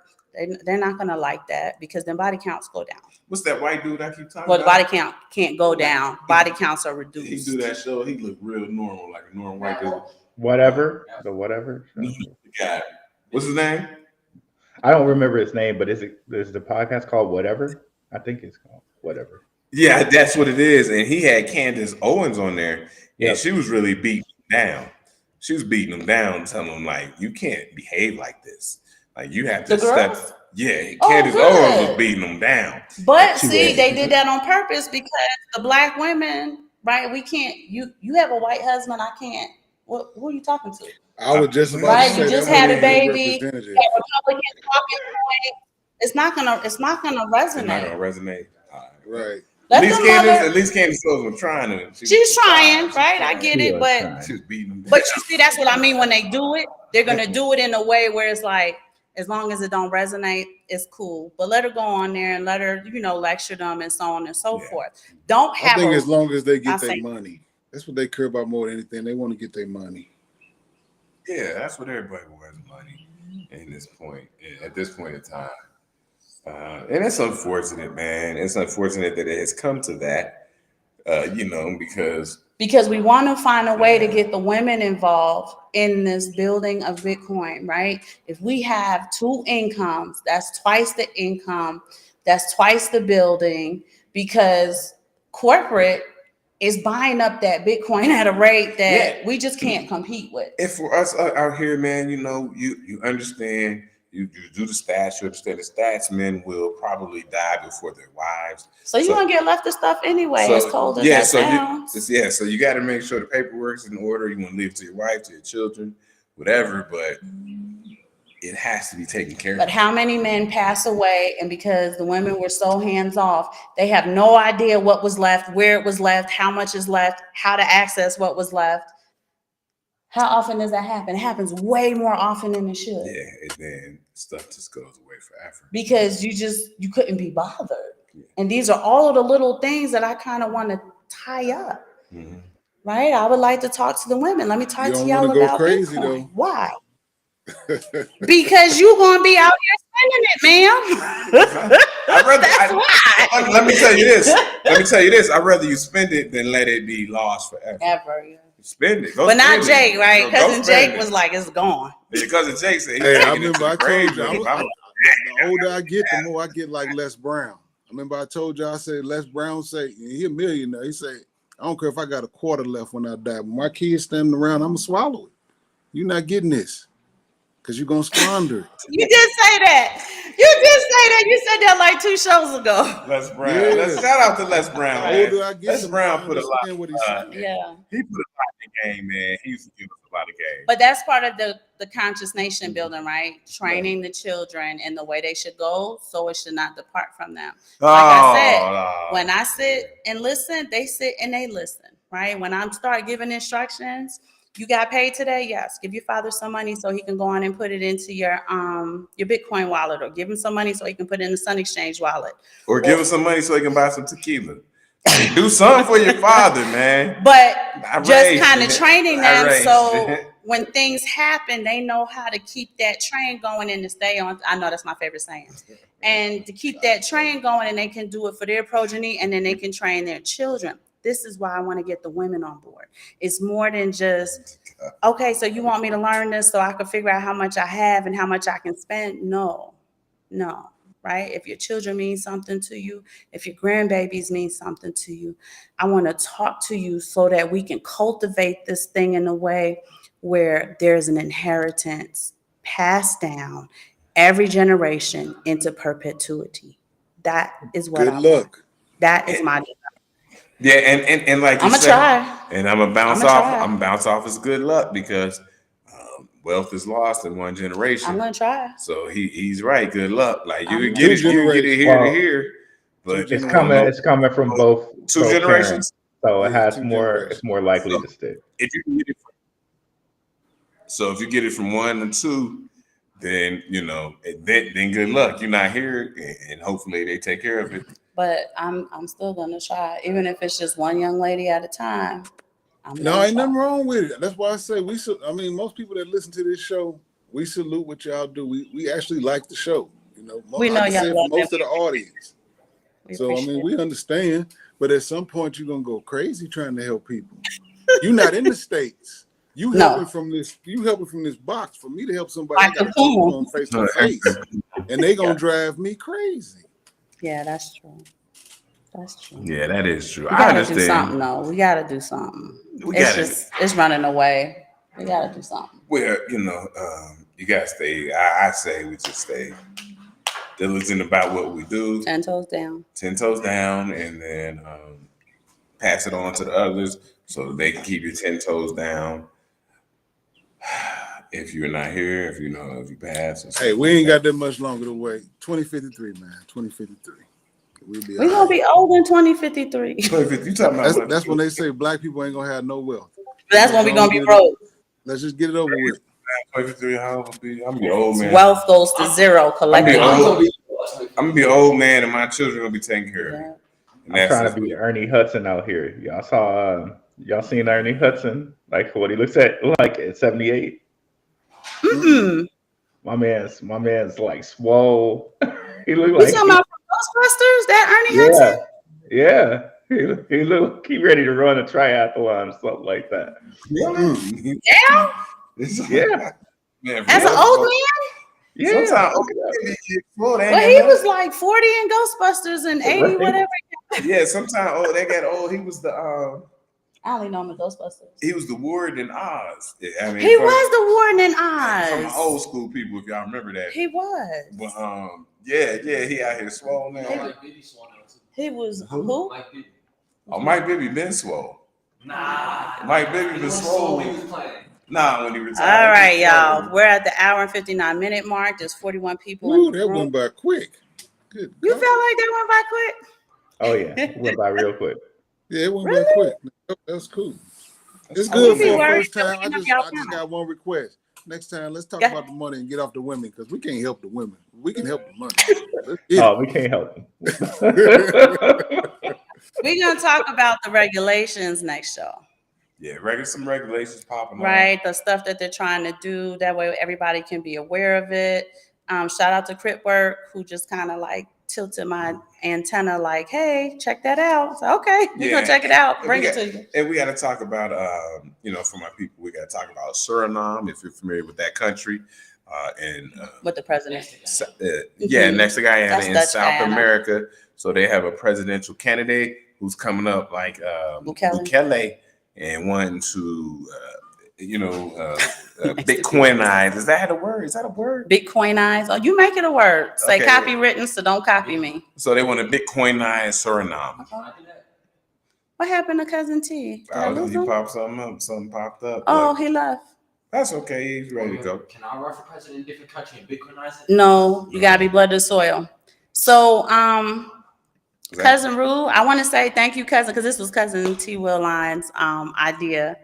They're not going to like that because then body counts go down. What's that white dude I keep talking Well, the about? body count can't go down. Body counts are reduced. He do that show. He look real normal, like a normal white dude. Whatever. The whatever. Yeah. What's his name? I don't remember his name, but is the podcast called Whatever? I think it's called Whatever. Yeah, that's what it is. And he had Candace Owens on there, Yep. and she was really beating him down. She was beating him down, telling him like, "You can't behave like this. Like you have to The girls? step." Yeah, Oh, Candace good. Owens was beating him down. But She see, was. they did that on purpose because the black women, right? We can't. You have a white husband. I can't. Who are you talking to? I was just about Right, to say you just that had a would be baby. representative. That Republican talking point. It's not gonna It's not resonate. gonna resonate. All right. Right. Let At least the Candace, mother. at least Candace Owens was trying to. She's trying, right? I get She it, was but trying. She was beating him down. But you see, that's what I mean when they do it. They're gonna do it in a way where it's like, as long as it don't resonate, it's cool. But let her go on there and let her, lecture them and so on and so Yeah. forth. Don't I have think her. as long as they I get their say- money, that's what they care about more than anything. They want to get their money. Yeah, that's what everybody wants, money. In this point, at this point in time, and it's unfortunate, man. It's unfortunate that it has come to that, because because we want to find a way to get the women involved in this building of Bitcoin, right? If we have 2 incomes, that's twice the income, that's twice the building, because corporate is buying up that Bitcoin at a rate that we just can't compete with. And for us out here, man, you know, you understand, you do the stats, you understand the stats, men will probably die before their wives. So you're going to get left of stuff anyway, as cold as that sounds. So you got to make sure the paperwork's in order. You want to leave it to your wife, to your children, whatever, but it has to be taken care of. But how many men pass away, and because the women were so hands off, they have no idea what was left, where it was left, how much is left, how to access what was left. How often does that happen? It happens way more often than it should. Yeah, and then stuff just goes away forever. Because you couldn't be bothered. Yeah. And these are all of the little things that I kind of want to tie up. Mm-hmm. Right? I would like to talk to the women. Let me talk to y'all about crazy Bitcoin. Though. Why? Because you're gonna be out here spending it, ma'am. Why. Let me tell you this. I'd rather you spend it than let it be lost forever. Yeah. Spend it. But not Jake, right? Cousin Jake was like, it's gone. Your cousin Jake said, hey, I remember I told you, the older I get, the more I get like Les Brown. I remember I told you, I said, Les Brown say, he a millionaire. He said, I don't care if I got a quarter left when I die. When my kids standing around, I'm going to swallow it. You're not getting this. Because you're going to squander it. You did say that. You said that like 2 shows ago. Les Brown. Yeah. Shout out to Les Brown. Les Brown put a lot. He put a lot in the game, man. He used to give us a lot of game. But that's part of the conscious nation building, right? Training the children in the way they should go, so it should not depart from them. Like I said, when I sit and listen, they sit and they listen, right? When I start giving instructions, you got paid today? Yes. Give your father some money so he can go on and put it into your Bitcoin wallet, or give him some money so he can put it in the Sun Exchange wallet. Or give him some money so he can buy some tequila. Do something for your father, man. But just kind of training them so when things happen, they know how to keep that train going and to stay on. I know that's my favorite saying. And to keep that train going, and they can do it for their progeny, and then they can train their children. This is why I want to get the women on board. It's more than just, okay, so you want me to learn this so I can figure out how much I have and how much I can spend? No, right? If your children mean something to you, if your grandbabies mean something to you, I want to talk to you so that we can cultivate this thing in a way where there's an inheritance passed down every generation into perpetuity. That is what I want. That is my desire. Yeah, and like I'm gonna try, and I'm gonna bounce off. I'm gonna bounce off as good luck, because wealth is lost in one generation. I'm gonna try. So he's right. Good luck. Like you can get it here to here, but it's coming from both 2 generations. Parents, so it has more. It's more likely to stick. If you can get it if you get it from 1 to 2, then then good luck. You're not here, and hopefully they take care of it. But I'm still gonna try, even if it's just one young lady at a time. Ain't nothing wrong with it. That's why I say most people that listen to this show, we salute what y'all do. We actually like the show. We know y'all love most of the audience. We understand. But at some point, you're gonna go crazy trying to help people. You're not in the States. You helping from this. You helping from this box. For me to help somebody, I got to talk on face to face, and they gonna drive me crazy. Yeah, that's true. Yeah, that is true. I understand. Do something, though. We gotta do something. It's running away. We gotta do something. Well, you gotta stay. I say we just stay diligent about what we do. 10 toes down. 10 toes down, and then pass it on to the others so that they can keep your 10 toes down. If you're not here, if you pass. Hey, we ain't got that much longer to wait. 2053, man. 2053. We're gonna be old in 2053. 2050. You talking about that's when they say black people ain't gonna have no wealth. That's when we're gonna be broke. Let's just get it over with. 2053, how old be? I'm the old man. Wealth goes to zero collectively. I'm gonna be old man, and my children gonna be taken care of. I'm trying to be Ernie Hudson out here. Y'all seen Ernie Hudson? Like what he looks at like at 78. Mm-mm. My man's like swole. He look you like talking about Ghostbusters? That Ernie Hudson? Yeah. He look he ready to run a triathlon or something like that. Really? Yeah, Yeah. Man, as an real- old man. Yeah. Sometimes look it up. Well, he was like 40 in Ghostbusters and 80 Right. whatever. Yeah, sometimes they got old. He was the I only know him in Ghostbusters. he was the ward in Oz. I mean, He was the warden in from the old Oz. school people, if y'all remember that. He was. But yeah, he out here swole now. He was Who? who? Oh, Mike Bibby been swole. Nah. Mike Bibby been swole. He was playing. Nah, when he retired. All right, he was y'all. swole. We're at the hour and 59 minute mark. There's 41 people Ooh, in the that room. went by quick. Good. You God. felt like that went by quick? Oh yeah. It went by real quick. Yeah, it went Really? by quick. That's cool. It's I good wouldn't be for a worried first time. if we I have just y'all now. got one request. Next time, let's talk Go about the money and get off the women because we can't help the women. We can help the money. Let's get Oh, we can't help him. it. We're going to talk about the regulations next show, Yeah, some regulations popping up. right? The stuff that they're trying to do. That way everybody can be aware of it. Shout out to Crit Work, who just kind of like tilted my antenna like, hey, check that out. So, okay, we're going to check it out. And Bring we it to you. And we got to talk about, for my people, we got to talk about Suriname, if you're familiar with that country. With the president. Next to Guyana That's in Dutch South Guyana. America. So they have a presidential candidate who's coming up like Bukele and wanting to, Bitcoinize. Is that a word? Is that a word? Bitcoinize. Oh, you make it a word. Say Okay. copywritten, so don't copy me. So they want to Bitcoinize Suriname. What happened to Cousin T? Did I lose He him? popped something up. Something popped up. Oh, Like, he left. that's okay. He's ready to go. Can I run for president in a different country and Bitcoinize it? No, you gotta be blood to soil. So, Is that- Cousin Rue, I want to say thank you, cousin, because this was Cousin T. Will Line's idea.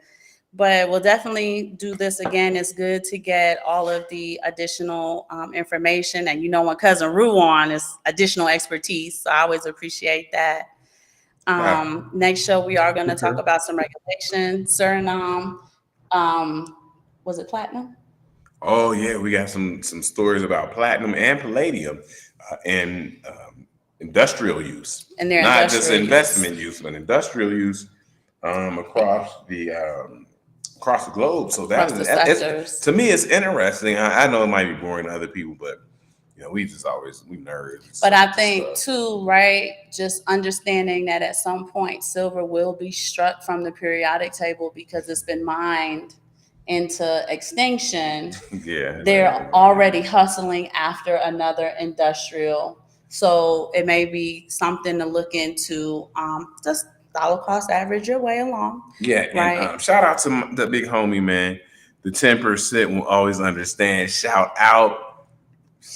But we'll definitely do this again. It's good to get all of the additional information, and when Cousin Rue on is additional expertise. So I always appreciate that. Wow. Next show we are going to Okay. talk about some regulation. Suriname, was it platinum? Oh yeah, we got some stories about platinum and palladium and industrial use, And their not just industrial use. investment use, but industrial use across the globe. So Across the sectors. to me, it's interesting. I know it might be boring to other people, but we nerds. But I think too, right? Just understanding that at some point silver will be struck from the periodic table because it's been mined into extinction. Yeah, They're already hustling after another industrial. So it may be something to look into. Just dollar cost average your way along. Yeah, Right. and shout out to the big homie, man. The 10% will always understand. Shout out.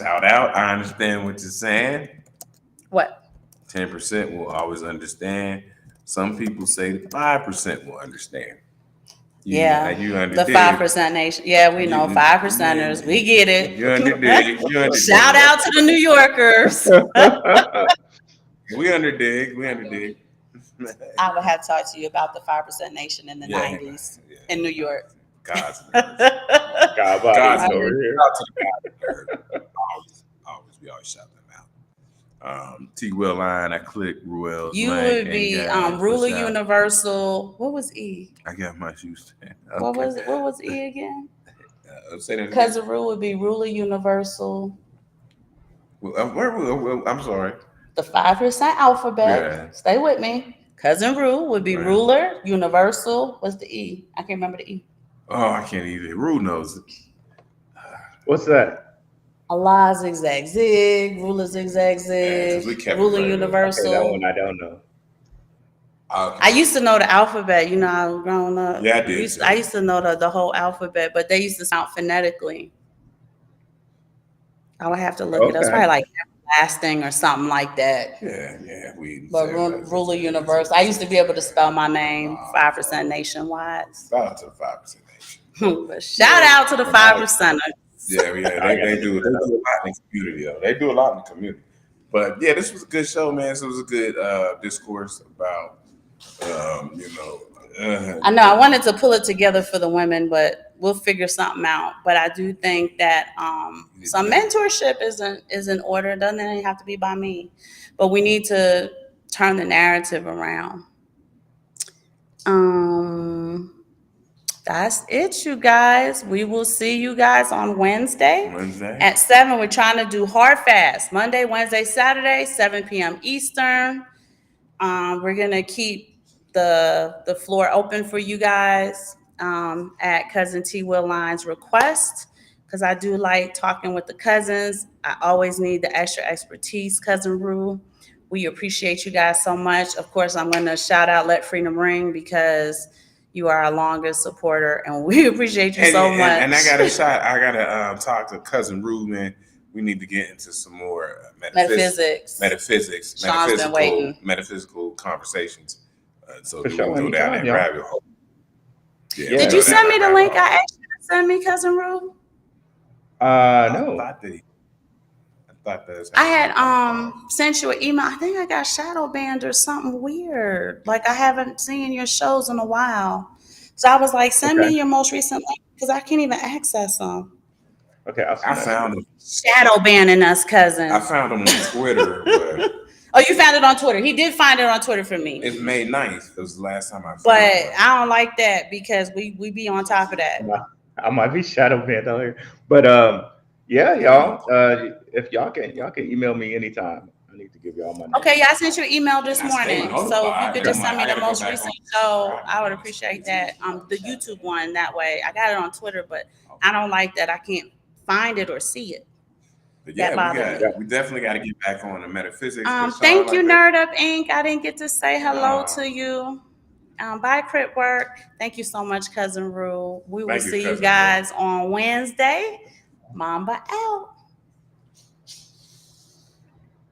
I understand what you're saying. What? 10% will always understand. Some people say 5% will understand. Yeah, you The understand. 5% nation. Yeah, we know 5%ers. We get it. You underdig. You underdig. Shout out to the New Yorkers. We underdig. I would have talked to you about the 5% nation in the Yeah, 90s yeah. in New York. God's God, God's over here. we always shout them out. T. Will Line, I click Ruel. You would be ruler universal. What was E? I got my shoes. Okay. What was E again? Say that again. Cousin Rue would be ruler universal. I'm sorry. The 5% alphabet. Yeah. Stay with me. Cousin Rue would be Right. ruler universal. What's the E? I can't remember the E. Oh, I can't either. Rue knows it. What's that? Allah zigzag zig, ruler zigzag Yeah, 'cause we zig, kept ruler it right. universal. Okay, that one I don't know. I used to know the alphabet, I was growing up. Yeah, I did, too. I used to know the whole alphabet, but they used to sound phonetically. I would have to look it up. It's Okay. probably like everlasting or something like that. Yeah. But ruler universal. I used to be able to spell my name 5% nationwide. Shout out to the 5% nation. But shout out to the 5%ers. Yeah, they do. They do a lot in the community, though. They do a lot in the community. But yeah, this was a good show, man. So it was a good discourse about, I know I wanted to pull it together for the women, but we'll figure something out. But I do think that some mentorship is in order. It doesn't have to be by me, but we need to turn the narrative around. That's it, you guys. We will see you guys on Wednesday at 7. We're trying to do hard fast. Monday, Wednesday, Saturday, 7 p.m. Eastern. We're going to keep the floor open for you guys at Cousin T. Will Line's request, because I do like talking with the cousins. I always need the extra expertise, Cousin Rue. We appreciate you guys so much. Of course, I'm going to shout out Let Freedom Ring, because you are our longest supporter, and we appreciate you so much. And I gotta talk to Cousin Rue, man. We need to get into some more metaphysics, Sean's been waiting. metaphysical conversations. So we sure, can go down that rabbit hole. Yeah. Did you send me the link I asked you to send me, Cousin Rue? No. I had sent you an email. I think I got shadow banned or something weird. Like, I haven't seen your shows in a while. So I was like, send me your most recent link, because I can't even access them. Okay, I found them. Shadow banning us, cousin. I found them on Twitter. But oh, you found it on Twitter. He did find it on Twitter for me. It's May 9th. It was the last time I found it. But I don't like that, because we be on top of that. I might be shadow banned out here. But yeah, y'all. If y'all can email me anytime. I need to give y'all my name. Okay, yeah, I sent you an email this morning. So if you could just send me the most recent show, I would appreciate that. The YouTube one, that way. I got it on Twitter, but I don't like that I can't find it or see it. But yeah, we definitely got to get back on the metaphysics. Thank you, Nerd Up Inc. I didn't get to say hello to you. Bye, Crit Work. Thank you so much, Cousin Rue. We will see you guys on Wednesday. Mamba out.